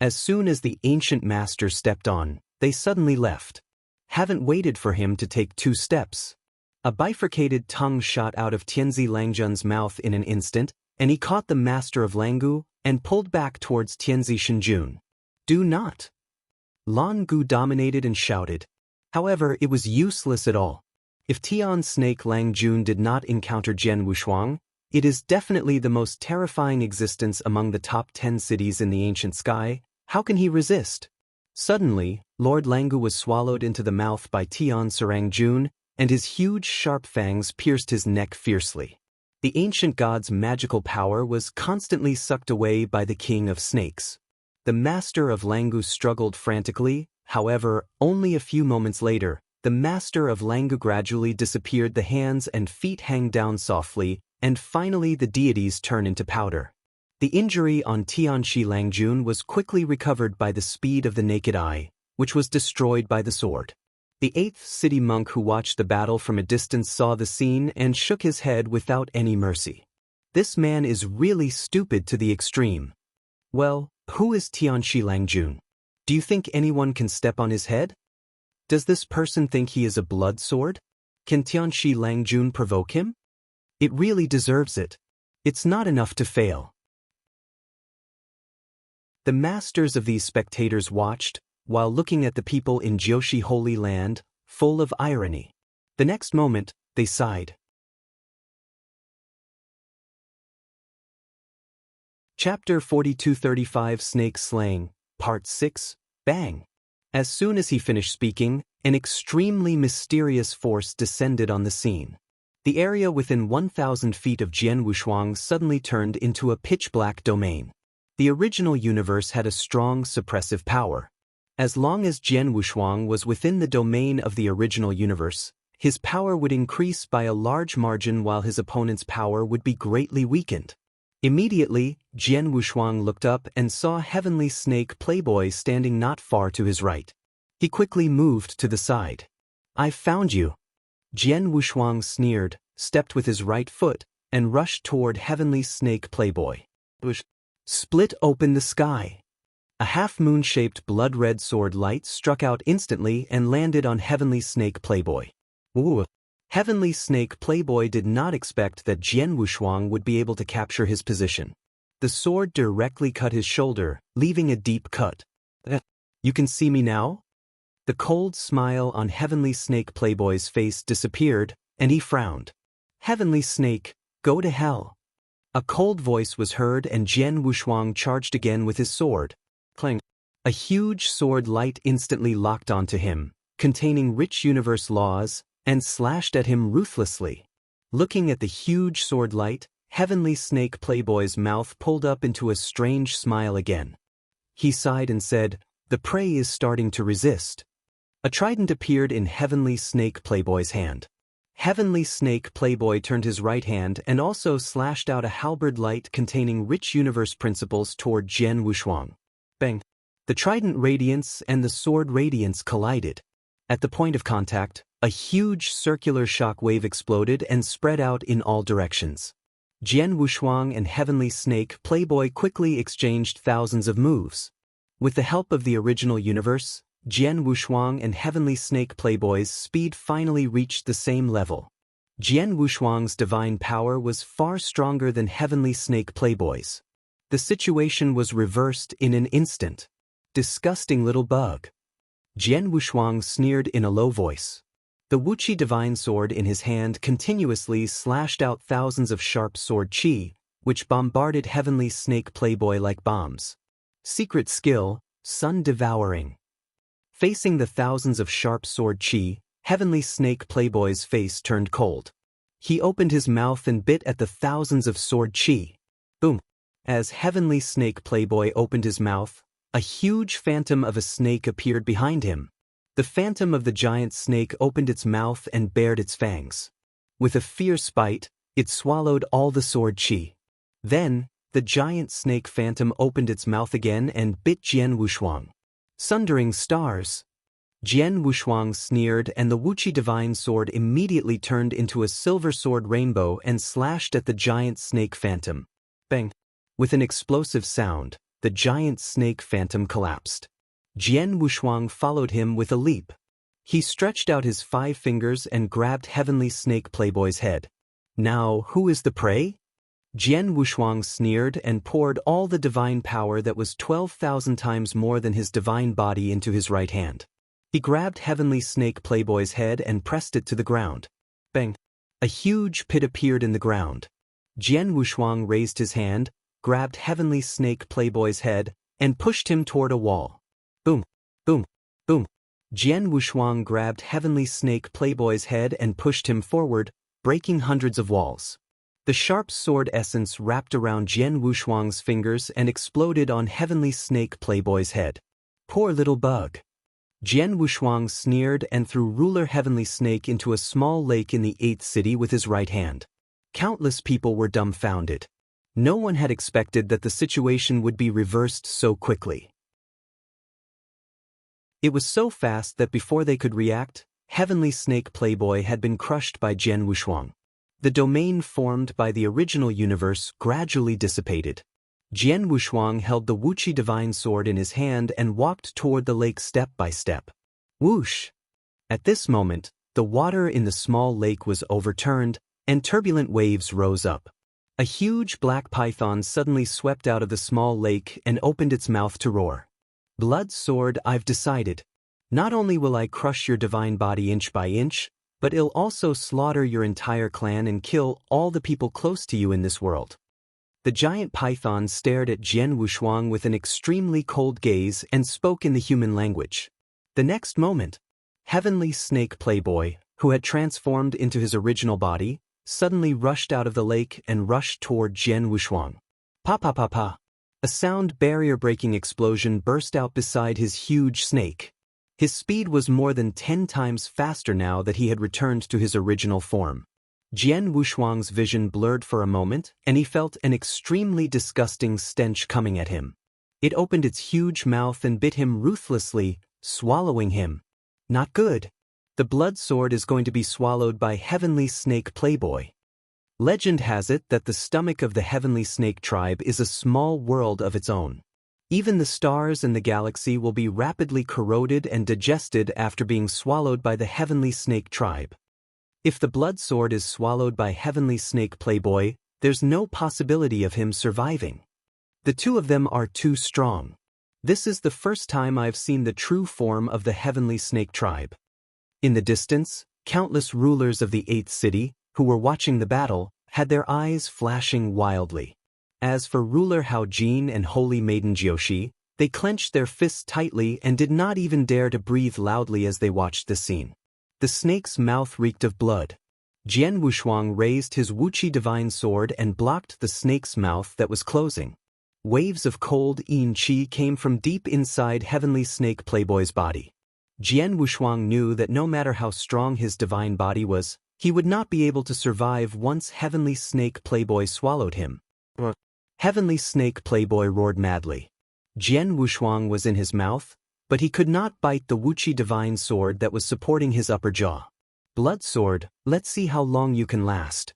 As soon as the ancient master stepped on, they suddenly left. Haven't waited for him to take 2 steps. A bifurcated tongue shot out of Tianzi Langjun's mouth in an instant, and he caught the master of Langu and pulled back towards Tianzi Shenjun. Do not! Lan Gu dominated and shouted. However, it was useless at all. If Tian Snake Langjun did not encounter Jian Wushuang, it is definitely the most terrifying existence among the top 10 cities in the ancient sky. How can he resist? Suddenly, Lord Langu was swallowed into the mouth by Tian Sarangjun, and his huge sharp fangs pierced his neck fiercely. The ancient god's magical power was constantly sucked away by the king of snakes. The master of Langu struggled frantically, however, only a few moments later, the master of Langu gradually disappeared. The hands and feet hang down softly, and finally the deities turn into powder. The injury on Tianchi Langjun was quickly recovered by the speed of the naked eye, which was destroyed by the sword. The 8th city monk who watched the battle from a distance saw the scene and shook his head without any mercy. This man is really stupid to the extreme. Well, who is Tianchi Langjun? Do you think anyone can step on his head? Does this person think he is a blood sword? Can Tianchi Langjun provoke him? It really deserves it. It's not enough to fail. The masters of these spectators watched, while looking at the people in Joshi Holy Land, full of irony. The next moment, they sighed. Chapter 4235 Snake Slaying, Part 6, Bang! As soon as he finished speaking, an extremely mysterious force descended on the scene. The area within 1,000 feet of Jian Wushuang suddenly turned into a pitch-black domain. The original universe had a strong suppressive power. As long as Jian Wushuang was within the domain of the original universe, his power would increase by a large margin while his opponent's power would be greatly weakened. Immediately, Jian Wushuang looked up and saw Heavenly Snake Playboy standing not far to his right. He quickly moved to the side. "I've found you." Jian Wushuang sneered, stepped with his right foot, and rushed toward Heavenly Snake Playboy. Split open the sky. A half-moon-shaped blood-red sword light struck out instantly and landed on Heavenly Snake Playboy. Ooh! Heavenly Snake Playboy did not expect that Jian Wushuang would be able to capture his position. The sword directly cut his shoulder, leaving a deep cut. You can see me now? The cold smile on Heavenly Snake Playboy's face disappeared, and he frowned. Heavenly Snake, go to hell. A cold voice was heard and Jian Wushuang charged again with his sword. Clang. A huge sword light instantly locked onto him, containing rich universe laws, and slashed at him ruthlessly. Looking at the huge sword light, Heavenly Snake Playboy's mouth pulled up into a strange smile again. He sighed and said, "The prey is starting to resist." A trident appeared in Heavenly Snake Playboy's hand. Heavenly Snake Playboy turned his right hand and also slashed out a halberd light containing rich universe principles toward Jian Wushuang. Bang! The trident radiance and the sword radiance collided. At the point of contact, a huge circular shock wave exploded and spread out in all directions. Jian Wushuang and Heavenly Snake Playboy quickly exchanged thousands of moves. With the help of the original universe, Jian Wushuang and Heavenly Snake Playboy's speed finally reached the same level. Jian Wushuang's divine power was far stronger than Heavenly Snake Playboy's. The situation was reversed in an instant. Disgusting little bug. Jian Wushuang sneered in a low voice. The Wuqi divine sword in his hand continuously slashed out thousands of sharp sword qi, which bombarded Heavenly Snake Playboy like bombs. Secret skill, Sun Devouring. Facing the thousands of sharp sword qi, Heavenly Snake Playboy's face turned cold. He opened his mouth and bit at the thousands of sword qi. Boom! As Heavenly Snake Playboy opened his mouth, a huge phantom of a snake appeared behind him. The phantom of the giant snake opened its mouth and bared its fangs. With a fierce bite, it swallowed all the sword qi. Then, the giant snake phantom opened its mouth again and bit Jian Wushuang. Sundering stars! Jian Wushuang sneered, and the Wuqi divine sword immediately turned into a silver sword rainbow and slashed at the giant snake phantom. Bang! With an explosive sound, the giant snake phantom collapsed. Jian Wushuang followed him with a leap. He stretched out his 5 fingers and grabbed Heavenly Snake Playboy's head. Now, who is the prey? Jian Wushuang sneered and poured all the divine power that was 12,000 times more than his divine body into his right hand. He grabbed Heavenly Snake Playboy's head and pressed it to the ground. Bang! A huge pit appeared in the ground. Jian Wushuang raised his hand, grabbed Heavenly Snake Playboy's head, and pushed him toward a wall. Boom! Boom! Boom! Jian Wushuang grabbed Heavenly Snake Playboy's head and pushed him forward, breaking hundreds of walls. The sharp sword essence wrapped around Jian Wushuang's fingers and exploded on Heavenly Snake Playboy's head. Poor little bug. Jian Wushuang sneered and threw ruler Heavenly Snake into a small lake in the 8th city with his right hand. Countless people were dumbfounded. No one had expected that the situation would be reversed so quickly. It was so fast that before they could react, Heavenly Snake Playboy had been crushed by Jian Wushuang. The domain formed by the original universe gradually dissipated. Jian Wushuang held the Wuqi divine sword in his hand and walked toward the lake step by step. Whoosh! At this moment, the water in the small lake was overturned, and turbulent waves rose up. A huge black python suddenly swept out of the small lake and opened its mouth to roar. Blood sword, I've decided. Not only will I crush your divine body inch by inch, but I'll also slaughter your entire clan and kill all the people close to you in this world. The giant python stared at Jian Wushuang with an extremely cold gaze and spoke in the human language. The next moment, Heavenly Snake Playboy, who had transformed into his original body, suddenly rushed out of the lake and rushed toward Jian Wushuang. Pa pa pa pa! A sound barrier-breaking explosion burst out beside his huge snake. His speed was more than 10 times faster now that he had returned to his original form. Jian Wushuang's vision blurred for a moment, and he felt an extremely disgusting stench coming at him. It opened its huge mouth and bit him ruthlessly, swallowing him. Not good. The blood sword is going to be swallowed by Heavenly Snake Playboy. Legend has it that the stomach of the Heavenly Snake tribe is a small world of its own. Even the stars and the galaxy will be rapidly corroded and digested after being swallowed by the Heavenly Snake tribe. If the blood sword is swallowed by Heavenly Snake Playboy, there's no possibility of him surviving. The two of them are too strong. This is the first time I've seen the true form of the Heavenly Snake tribe. In the distance, countless rulers of the 8th city, who were watching the battle, had their eyes flashing wildly. As for ruler Hao Jin and holy maiden Jiushi, they clenched their fists tightly and did not even dare to breathe loudly as they watched the scene. The snake's mouth reeked of blood. Jian Wushuang raised his Wuqi divine sword and blocked the snake's mouth that was closing. Waves of cold yin qi came from deep inside Heavenly Snake Playboy's body. Jian Wushuang knew that no matter how strong his divine body was, he would not be able to survive once Heavenly Snake Playboy swallowed him. Heavenly Snake Playboy roared madly. Jian Wushuang was in his mouth, but he could not bite the Wuqi divine sword that was supporting his upper jaw. Blood sword, let's see how long you can last.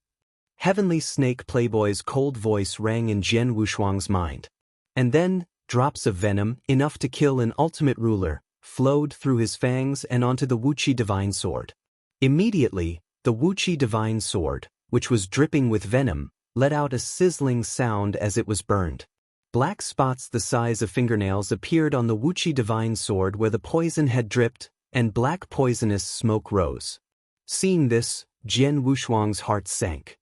Heavenly Snake Playboy's cold voice rang in Jian Wushuang's mind. And then, drops of venom, enough to kill an ultimate ruler, flowed through his fangs and onto the Wuqi divine sword. Immediately, the Wuqi divine sword, which was dripping with venom, let out a sizzling sound as it was burned. Black spots the size of fingernails appeared on the Wuqi divine sword where the poison had dripped, and black poisonous smoke rose. Seeing this, Jian Wushuang's heart sank.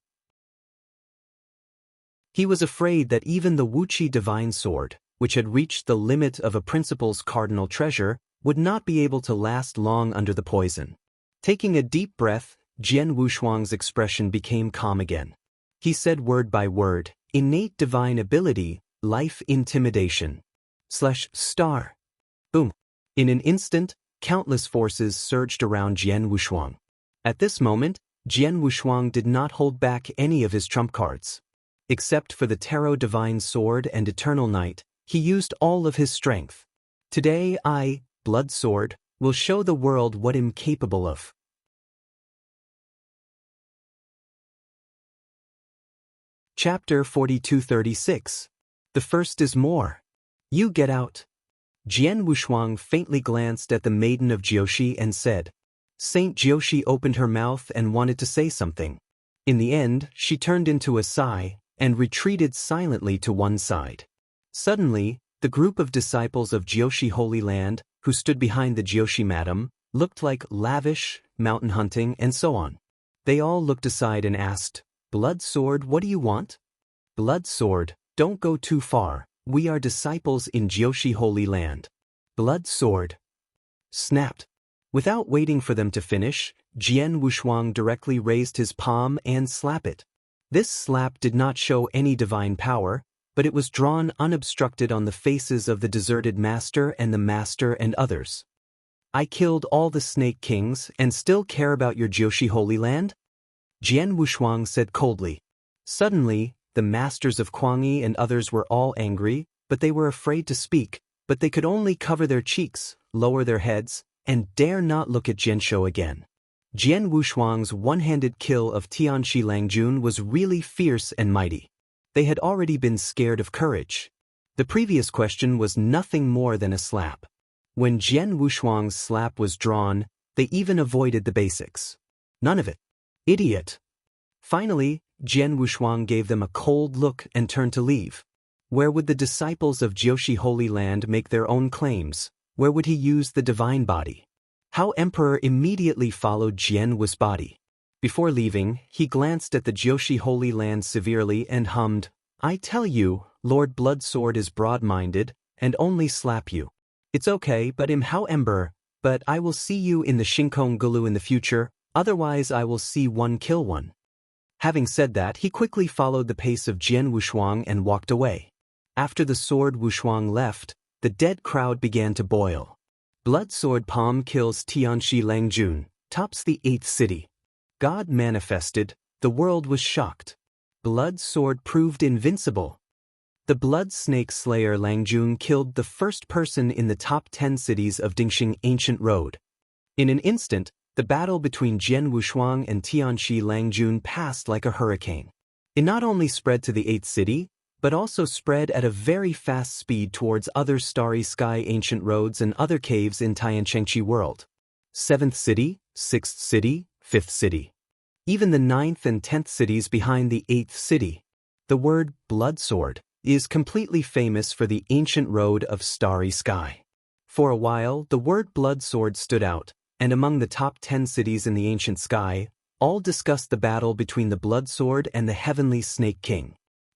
He was afraid that even the Wuqi divine sword, which had reached the limit of a principal's cardinal treasure, would not be able to last long under the poison. Taking a deep breath, Jian Wushuang's expression became calm again. He said word by word, innate divine ability, life intimidation. /*. Boom. In an instant, countless forces surged around Jian Wushuang. At this moment, Jian Wushuang did not hold back any of his trump cards. Except for the Tarot Divine Sword and Eternal Night, he used all of his strength. Today I, Blood Sword, will show the world what I'm capable of. Chapter 4236. The first is more. You get out. Jian Wushuang faintly glanced at the maiden of Jiushi and said. Saint Jiushi opened her mouth and wanted to say something. In the end, she turned into a sigh and retreated silently to one side. Suddenly, the group of disciples of Jiushi Holy Land, who stood behind the Jiushi madam, looked like lavish, mountain hunting, and so on. They all looked aside and asked, Blood Sword, what do you want? Blood Sword, don't go too far, we are disciples in Jiushi Holy Land. Blood Sword snapped. Without waiting for them to finish, Jian Wushuang directly raised his palm and slapped it. This slap did not show any divine power, but it was drawn unobstructed on the faces of the deserted master and others. I killed all the snake kings and still care about your Jiushi Holy Land? Jian Wushuang said coldly. Suddenly, the masters of Kuangyi and others were all angry, but they were afraid to speak, but they could only cover their cheeks, lower their heads, and dare not look at Jianshou again. Jian Wushuang's one-handed kill of Tianxi Langjun was really fierce and mighty. They had already been scared of courage. The previous question was nothing more than a slap. When Jian Wushuang's slap was drawn, they even avoided the basics. None of it. Idiot. Finally, Jian Wushuang gave them a cold look and turned to leave. Where would the disciples of Jiushi Holy Land make their own claims? Where would he use the divine body? How Emperor immediately followed Jian Wu's body. Before leaving, he glanced at the Jiushi Holy Land severely and hummed, I tell you, Lord Bloodsword is broad-minded, and only slap you. It's okay, but how Emperor, but I will see you in the Shinkong Gulu in the future, otherwise I will see one kill one. Having said that, he quickly followed the pace of Jian Wushuang and walked away. After the sword Wushuang left, the dead crowd began to boil. Blood Sword Palm kills Tianxi Langjun, tops the 8th city. God manifested, the world was shocked. Blood Sword proved invincible. The Blood Snake Slayer Langjun killed the first person in the top 10 cities of Dingxing Ancient Road. In an instant, the battle between Jian Wushuang and Tianxi Langjun passed like a hurricane. It not only spread to the 8th city, but also spread at a very fast speed towards other starry sky ancient roads and other caves in Tianchengqi world. 7th city, 6th city, 5th city. Even the 9th and 10th cities behind the 8th city. The word Blood Sword is completely famous for the ancient road of starry sky. For a while, the word Blood Sword stood out, and among the top 10 cities in the ancient sky, all discussed the battle between the Blood Sword and the Heavenly Snake King.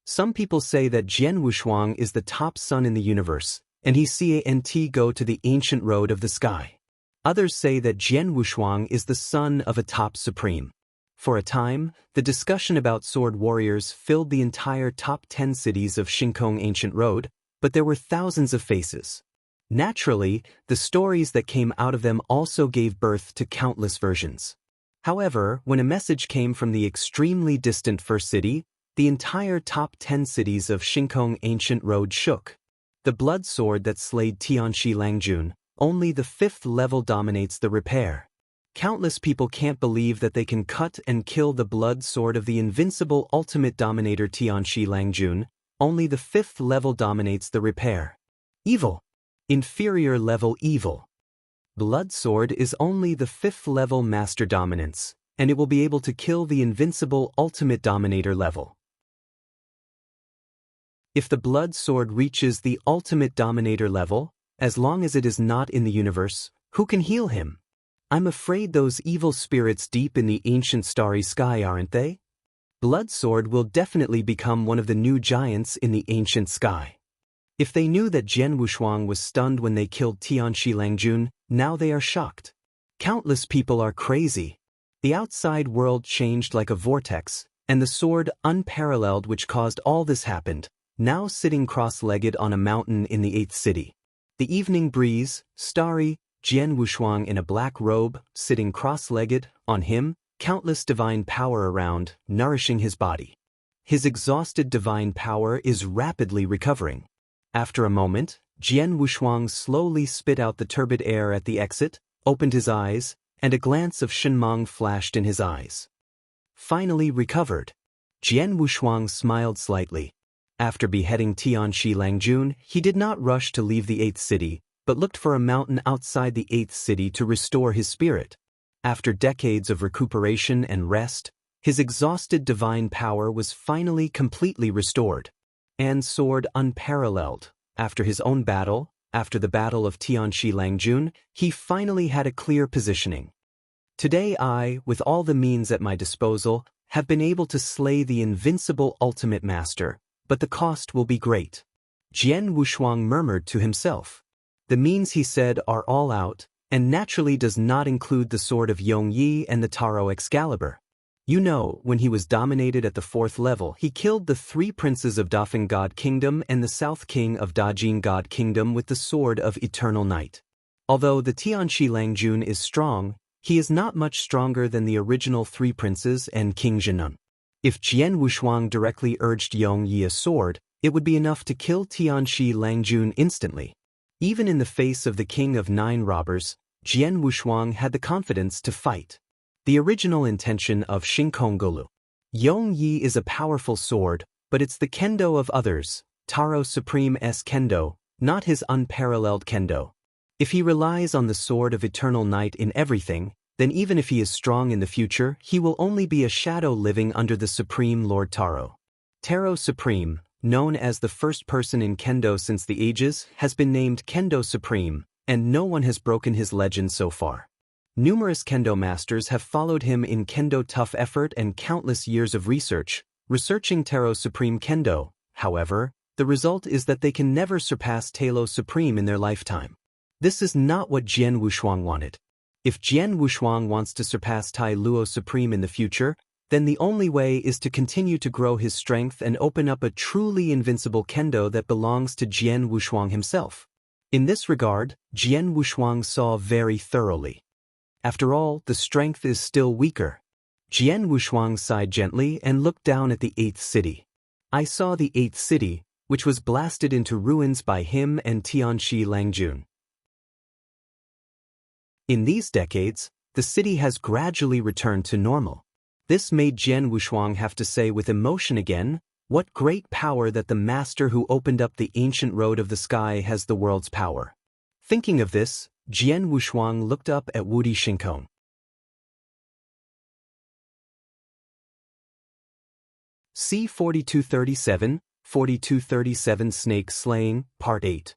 Some people say that Jian Wushuang is the top sun in the universe, and he can't go to the ancient road of the sky. Others say that Jian Wushuang is the son of a top supreme. For a time, the discussion about sword warriors filled the entire top 10 cities of Shinkong Ancient Road, but there were thousands of faces. Naturally, the stories that came out of them also gave birth to countless versions. However, when a message came from the extremely distant first city, the entire top 10 cities of Shinkong Ancient Road shook. The blood sword that slayed Tianxi Langjun, only the 5th level dominates the repair. Countless people can't believe that they can cut and kill the blood sword of the invincible ultimate dominator Tianxi Langjun, only the 5th level dominates the repair. Evil. Inferior level evil. Blood Sword is only the 5th level Master Dominance, and it will be able to kill the invincible Ultimate Dominator level. If the Blood Sword reaches the Ultimate Dominator level, as long as it is not in the universe, who can heal him? I'm afraid those evil spirits deep in the ancient starry sky, aren't they? Blood Sword will definitely become one of the new giants in the ancient sky. If they knew that Jian Wushuang was stunned when they killed Tianxi Langjun, now they are shocked. Countless people are crazy. The outside world changed like a vortex, and the sword, unparalleled which caused all this happened, now sitting cross-legged on a mountain in the 8th city. The evening breeze, starry, Jian Wushuang in a black robe, sitting cross-legged, on him, countless divine power around, nourishing his body. His exhausted divine power is rapidly recovering. After a moment, Jian Wushuang slowly spit out the turbid air at the exit, opened his eyes, and a glance of Shenmeng flashed in his eyes. Finally recovered. Jian Wushuang smiled slightly. After beheading Tianxi Langjun, he did not rush to leave the 8th city, but looked for a mountain outside the 8th city to restore his spirit. After decades of recuperation and rest, his exhausted divine power was finally completely restored. And sword unparalleled. After his own battle, after the battle of Tianxi Langjun, he finally had a clear positioning. Today I, with all the means at my disposal, have been able to slay the invincible ultimate master, but the cost will be great. Jian Wushuang murmured to himself. The means, he said, are all out, and naturally does not include the sword of Yongyi and the Taro Excalibur. You know, when he was dominated at the 4th level, he killed the 3 princes of Dafeng God Kingdom and the South King of Dajin God Kingdom with the sword of Eternal Night. Although the Tianxi Langjun is strong, he is not much stronger than the original 3 princes and King Zheneng. If Jian Wushuang directly urged Yongyi a sword, it would be enough to kill Tianxi Langjun instantly. Even in the face of the King of 9 robbers, Jian Wushuang had the confidence to fight. The original intention of Shinkongolu. Yongyi is a powerful sword, but it's the kendo of others, Taro Supreme's kendo, not his unparalleled kendo. If he relies on the sword of Eternal Night in everything, then even if he is strong in the future, he will only be a shadow living under the Supreme Lord Taro. Taro Supreme, known as the first person in kendo since the ages, has been named Kendo Supreme, and no one has broken his legend so far. Numerous kendo masters have followed him in kendo tough effort and countless years of researching Taro Supreme Kendo. However, the result is that they can never surpass Taro Supreme in their lifetime. This is not what Jian Wushuang wanted. If Jian Wushuang wants to surpass Tai Luo Supreme in the future, then the only way is to continue to grow his strength and open up a truly invincible kendo that belongs to Jian Wushuang himself. In this regard, Jian Wushuang saw very thoroughly. After all, the strength is still weaker. Jian Wushuang sighed gently and looked down at the 8th city. I saw the 8th city, which was blasted into ruins by him and Tianxi Langjun. In these decades, the city has gradually returned to normal. This made Jian Wushuang have to say with emotion again, what great power that the master who opened up the ancient road of the sky has the world's power. Thinking of this, Jian Wushuang looked up at Wudi Shinkong. See 4237, 4237 Snake Slaying, Part 8.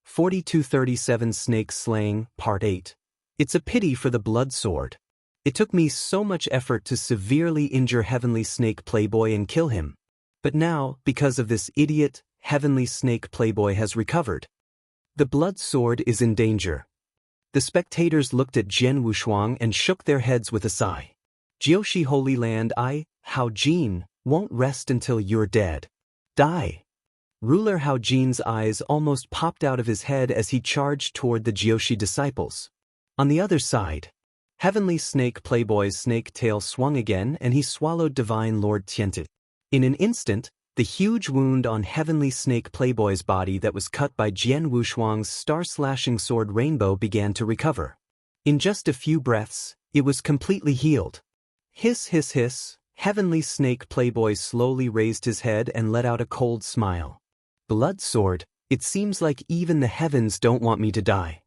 4237 Snake Slaying, Part 8. It's a pity for the blood sword. It took me so much effort to severely injure Heavenly Snake Playboy and kill him. But now, because of this idiot, Heavenly Snake Playboy has recovered. The blood sword is in danger. The spectators looked at Jian Wushuang and shook their heads with a sigh. Jiushi Holy Land, Hao Jin, won't rest until you're dead. Die. Ruler Hao Jin's eyes almost popped out of his head as he charged toward the Jiushi disciples. On the other side, Heavenly Snake Playboy's snake tail swung again and he swallowed Divine Lord Tiantit. In an instant, the huge wound on Heavenly Snake Playboy's body that was cut by Jian Wushuang's star-slashing sword Rainbow began to recover. In just a few breaths, it was completely healed. Hiss hiss hiss, Heavenly Snake Playboy slowly raised his head and let out a cold smile. Blood sword, it seems like even the heavens don't want me to die.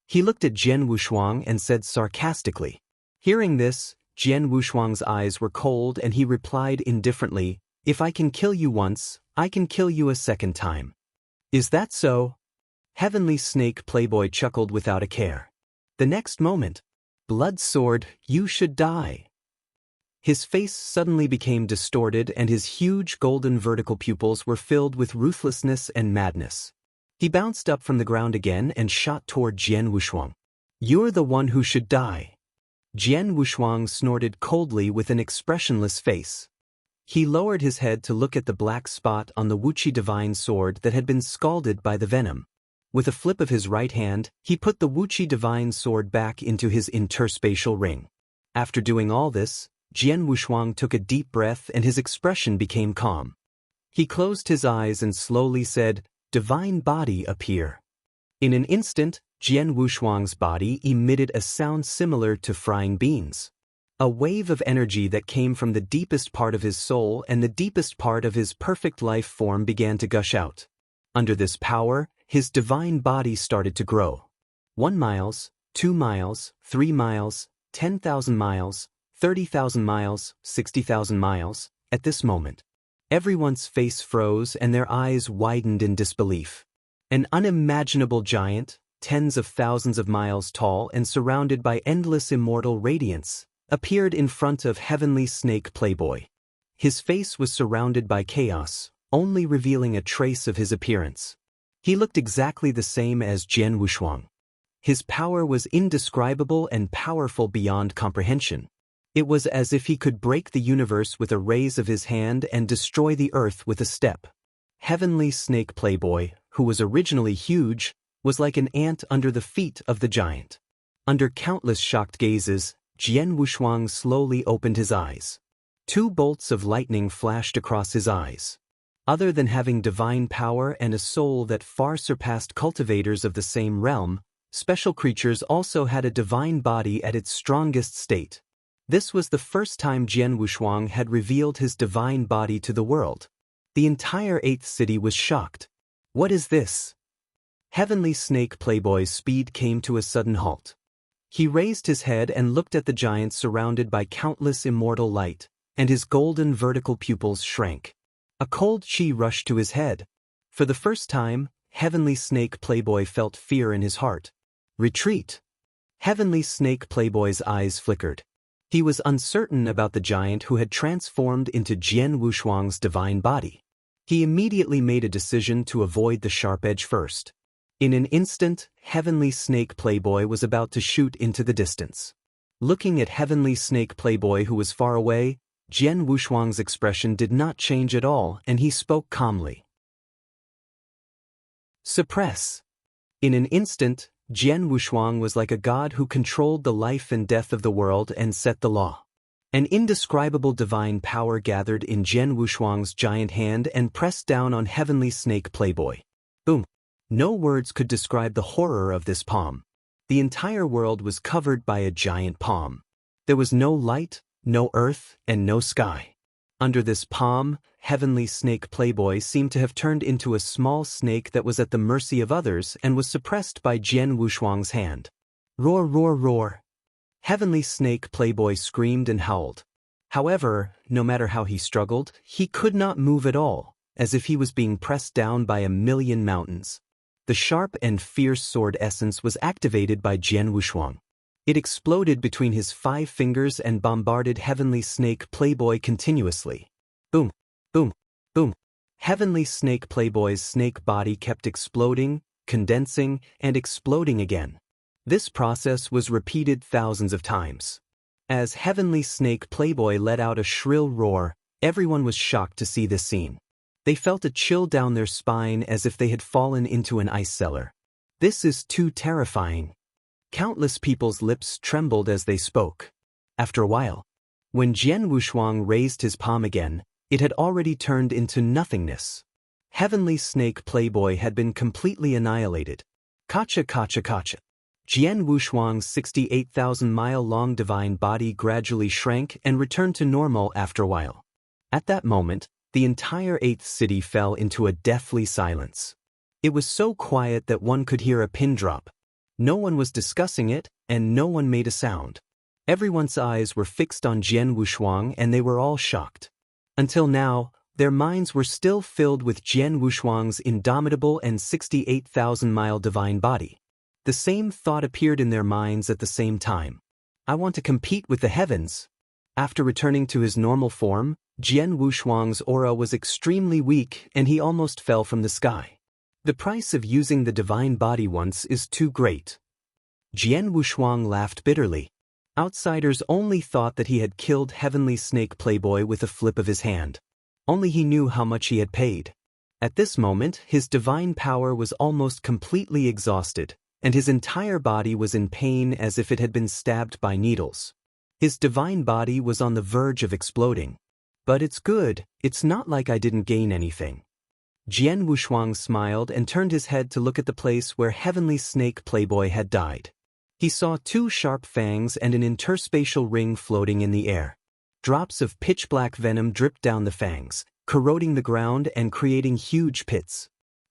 He looked at Jian Wushuang and said sarcastically. Hearing this, Jian Wushuang's eyes were cold and he replied indifferently, "If I can kill you once, I can kill you a second time." "Is that so?" Heavenly Snake Playboy chuckled without a care. The next moment, "Blood Sword, you should die." His face suddenly became distorted and his huge golden vertical pupils were filled with ruthlessness and madness. He bounced up from the ground again and shot toward Jian Wushuang. "You're the one who should die." Jian Wushuang snorted coldly with an expressionless face. He lowered his head to look at the black spot on the Wuqi divine sword that had been scalded by the venom. With a flip of his right hand, he put the Wuqi divine sword back into his interspatial ring. After doing all this, Jian Wushuang took a deep breath and his expression became calm. He closed his eyes and slowly said, "Divine body appear." In an instant, Jian Wushuang's body emitted a sound similar to frying beans. A wave of energy that came from the deepest part of his soul and the deepest part of his perfect life form began to gush out. Under this power, his divine body started to grow. 1 mile, 2 miles, 3 miles, 10,000 miles, 30,000 miles, 60,000 miles. At this moment, everyone's face froze and their eyes widened in disbelief. An unimaginable giant, tens of thousands of miles tall and surrounded by endless immortal radiance, appeared in front of Heavenly Snake Playboy. His face was surrounded by chaos, only revealing a trace of his appearance. He looked exactly the same as Jian Wushuang. His power was indescribable and powerful beyond comprehension. It was as if he could break the universe with a raise of his hand and destroy the earth with a step. Heavenly Snake Playboy, who was originally huge, was like an ant under the feet of the giant. Under countless shocked gazes, Jian Wushuang slowly opened his eyes. 2 bolts of lightning flashed across his eyes. Other than having divine power and a soul that far surpassed cultivators of the same realm, special creatures also had a divine body at its strongest state. This was the first time Jian Wushuang had revealed his divine body to the world. The entire 8th city was shocked. What is this? Heavenly Snake Playboy's speed came to a sudden halt. He raised his head and looked at the giant surrounded by countless immortal light, and his golden vertical pupils shrank. A cold chi rushed to his head. For the first time, Heavenly Snake Playboy felt fear in his heart. Retreat! Heavenly Snake Playboy's eyes flickered. He was uncertain about the giant who had transformed into Jian Wushuang's divine body. He immediately made a decision to avoid the sharp edge first. In an instant, Heavenly Snake Playboy was about to shoot into the distance. Looking at Heavenly Snake Playboy who was far away, Jian Wushuang's expression did not change at all and he spoke calmly. Suppress. In an instant, Jian Wushuang was like a god who controlled the life and death of the world and set the law. An indescribable divine power gathered in Jian Wushuang's giant hand and pressed down on Heavenly Snake Playboy. Boom! No words could describe the horror of this palm. The entire world was covered by a giant palm. There was no light, no earth, and no sky. Under this palm, Heavenly Snake Playboy seemed to have turned into a small snake that was at the mercy of others and was suppressed by Jian Wushuang's hand. Roar, roar, roar! Heavenly Snake Playboy screamed and howled. However, no matter how he struggled, he could not move at all, as if he was being pressed down by a million mountains. The sharp and fierce sword essence was activated by Jian Wushuang. It exploded between his 5 fingers and bombarded Heavenly Snake Playboy continuously. Boom, boom, boom. Heavenly Snake Playboy's snake body kept exploding, condensing, and exploding again. This process was repeated thousands of times. As Heavenly Snake Playboy let out a shrill roar, everyone was shocked to see this scene. They felt a chill down their spine as if they had fallen into an ice cellar. This is too terrifying. Countless people's lips trembled as they spoke. After a while, when Jian Wushuang raised his palm again, it had already turned into nothingness. Heavenly Snake Playboy had been completely annihilated. Kacha kacha kacha. Jian Wushuang's 68,000-mile-long divine body gradually shrank and returned to normal after a while. At that moment, the entire 8th city fell into a deathly silence. It was so quiet that one could hear a pin drop. No one was discussing it, and no one made a sound. Everyone's eyes were fixed on Jian Wushuang and they were all shocked. Until now, their minds were still filled with Jian Wushuang's indomitable and 68,000-mile divine body. The same thought appeared in their minds at the same time. I want to compete with the heavens. After returning to his normal form, Jian Wushuang's aura was extremely weak and he almost fell from the sky. The price of using the divine body once is too great. Jian Wushuang laughed bitterly. Outsiders only thought that he had killed Heavenly Snake Playboy with a flip of his hand. Only he knew how much he had paid. At this moment, his divine power was almost completely exhausted, and his entire body was in pain as if it had been stabbed by needles. His divine body was on the verge of exploding. But it's good, it's not like I didn't gain anything. Jian Wushuang smiled and turned his head to look at the place where Heavenly Snake Playboy had died. He saw 2 sharp fangs and an interspatial ring floating in the air. Drops of pitch-black venom dripped down the fangs, corroding the ground and creating huge pits.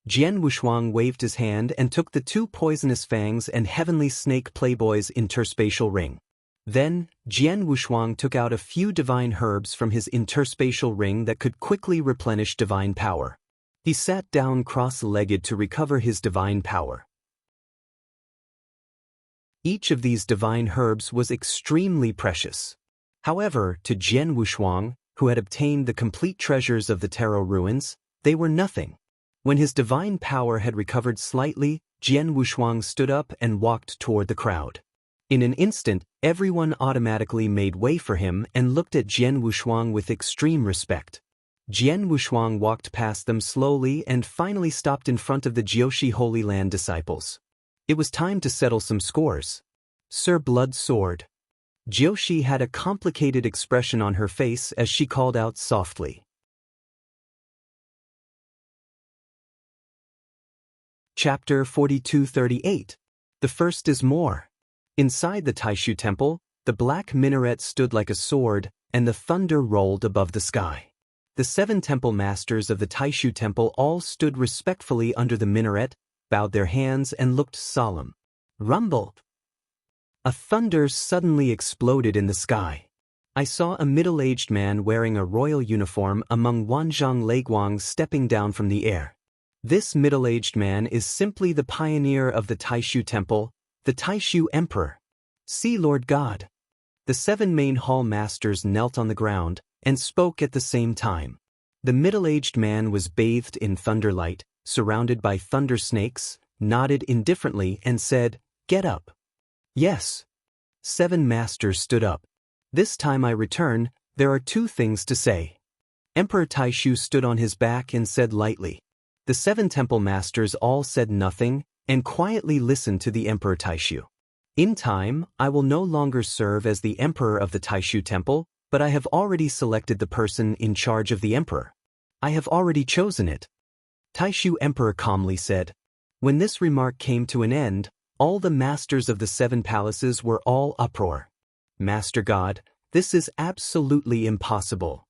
Jian Wushuang waved his hand and took the 2 poisonous fangs and Heavenly Snake Playboy's interspatial ring. Then, Jian Wushuang took out a few divine herbs from his interspatial ring that could quickly replenish divine power. He sat down cross-legged to recover his divine power. Each of these divine herbs was extremely precious. However, to Jian Wushuang, who had obtained the complete treasures of the Taro ruins, they were nothing. When his divine power had recovered slightly, Jian Wushuang stood up and walked toward the crowd. In an instant, everyone automatically made way for him and looked at Jian Wushuang with extreme respect. Jian Wushuang walked past them slowly and finally stopped in front of the Jiushi Holy Land disciples. It was time to settle some scores. Sir Blood Sword. Jiushi had a complicated expression on her face as she called out softly. Chapter 4238. The first is more. Inside the Taishu Temple, the black minaret stood like a sword, and the thunder rolled above the sky. The 7 temple masters of the Taishu Temple all stood respectfully under the minaret, bowed their hands and looked solemn. Rumble! A thunder suddenly exploded in the sky. I saw a middle-aged man wearing a royal uniform among Wanzhang Leguang stepping down from the air. This middle-aged man is simply the pioneer of the Taishu Temple, the Taishu Emperor. See Lord God. The 7 main hall masters knelt on the ground and spoke at the same time. The middle-aged man was bathed in thunderlight, surrounded by thunder snakes, nodded indifferently and said, "Get up." Yes. 7 masters stood up. This time I return, there are 2 things to say. Emperor Taishu stood on his back and said lightly. The 7 temple masters all said nothing and quietly listened to the Emperor Taishu. In time, I will no longer serve as the Emperor of the Taishu Temple, but I have already selected the person in charge of the Emperor. I have already chosen it. Taishu Emperor calmly said. When this remark came to an end, all the masters of the 7 palaces were all uproar. Master God, this is absolutely impossible.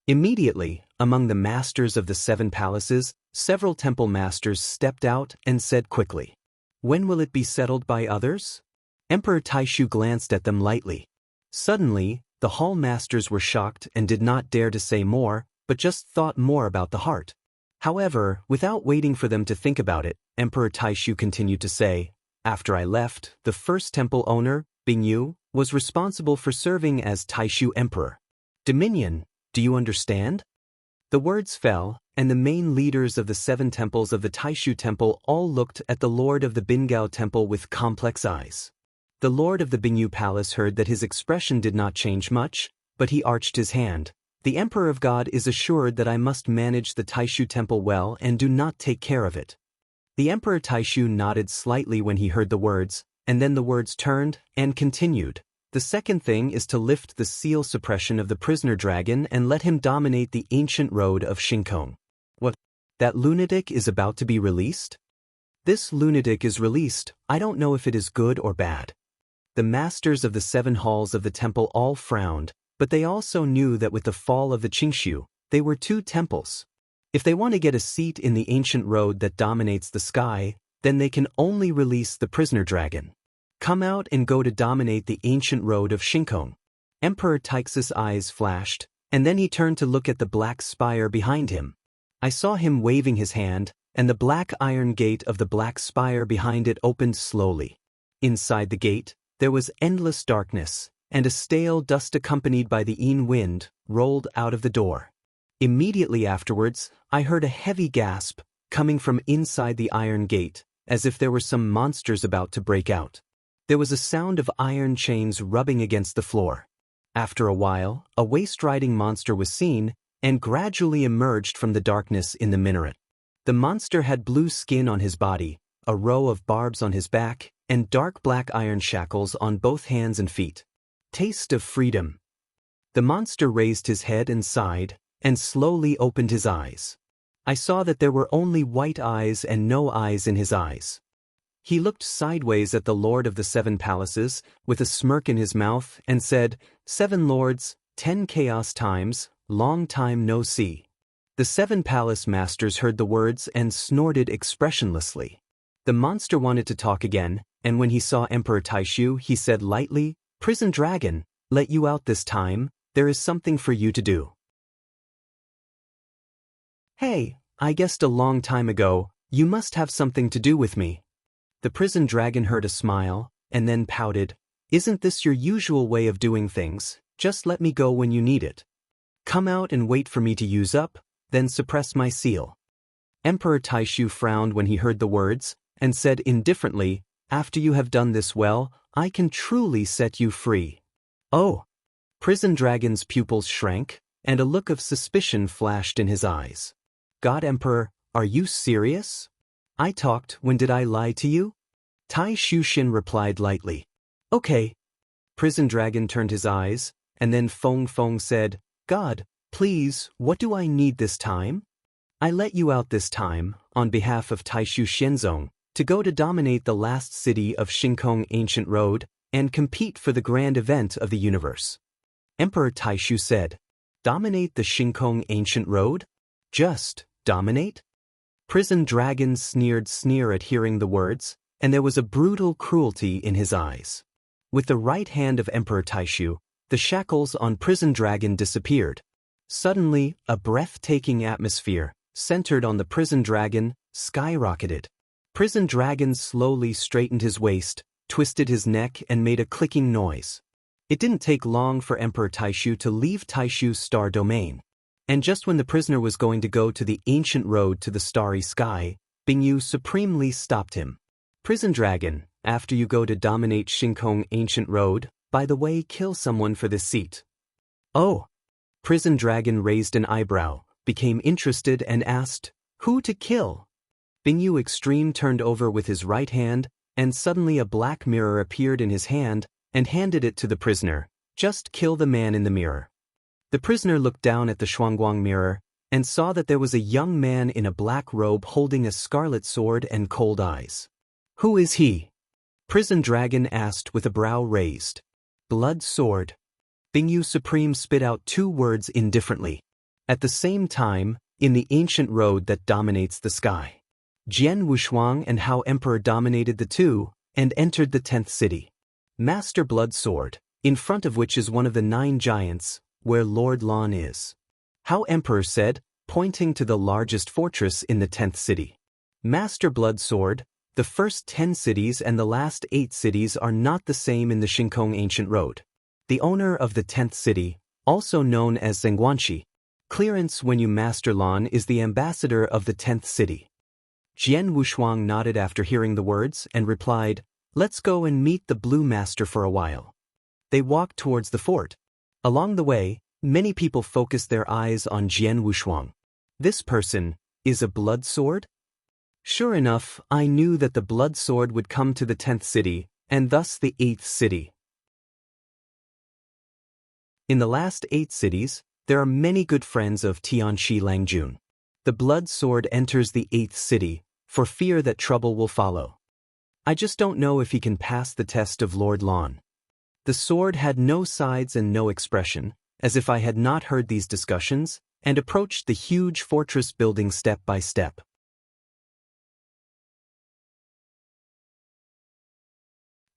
Immediately, among the masters of the 7 palaces, several temple masters stepped out and said quickly, "When will it be settled by others?" Emperor Taishu glanced at them lightly. Suddenly, the hall masters were shocked and did not dare to say more, but just thought more about the heart. However, without waiting for them to think about it, Emperor Taishu continued to say, "After I left, the first temple owner, Bingyu, was responsible for serving as Taishu Emperor. Dominion, do you understand?" The words fell, and the main leaders of the 7 temples of the Taishu Temple all looked at the Lord of the Bingao Temple with complex eyes. The Lord of the Bingyu Palace heard that his expression did not change much, but he arched his hand. The Emperor of God is assured that I must manage the Taishu Temple well and do not take care of it. The Emperor Taishu nodded slightly when he heard the words, and then the words turned and continued. The second thing is to lift the seal suppression of the prisoner dragon and let him dominate the ancient road of Shinkong. What? That lunatic is about to be released? This lunatic is released, I don't know if it is good or bad. The masters of the 7 halls of the temple all frowned, but they also knew that with the fall of the Qingshu, they were 2 temples. If they want to get a seat in the ancient road that dominates the sky, then they can only release the prisoner dragon. Come out and go to dominate the ancient road of Shinkong. Emperor Taix's eyes flashed, and then he turned to look at the black spire behind him. I saw him waving his hand, and the black iron gate of the black spire behind it opened slowly. Inside the gate, there was endless darkness, and a stale dust accompanied by the Yin wind rolled out of the door. Immediately afterwards, I heard a heavy gasp coming from inside the iron gate, as if there were some monsters about to break out. There was a sound of iron chains rubbing against the floor. After a while, a waist-riding monster was seen and gradually emerged from the darkness in the minaret. The monster had blue skin on his body, a row of barbs on his back, and dark black iron shackles on both hands and feet. Taste of freedom. The monster raised his head and sighed, and slowly opened his eyes. I saw that there were only white eyes and no eyes in his eyes. He looked sideways at the Lord of the Seven Palaces, with a smirk in his mouth, and said, "7 lords, 10 chaos times, long time no see." The 7 palace masters heard the words and snorted expressionlessly. The monster wanted to talk again, and when he saw Emperor Taishu, he said lightly, "Prison dragon, let you out this time, there is something for you to do." "Hey, I guessed a long time ago, you must have something to do with me." The prison dragon heard a smile, and then pouted, "Isn't this your usual way of doing things? Just let me go when you need it. Come out and wait for me to use up, then suppress my seal." Emperor Taishu frowned when he heard the words, and said indifferently, "After you have done this well, I can truly set you free." "Oh!" Prison dragon's pupils shrank, and a look of suspicion flashed in his eyes. "God Emperor, are you serious? I talked, when did I lie to you?" Tai Shushin replied lightly. "Okay." Prison dragon turned his eyes, and then Feng Feng said, "God, please, what do I need this time?" "I let you out this time, on behalf of Taishu Shenzong, to go to dominate the last city of Shinkong Ancient Road, and compete for the grand event of the universe." Emperor Taishu said, "Dominate the Shinkong Ancient Road? Just dominate?" Prison dragon sneered at hearing the words, and there was a brutal cruelty in his eyes. With the right hand of Emperor Taishu, the shackles on prison dragon disappeared. Suddenly, a breathtaking atmosphere, centered on the prison dragon, skyrocketed. Prison dragon slowly straightened his waist, twisted his neck, and made a clicking noise. It didn't take long for Emperor Taishu to leave Taishu's star domain. And just when the prisoner was going to go to the ancient road to the starry sky, Bingyu supremely stopped him. "Prison dragon, after you go to dominate Shinkong Ancient Road, by the way, kill someone for this seat." "Oh." Prison dragon raised an eyebrow, became interested, and asked, "Who to kill?" Bingyu Extreme turned over with his right hand, and suddenly a black mirror appeared in his hand, and handed it to the prisoner. "Just kill the man in the mirror." The prisoner looked down at the Shuangguang mirror, and saw that there was a young man in a black robe holding a scarlet sword and cold eyes. "Who is he?" Prison dragon asked with a brow raised. "Blood sword." Bingyu Supreme spit out 2 words indifferently. At the same time, in the ancient road that dominates the sky, Jian Wushuang and How Emperor dominated the 2, and entered the 10th city. Master Blood Sword, in front of which is one of the 9 giants, where Lord Lan is. How Emperor said, pointing to the largest fortress in the 10th city. "Master Blood Sword, the first 10 cities and the last 8 cities are not the same in the Shinkong Ancient Road. The owner of the 10th city, also known as Zhengguanxi, clearance when you master Lan, is the ambassador of the 10th city." Jian Wushuang nodded after hearing the words and replied, "Let's go and meet the Blue Master for a while." They walked towards the fort. Along the way, many people focused their eyes on Jian Wushuang. This person is a blood sword? Sure enough, I knew that the blood sword would come to the 10th city, and thus the 8th city. In the last 8 cities, there are many good friends of Tianxi Langjun. The blood sword enters the 8th city, for fear that trouble will follow. I just don't know if he can pass the test of Lord Lan. The sword had no sides and no expression, as if I had not heard these discussions, and approached the huge fortress building step by step.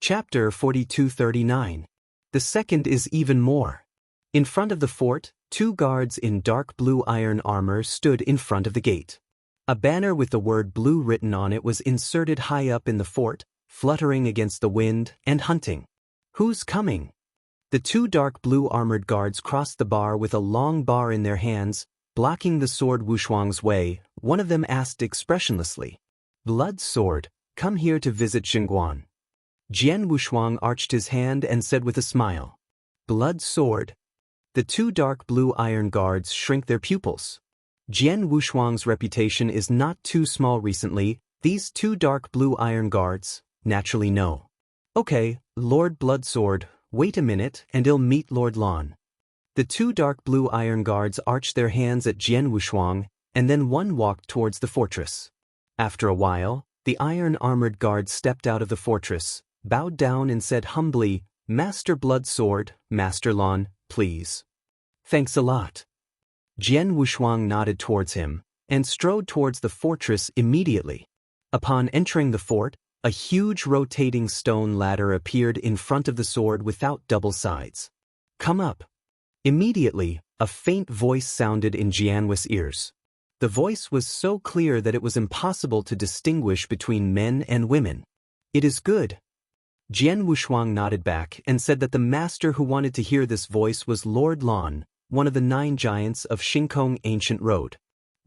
Chapter 4239. The second is even more. In front of the fort, 2 guards in dark blue iron armor stood in front of the gate. A banner with the word blue written on it was inserted high up in the fort, fluttering against the wind and hunting. Who's coming? The 2 dark blue armored guards crossed the bar with a long bar in their hands, blocking the sword Wushuang's way. One of them asked expressionlessly, "Blood sword, come here to visit Xingguan." Jian Wushuang arched his hand and said with a smile, "Blood sword." The 2 dark blue iron guards shrink their pupils. Jian Wushuang's reputation is not too small recently. These 2 dark blue iron guards naturally know. "Okay, Lord Bloodsword, wait a minute and I'll meet Lord Lan." The 2 dark blue iron guards arched their hands at Jian Wushuang, and then one walked towards the fortress. After a while, the iron-armored guard stepped out of the fortress, bowed down and said humbly, "Master Bloodsword, Master Lan, please." "Thanks a lot." Jian Wushuang nodded towards him, and strode towards the fortress immediately. Upon entering the fort, a huge rotating stone ladder appeared in front of the sword without double sides. "Come up." Immediately, a faint voice sounded in Jian's ears. The voice was so clear that it was impossible to distinguish between men and women. "It is good." Jian Wushuang nodded back and said that the master who wanted to hear this voice was Lord Lan, one of the 9 giants of Xingkong Ancient Road.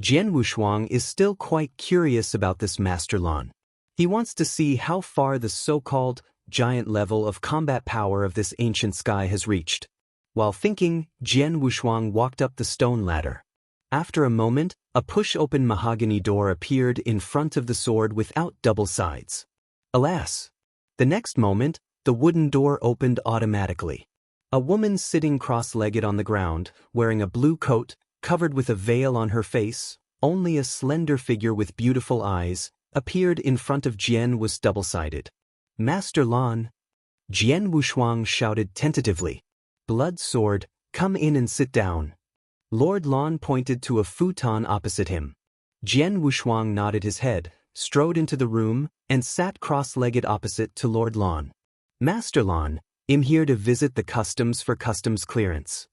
Jian Wushuang is still quite curious about this Master Lan. He wants to see how far the so-called giant level of combat power of this ancient sky has reached. While thinking, Jian Wushuang walked up the stone ladder. After a moment, a push-open mahogany door appeared in front of the sword without double sides. Alas! The next moment, the wooden door opened automatically. A woman sitting cross-legged on the ground, wearing a blue coat, covered with a veil on her face, only a slender figure with beautiful eyes, appeared in front of Jian was double-sided. "Master Lan." Jian Wushuang shouted tentatively, "Blood sword, come in and sit down." Lord Lan pointed to a futon opposite him. Jian Wushuang nodded his head, strode into the room, and sat cross-legged opposite to Lord Lan. "Master Lan, I'm here to visit the customs for customs clearance."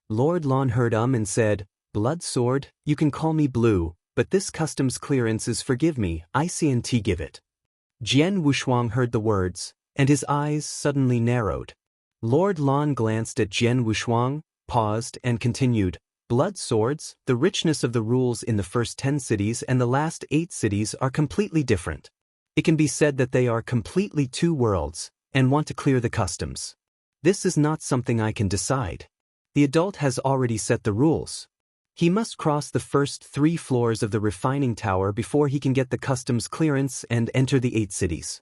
Lord Lan heard and said, "Blood sword, you can call me Blue, but this customs clearance is forgive me, ICNT give it." Jian Wushuang heard the words, and his eyes suddenly narrowed. Lord Lan glanced at Jian Wushuang, paused, and continued, "Blood swords, the richness of the rules in the first 10 cities and the last 8 cities are completely different. It can be said that they are completely 2 worlds, and want to clear the customs. This is not something I can decide. The adult has already set the rules. He must cross the first 3 floors of the refining tower before he can get the customs clearance and enter the 8 cities."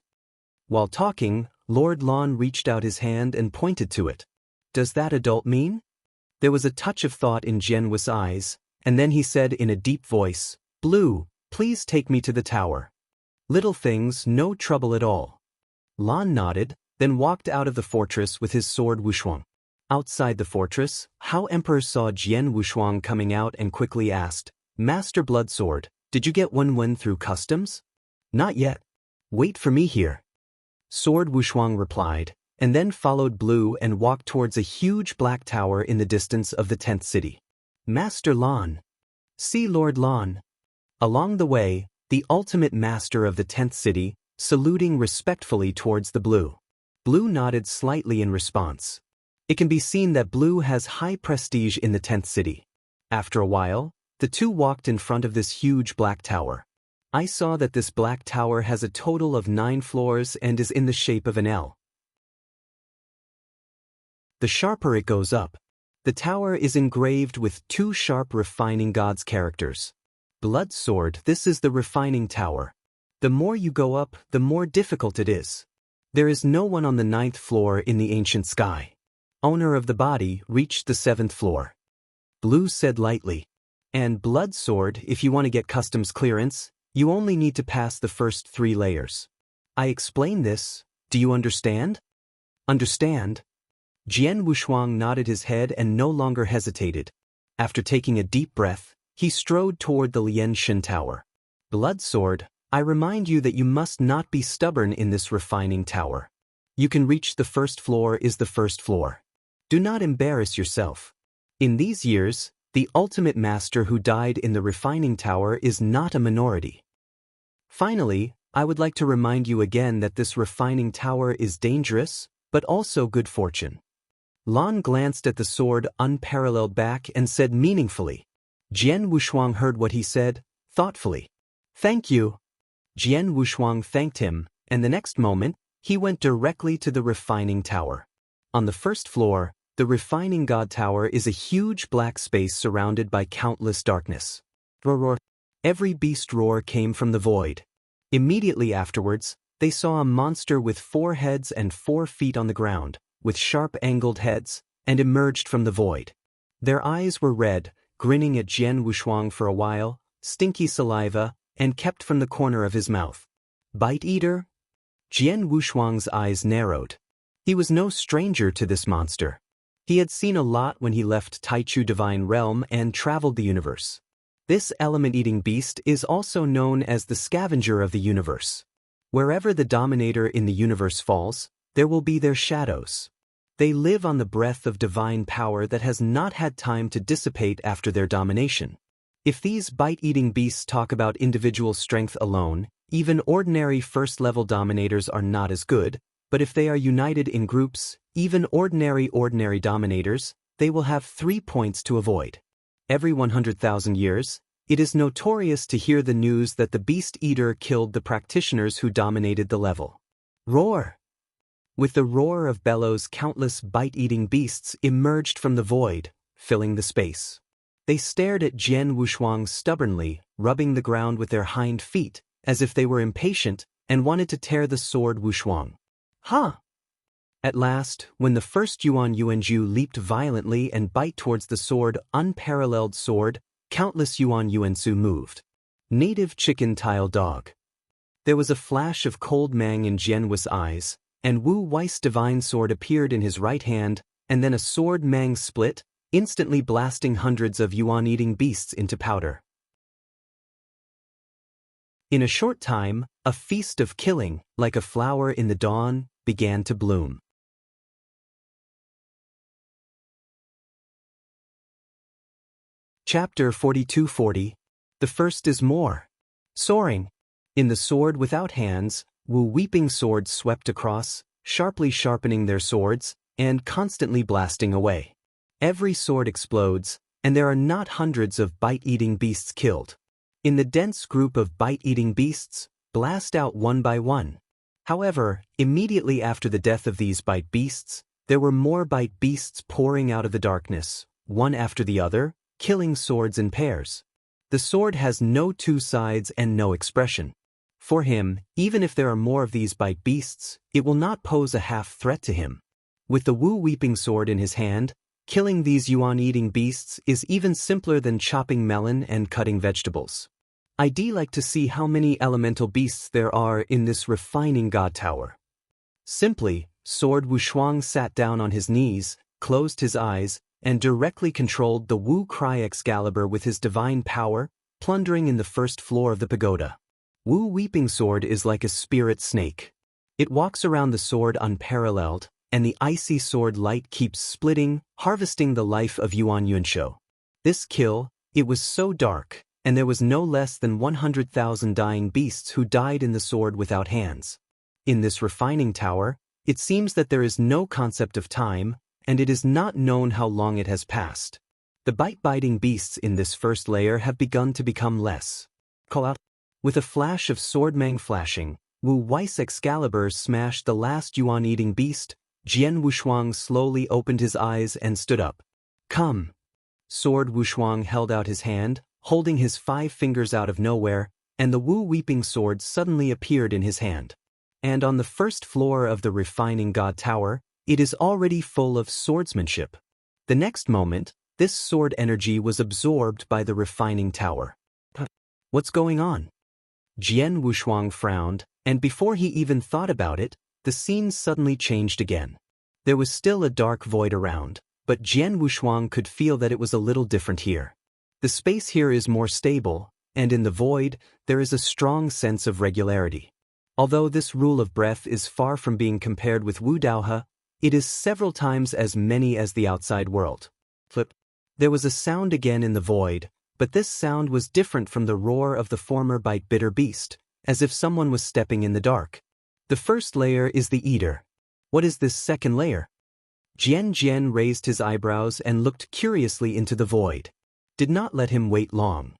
While talking, Lord Lan reached out his hand and pointed to it. "Does that adult mean?" There was a touch of thought in Jian's eyes, and then he said in a deep voice, "Blue, please take me to the tower." "Little things, no trouble at all." Lan nodded, then walked out of the fortress with his sword Wushuang. Outside the fortress, Hao Emperor saw Jian Wushuang coming out and quickly asked, "Master Bloodsword, did you get one through customs?" "Not yet. Wait for me here." Sword Wushuang replied, and then followed Blue and walked towards a huge black tower in the distance of the 10th city. "Master Lan." "See Lord Lan." Along the way, the ultimate master of the 10th city, saluting respectfully towards the Blue. Blue nodded slightly in response. It can be seen that Blue has high prestige in the 10th city. After a while, the 2 walked in front of this huge black tower. I saw that this black tower has a total of 9 floors and is in the shape of an L. The sharper it goes up, the tower is engraved with 2 sharp refining gods' characters. "Blood sword, this is the refining tower. The more you go up, the more difficult it is. There is no one on the 9th floor in the ancient sky. Owner of the body reached the 7th floor." Blue said lightly, "And Blood sword, if you want to get customs clearance, you only need to pass the first 3 layers. I explain this, do you understand?" "Understand." Jian Wushuang nodded his head and no longer hesitated. After taking a deep breath, he strode toward the Lianshan Tower. "Blood sword, I remind you that you must not be stubborn in this refining tower. You can reach the first floor is the first floor. Do not embarrass yourself. In these years, the ultimate master who died in the refining tower is not a minority. Finally, I would like to remind you again that this refining tower is dangerous, but also good fortune. Lan glanced at the sword unparalleled back and said meaningfully. Jian Wushuang heard what he said, thoughtfully. Thank you. Jian Wushuang thanked him, and the next moment, he went directly to the refining tower. On the first floor, the refining god tower is a huge black space surrounded by countless darkness. Roar. Every beast roar came from the void. Immediately afterwards, they saw a monster with 4 heads and 4 feet on the ground, with sharp angled heads, and emerged from the void. Their eyes were red, grinning at Jian Wushuang for a while, stinky saliva, and kept from the corner of his mouth. Bite eater? Jian Wushuang's eyes narrowed. He was no stranger to this monster. He had seen a lot when he left Taichu Divine Realm and traveled the universe. This element-eating beast is also known as the scavenger of the universe. Wherever the dominator in the universe falls, there will be their shadows. They live on the breath of divine power that has not had time to dissipate after their domination. If these bite-eating beasts talk about individual strength alone, even ordinary first-level dominators are not as good, but if they are united in groups, even ordinary dominators, they will have 3 points to avoid. Every 100,000 years, it is notorious to hear the news that the Beast Eater killed the practitioners who dominated the level. Roar! With the roar of bellows, countless bite-eating beasts emerged from the void, filling the space. They stared at Jian Wushuang stubbornly, rubbing the ground with their hind feet, as if they were impatient and wanted to tear the sword Wushuang. Ha! At last, when the first Yuan Yuanju leaped violently and bite towards the sword, unparalleled sword, countless Yuan Yuansu moved. Native chicken tile dog. There was a flash of cold mang in Jian Wu's eyes, and Wu Wei's divine sword appeared in his right hand, and then a sword mang split, instantly blasting hundreds of Yuan-eating beasts into powder. In a short time, a feast of killing, like a flower in the dawn, began to bloom. Chapter 4240. The first is more. Soaring. In the sword without hands, Wu weeping swords swept across, sharply sharpening their swords, and constantly blasting away. Every sword explodes, and there are not hundreds of bite-eating beasts killed. In the dense group of bite-eating beasts, blast out one by one. However, immediately after the death of these bite beasts, there were more bite beasts pouring out of the darkness, one after the other, killing swords in pairs. The sword has no 2 sides and no expression. For him, even if there are more of these bite beasts, it will not pose a half threat to him. With the Wu weeping sword in his hand, killing these Yuan-eating beasts is even simpler than chopping melon and cutting vegetables. I'd like to see how many elemental beasts there are in this refining god tower. Simply, Sword Wushuang sat down on his knees, closed his eyes, and directly controlled the Wu Cry Excalibur with his divine power, plundering in the first floor of the pagoda. Wu Weeping Sword is like a spirit snake. It walks around the sword unparalleled, and the icy sword light keeps splitting, harvesting the life of Yuan Yunsho. This kill, it was so dark, and there was no less than 100,000 dying beasts who died in the sword without hands. In this refining tower, it seems that there is no concept of time, and it is not known how long it has passed. The bite-biting beasts in this first layer have begun to become less. Call out. With a flash of swordmang flashing, Wu Wei's Excalibur smashed the last Yuan-eating beast. Jian Wushuang slowly opened his eyes and stood up. Come. Sword Wushuang held out his hand, holding his 5 fingers out of nowhere, and the Wu Weeping Sword suddenly appeared in his hand. And on the first floor of the refining god tower, it is already full of swordsmanship. The next moment, this sword energy was absorbed by the refining tower. What's going on? Jian Wushuang frowned, and before he even thought about it, the scene suddenly changed again. There was still a dark void around, but Jian Wushuang could feel that it was a little different here. The space here is more stable, and in the void, there is a strong sense of regularity. Although this rule of breath is far from being compared with Wu Daohe, it is several times as many as the outside world. Flip. There was a sound again in the void, but this sound was different from the roar of the former bite-bitter beast, as if someone was stepping in the dark. The first layer is the eater. What is this second layer? Jian raised his eyebrows and looked curiously into the void. Did not let him wait long.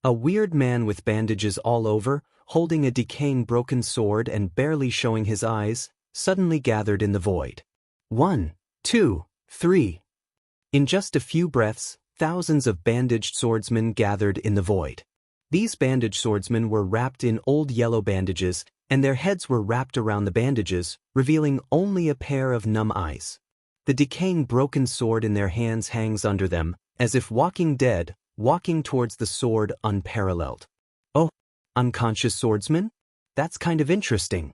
A weird man with bandages all over, holding a decaying broken sword and barely showing his eyes, suddenly gathered in the void. 1, 2, 3. In just a few breaths, thousands of bandaged swordsmen gathered in the void. These bandaged swordsmen were wrapped in old yellow bandages, and their heads were wrapped around the bandages, revealing only a pair of numb eyes. The decaying broken sword in their hands hangs under them, as if walking dead, walking towards the sword unparalleled. Oh, unconscious swordsman? That's kind of interesting.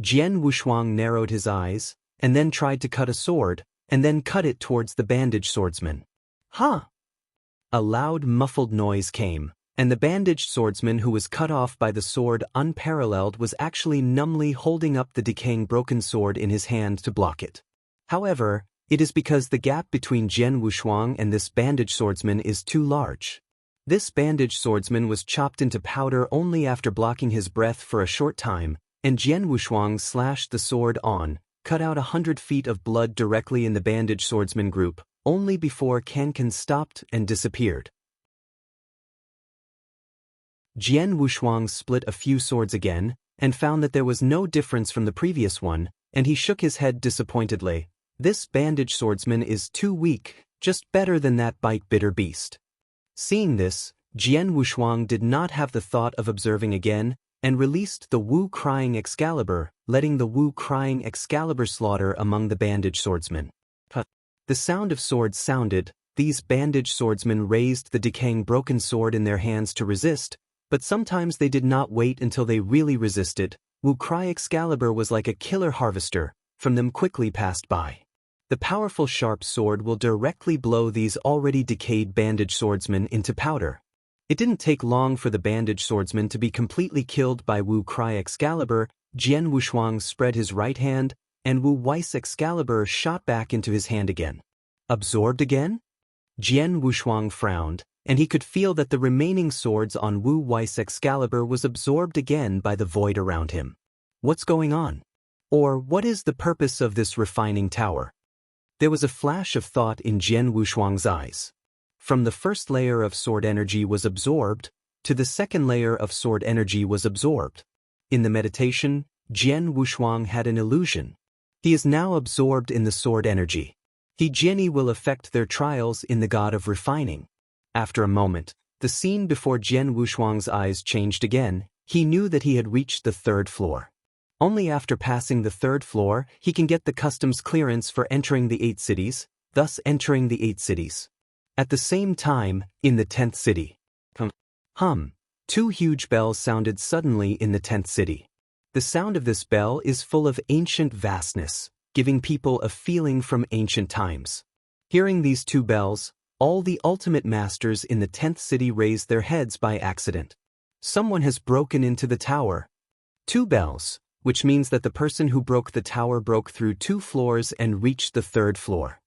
Jian Wushuang narrowed his eyes, and then tried to cut a sword, and then cut it towards the bandaged swordsman. Huh! A loud muffled noise came, and the bandaged swordsman who was cut off by the sword unparalleled was actually numbly holding up the decaying broken sword in his hand to block it. However, it is because the gap between Jian Wushuang and this bandaged swordsman is too large. This bandaged swordsman was chopped into powder only after blocking his breath for a short time, and Jian Wushuang slashed the sword on, cut out 100 feet of blood directly in the bandaged swordsman group, only before Kankan stopped and disappeared. Jian Wushuang split a few swords again, and found that there was no difference from the previous one, and he shook his head disappointedly. This bandaged swordsman is too weak, just better than that bite-bitter beast. Seeing this, Jian Wushuang did not have the thought of observing again, and released the Wu-crying Excalibur, letting the Wu-crying Excalibur slaughter among the bandaged swordsmen. The sound of swords sounded. These bandaged swordsmen raised the decaying broken sword in their hands to resist, but sometimes they did not wait until they really resisted. Wu-cry Excalibur was like a killer harvester, from them quickly passed by. The powerful sharp sword will directly blow these already decayed bandaged swordsmen into powder. It didn't take long for the bandaged swordsman to be completely killed by Wu-cry Excalibur. Jian Wushuang spread his right hand, and Wu-wei's Excalibur shot back into his hand again. Absorbed again? Jian Wushuang frowned, and he could feel that the remaining swords on Wu-wei's Excalibur was absorbed again by the void around him. What's going on? Or what is the purpose of this refining tower? There was a flash of thought in Jian Wushuang's eyes. From the first layer of sword energy was absorbed, to the second layer of sword energy was absorbed. In the meditation, Jian Wushuang had an illusion. He is now absorbed in the sword energy. Jiani will affect their trials in the god of refining. After a moment, the scene before Jian Wushuang's eyes changed again. He knew that he had reached the 3rd floor. Only after passing the 3rd floor, he can get the customs clearance for entering the 8 cities, thus entering the 8 cities. At the same time, in the 10th city. Two huge bells sounded suddenly in the 10th city. The sound of this bell is full of ancient vastness, giving people a feeling from ancient times. Hearing these 2 bells, all the ultimate masters in the 10th city raised their heads by accident. Someone has broken into the tower. 2 bells, which means that the person who broke the tower broke through 2 floors and reached the 3rd floor.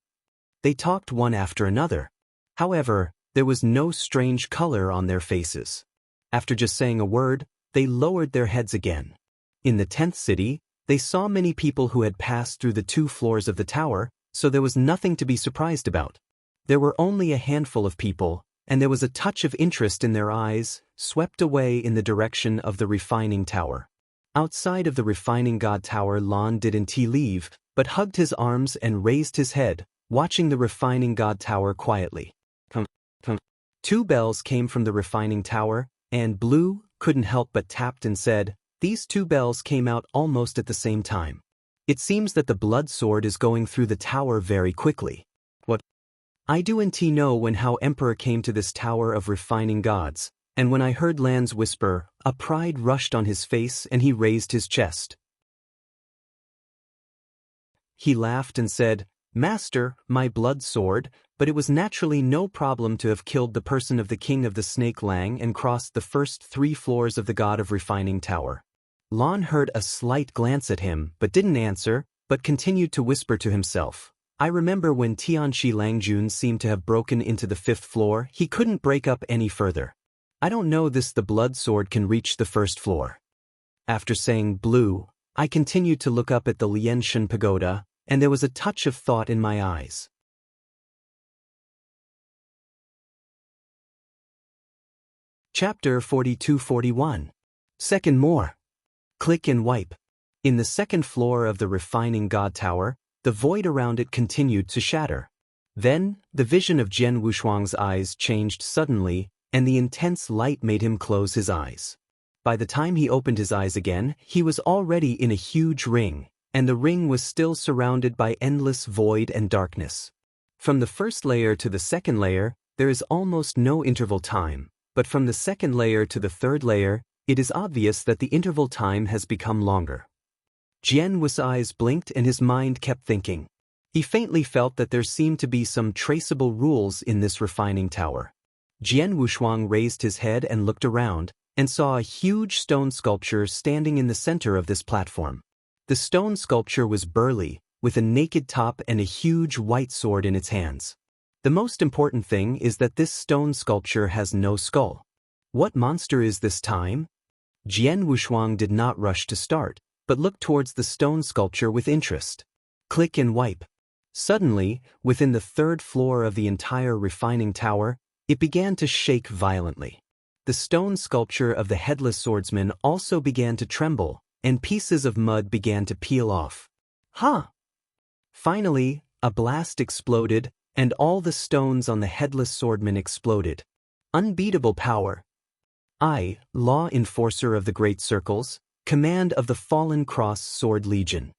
They talked one after another. However, there was no strange color on their faces. After just saying a word, they lowered their heads again. In the 10th city, they saw many people who had passed through the 2 floors of the tower, so there was nothing to be surprised about. There were only a handful of people, and there was a touch of interest in their eyes, swept away in the direction of the refining tower. Outside of the refining god tower, Lan didn't leave, but hugged his arms and raised his head, watching the refining god tower quietly. 2 bells came from the refining tower, and Blue couldn't help but tapped and said, these 2 bells came out almost at the same time. It seems that the blood sword is going through the tower very quickly. What? I don't know when how Emperor came to this tower of refining gods. And when I heard Lan's whisper, a pride rushed on his face and he raised his chest. He laughed and said, Master, my blood sword, but it was naturally no problem to have killed the person of the king of the snake Lang and crossed the first 3 floors of the god of refining tower. Lon heard a slight glance at him but didn't answer, but continued to whisper to himself. I remember when Tianchi Langjun seemed to have broken into the 5th floor, he couldn't break up any further. I don't know the blood sword can reach the 1st floor. After saying blue, I continued to look up at the Lianshan pagoda, and there was a touch of thought in my eyes. Chapter 42-41. Second more. Click and wipe. In the 2nd floor of the refining god tower, the void around it continued to shatter. Then, the vision of Jian Wushuang's eyes changed suddenly, and the intense light made him close his eyes. By the time he opened his eyes again, he was already in a huge ring, and the ring was still surrounded by endless void and darkness. From the 1st layer to the 2nd layer, there is almost no interval time, but from the 2nd layer to the 3rd layer, it is obvious that the interval time has become longer. Jian Wu's eyes blinked and his mind kept thinking. He faintly felt that there seemed to be some traceable rules in this refining tower. Jian Wushuang raised his head and looked around, and saw a huge stone sculpture standing in the center of this platform. The stone sculpture was burly, with a naked top and a huge white sword in its hands. The most important thing is that this stone sculpture has no skull. What monster is this time? Jian Wushuang did not rush to start, but looked towards the stone sculpture with interest. Click and wipe. Suddenly, within the 3rd floor of the entire refining tower, it began to shake violently. The stone sculpture of the headless swordsman also began to tremble, and pieces of mud began to peel off. Ha! Finally, a blast exploded, and all the stones on the headless swordman exploded. Unbeatable power. I, law enforcer of the Great Circles, command of the Fallen Cross Sword Legion.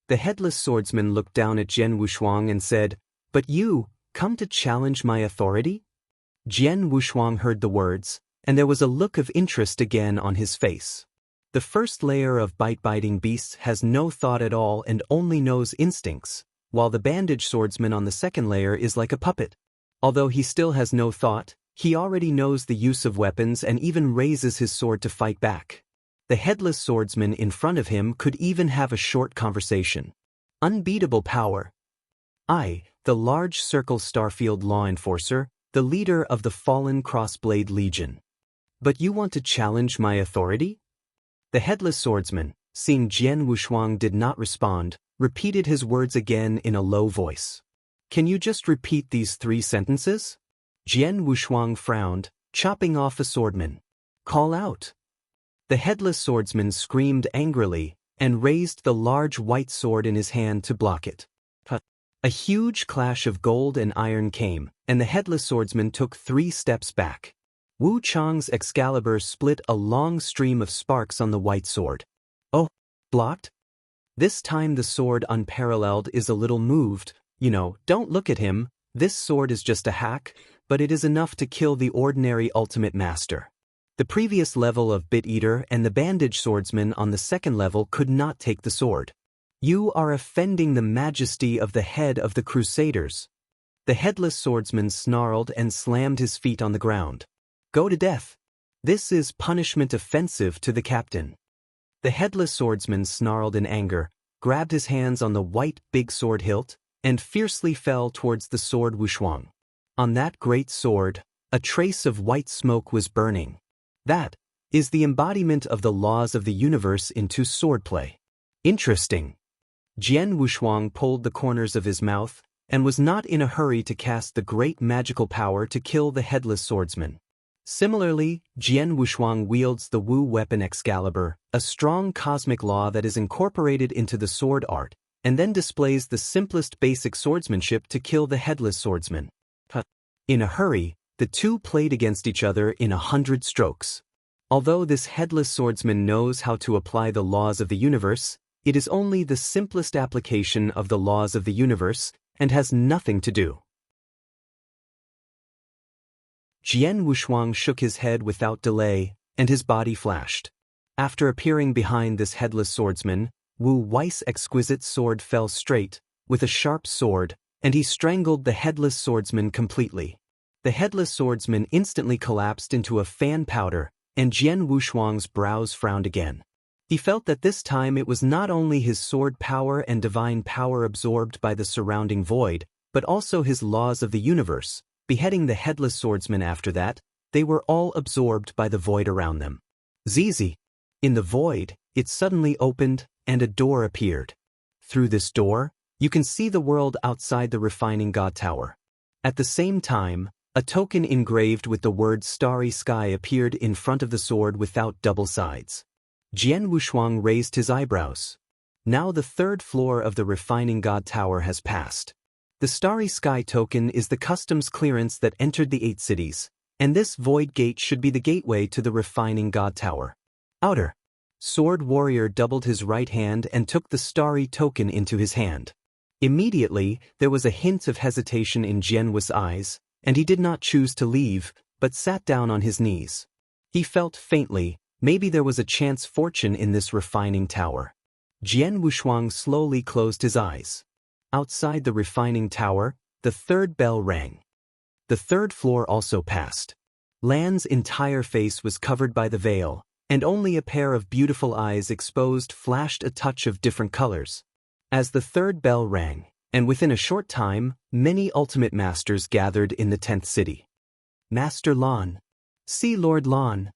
The headless swordsman looked down at Jian Wushuang and said, But you, come to challenge my authority? Jian Wushuang heard the words, and there was a look of interest again on his face. The 1st layer of bite-biting beasts has no thought at all and only knows instincts, while the bandage swordsman on the 2nd layer is like a puppet. Although he still has no thought, he already knows the use of weapons and even raises his sword to fight back. The headless swordsman in front of him could even have a short conversation. Unbeatable power. I, the large circle Starfield law enforcer, the leader of the Fallen Crossblade Legion. But you want to challenge my authority? The headless swordsman, seeing Jian Wushuang did not respond, repeated his words again in a low voice. Can you just repeat these 3 sentences? Jian Wushuang frowned, chopping off a swordman. Call out. The headless swordsman screamed angrily, and raised the large white sword in his hand to block it. A huge clash of gold and iron came, and the headless swordsman took 3 steps back. Wu Chang's Excalibur split a long stream of sparks on the white sword. Oh, blocked? This time the sword unparalleled is a little moved. Don't look at him, this sword is just a hack, but it is enough to kill the ordinary ultimate master. The previous level of Bit Eater and the bandage swordsman on the 2nd level could not take the sword. You are offending the majesty of the head of the Crusaders. The headless swordsman snarled and slammed his feet on the ground. Go to death. This is punishment offensive to the captain. The headless swordsman snarled in anger, grabbed his hands on the white big sword hilt, and fiercely fell towards the sword Wushuang. On that great sword, a trace of white smoke was burning. That is the embodiment of the laws of the universe into swordplay. Interesting. Jian Wushuang pulled the corners of his mouth, and was not in a hurry to cast the great magical power to kill the headless swordsman. Similarly, Jian Wushuang wields the Wu weapon Excalibur, a strong cosmic law that is incorporated into the sword art, and then displays the simplest basic swordsmanship to kill the headless swordsman. In a hurry, the two played against each other in 100 strokes. Although this headless swordsman knows how to apply the laws of the universe, it is only the simplest application of the laws of the universe, and has nothing to do. Jian Wushuang shook his head without delay, and his body flashed. After appearing behind this headless swordsman, Wu Wei's exquisite sword fell straight, with a sharp sword, and he strangled the headless swordsman completely. The headless swordsman instantly collapsed into a fan powder, and Jian Wushuang's brows frowned again. He felt that this time it was not only his sword power and divine power absorbed by the surrounding void, but also his laws of the universe. Beheading the headless swordsman after that, they were all absorbed by the void around them. Zizi. In the void, it suddenly opened, and a door appeared. Through this door, you can see the world outside the refining god tower. At the same time, a token engraved with the word Starry Sky appeared in front of the sword without double sides. Jian Wushuang raised his eyebrows. Now the third floor of the refining god tower has passed. The Starry Sky token is the customs clearance that entered the 8 cities, and this void gate should be the gateway to the refining god tower. Outer. Sword warrior doubled his right hand and took the starry token into his hand. Immediately, there was a hint of hesitation in Jian Wu's eyes, and he did not choose to leave, but sat down on his knees. He felt faintly, maybe there was a chance fortune in this refining tower. Jian Wushuang slowly closed his eyes. Outside the refining tower, the third bell rang. The third floor also passed. Lan's entire face was covered by the veil, and only a pair of beautiful eyes exposed flashed a touch of different colors. As the third bell rang, and within a short time, many ultimate masters gathered in the 10th city. Master Lan. See Lord Lan.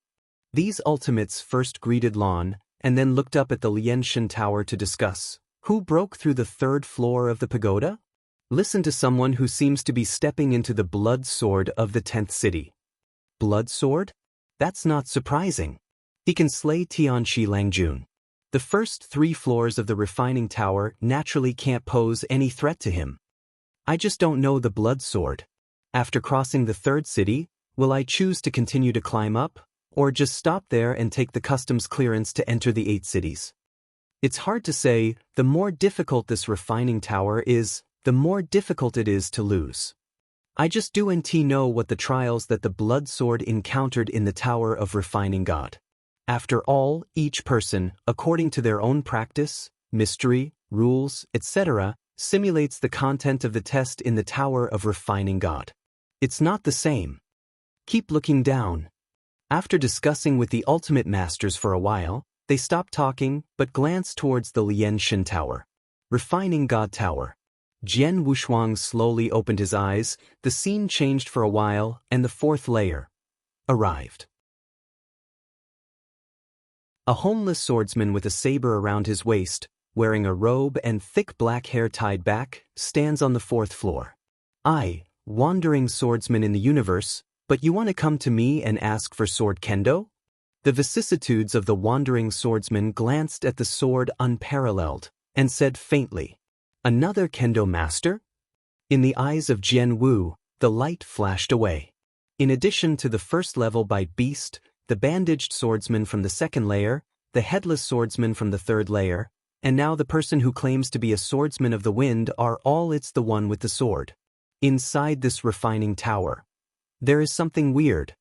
These ultimates first greeted Lan, and then looked up at the Lianshan Tower to discuss, who broke through the third floor of the pagoda? Listen to someone who seems to be stepping into the blood sword of the 10th city. Blood sword? That's not surprising. He can slay Tianqi Langjun. The first 3 floors of the refining tower naturally can't pose any threat to him. I just don't know the blood sword. After crossing the 3rd city, will I choose to continue to climb up, or just stop there and take the customs clearance to enter the 8 cities? It's hard to say. The more difficult this refining tower is, the more difficult it is to lose. I just do know what the trials that the blood sword encountered in the Tower of Refining God. After all, each person, according to their own practice, mystery, rules, etc., simulates the content of the test in the Tower of Refining God. It's not the same. Keep looking down. After discussing with the ultimate masters for a while, they stopped talking but glanced towards the Lianshan Tower. Refining God Tower. Jian Wushuang slowly opened his eyes, the scene changed for a while, and the 4th layer arrived. A homeless swordsman with a saber around his waist, wearing a robe and thick black hair tied back, stands on the 4th floor. I, wandering swordsman in the universe, but you want to come to me and ask for sword kendo? The vicissitudes of the wandering swordsman glanced at the sword unparalleled, and said faintly, "Another kendo master?" In the eyes of Jian Wu, the light flashed away. In addition to the first level by Beast, the bandaged swordsman from the 2nd layer, the headless swordsman from the 3rd layer, and now the person who claims to be a swordsman of the wind are all it's the one with the sword. Inside this refining tower, there is something weird.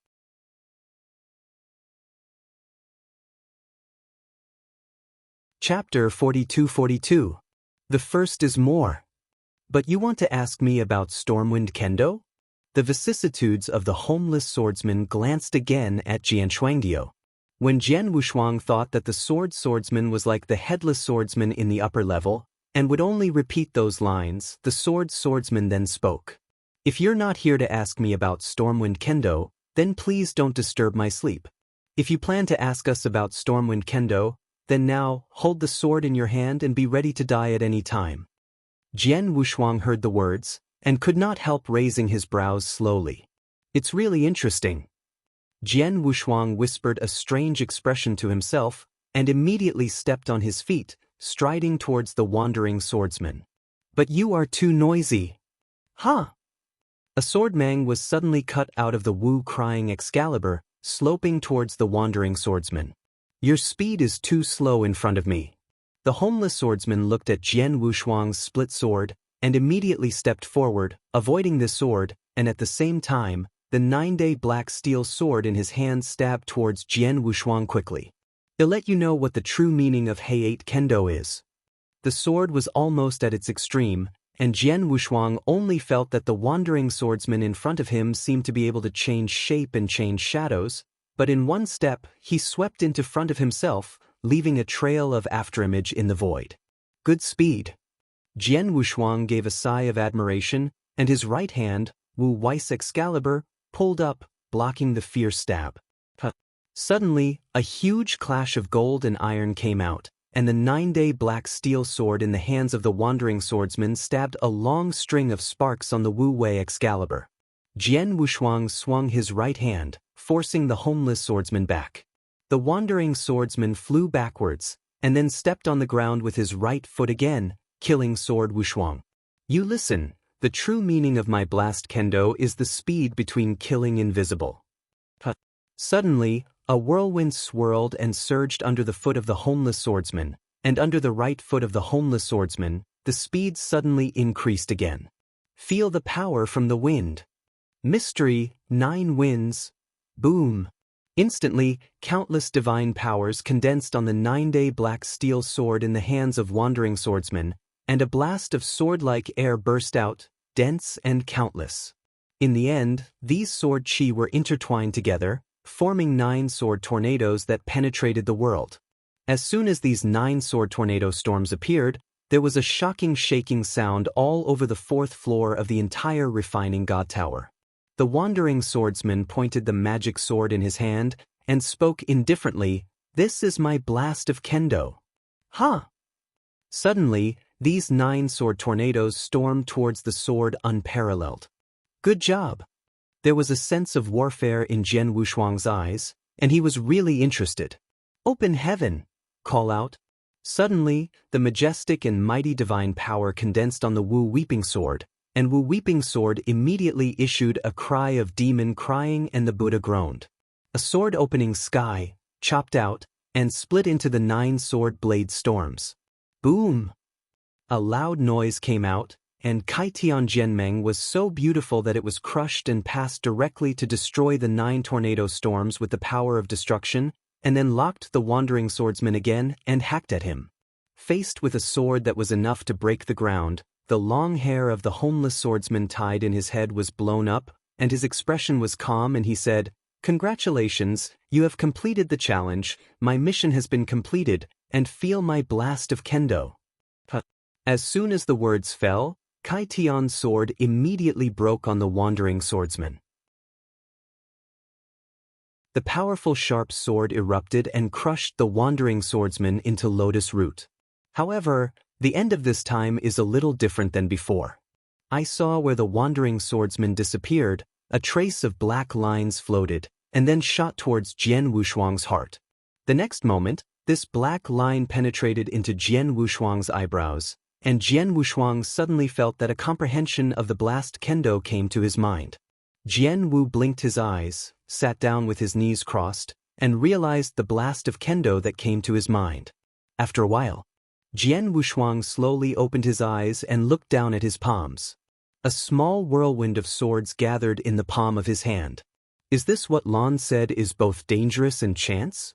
Chapter 42-42. The first is more. But you want to ask me about Stormwind Kendo? The vicissitudes of the homeless swordsman glanced again at Jian Shuangdio. When Jian Wushuang thought that the swordsman was like the headless swordsman in the upper level, and would only repeat those lines, the swordsman then spoke. If you're not here to ask me about Stormwind Kendo, then please don't disturb my sleep. If you plan to ask us about Stormwind Kendo, then now, hold the sword in your hand and be ready to die at any time. Jian Wushuang heard the words, and could not help raising his brows slowly. It's really interesting. Jian Wushuang whispered a strange expression to himself, and immediately stepped on his feet, striding towards the wandering swordsman. But you are too noisy. Huh? A swordmang was suddenly cut out of the Wu crying Excalibur, sloping towards the wandering swordsman. Your speed is too slow in front of me. The homeless swordsman looked at Jian Wushuang's split sword, and immediately stepped forward, avoiding the sword, and at the same time, the 9-day black steel sword in his hand stabbed towards Jian Wushuang quickly. He'll let you know what the true meaning of Hei-8 Kendo is. The sword was almost at its extreme, and Jian Wushuang only felt that the wandering swordsman in front of him seemed to be able to change shape and change shadows, but in one step, he swept into front of himself, leaving a trail of afterimage in the void. Good speed. Jian Wushuang gave a sigh of admiration, and his right hand, Wu Wei's Excalibur, pulled up, blocking the fierce stab. Suddenly, a huge clash of gold and iron came out, and the 9-day black steel sword in the hands of the wandering swordsman stabbed a long string of sparks on the Wu Wei Excalibur. Jian Wushuang swung his right hand, forcing the homeless swordsman back. The wandering swordsman flew backwards, and then stepped on the ground with his right foot again, killing Sword Wushuang. You listen, the true meaning of my blast kendo is the speed between killing invisible. Suddenly, a whirlwind swirled and surged under the foot of the homeless swordsman, and under the right foot of the homeless swordsman, the speed suddenly increased again. Feel the power from the wind. Mystery, 9 winds. Boom. Instantly, countless divine powers condensed on the 9-day black steel sword in the hands of wandering swordsmen, and a blast of sword-like air burst out, dense and countless. In the end, these sword chi were intertwined together, forming 9 sword tornadoes that penetrated the world. As soon as these 9 sword tornado storms appeared, there was a shocking shaking sound all over the 4th floor of the entire refining god tower. The wandering swordsman pointed the magic sword in his hand and spoke indifferently, "This is my blast of kendo." Huh! Suddenly, these 9 sword tornadoes stormed towards the sword unparalleled. Good job! There was a sense of warfare in Jian Wushuang's eyes, and he was really interested. Open heaven! Call out. Suddenly, the majestic and mighty divine power condensed on the Wu Weeping Sword, and Wu Weeping Sword immediately issued a cry of demon crying, and the Buddha groaned. A sword-opening sky, chopped out, and split into the 9 sword blade storms. Boom! A loud noise came out, and Kai Tian Jianmeng was so beautiful that it was crushed and passed directly to destroy the 9 tornado storms with the power of destruction, and then locked the wandering swordsman again and hacked at him. Faced with a sword that was enough to break the ground, the long hair of the homeless swordsman tied in his head was blown up, and his expression was calm, and he said, "Congratulations, you have completed the challenge, my mission has been completed, and feel my blast of kendo." As soon as the words fell, Kai Tian's sword immediately broke on the wandering swordsman. The powerful sharp sword erupted and crushed the wandering swordsman into lotus root. However, the end of this time is a little different than before. I saw where the wandering swordsman disappeared, a trace of black lines floated, and then shot towards Jian Wushuang's heart. The next moment, this black line penetrated into Jian Wushuang's eyebrows, and Jian Wushuang suddenly felt that a comprehension of the blast kendo came to his mind. Jian Wu blinked his eyes, sat down with his knees crossed, and realized the blast of kendo that came to his mind. After a while, Jian Wushuang slowly opened his eyes and looked down at his palms. A small whirlwind of swords gathered in the palm of his hand. Is this what Lan said is both dangerous and chance?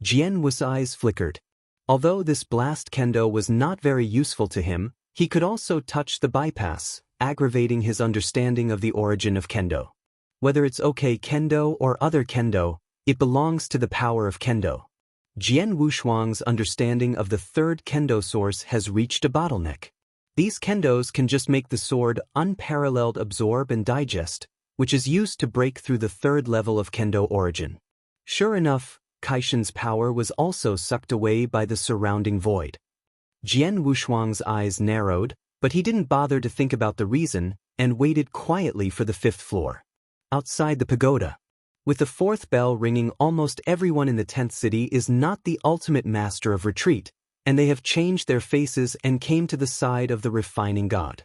Jian Wu's eyes flickered. Although this blast kendo was not very useful to him, he could also touch the bypass, aggravating his understanding of the origin of kendo. Whether it's okay kendo or other kendo, it belongs to the power of kendo. Jian Wushuang's understanding of the 3rd kendo source has reached a bottleneck. These kendos can just make the sword unparalleled absorb and digest, which is used to break through the 3rd level of kendo origin. Sure enough, Kaishin's power was also sucked away by the surrounding void. Jian Wushuang's eyes narrowed, but he didn't bother to think about the reason, and waited quietly for the 5th floor. Outside the pagoda. With the 4th bell ringing, almost everyone in the 10th city is not the ultimate master of retreat, and they have changed their faces and came to the side of the refining god.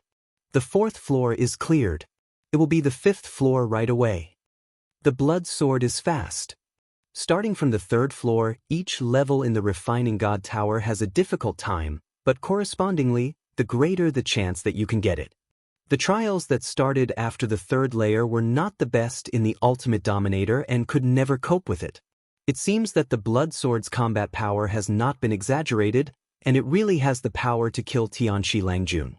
The 4th floor is cleared. It will be the 5th floor right away. The blood sword is fast. Starting from the 3rd floor, each level in the refining god tower has a difficult time, but correspondingly, the greater the chance that you can get it. The trials that started after the 3rd layer were not the best in the ultimate dominator and could never cope with it. It seems that the blood sword's combat power has not been exaggerated, and it really has the power to kill Tianxi Langjun.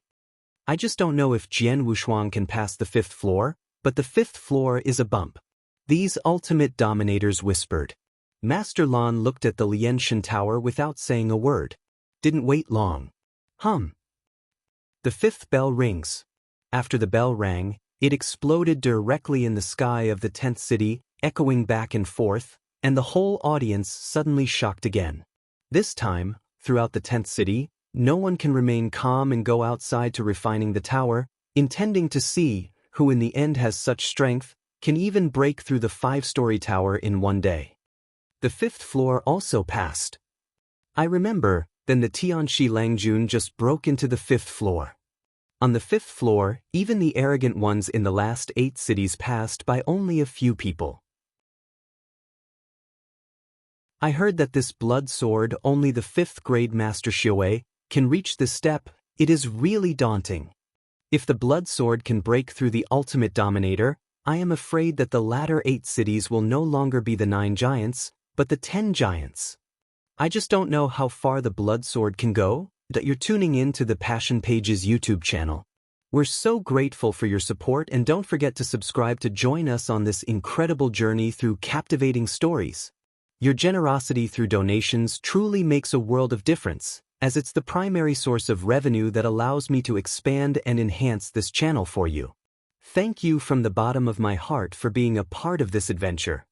I just don't know if Jian Wushuang can pass the 5th floor, but the 5th floor is a bump. These ultimate dominators whispered. Master Lan looked at the Lianshan Tower without saying a word. Didn't wait long. The fifth bell rings. After the bell rang, it exploded directly in the sky of the 10th city, echoing back and forth, and the whole audience suddenly shocked again. This time, throughout the 10th city, no one can remain calm and go outside to refining the tower, intending to see who in the end has such strength, can even break through the 5-story tower in one day. The 5th floor also passed. I remember, then the Tianxi Langjun just broke into the 5th floor. On the 5th floor, even the arrogant ones in the last 8 cities passed by only a few people. I heard that this blood sword only the 5th grade Master Xiuwei can reach this step. It is really daunting. If the blood sword can break through the ultimate dominator, I am afraid that the latter 8 cities will no longer be the 9 giants, but the 10 giants. I just don't know how far the blood sword can go. That you're tuning in to the Passion Pages YouTube channel. We're so grateful for your support, and don't forget to subscribe to join us on this incredible journey through captivating stories. Your generosity through donations truly makes a world of difference, as it's the primary source of revenue that allows me to expand and enhance this channel for you. Thank you from the bottom of my heart for being a part of this adventure.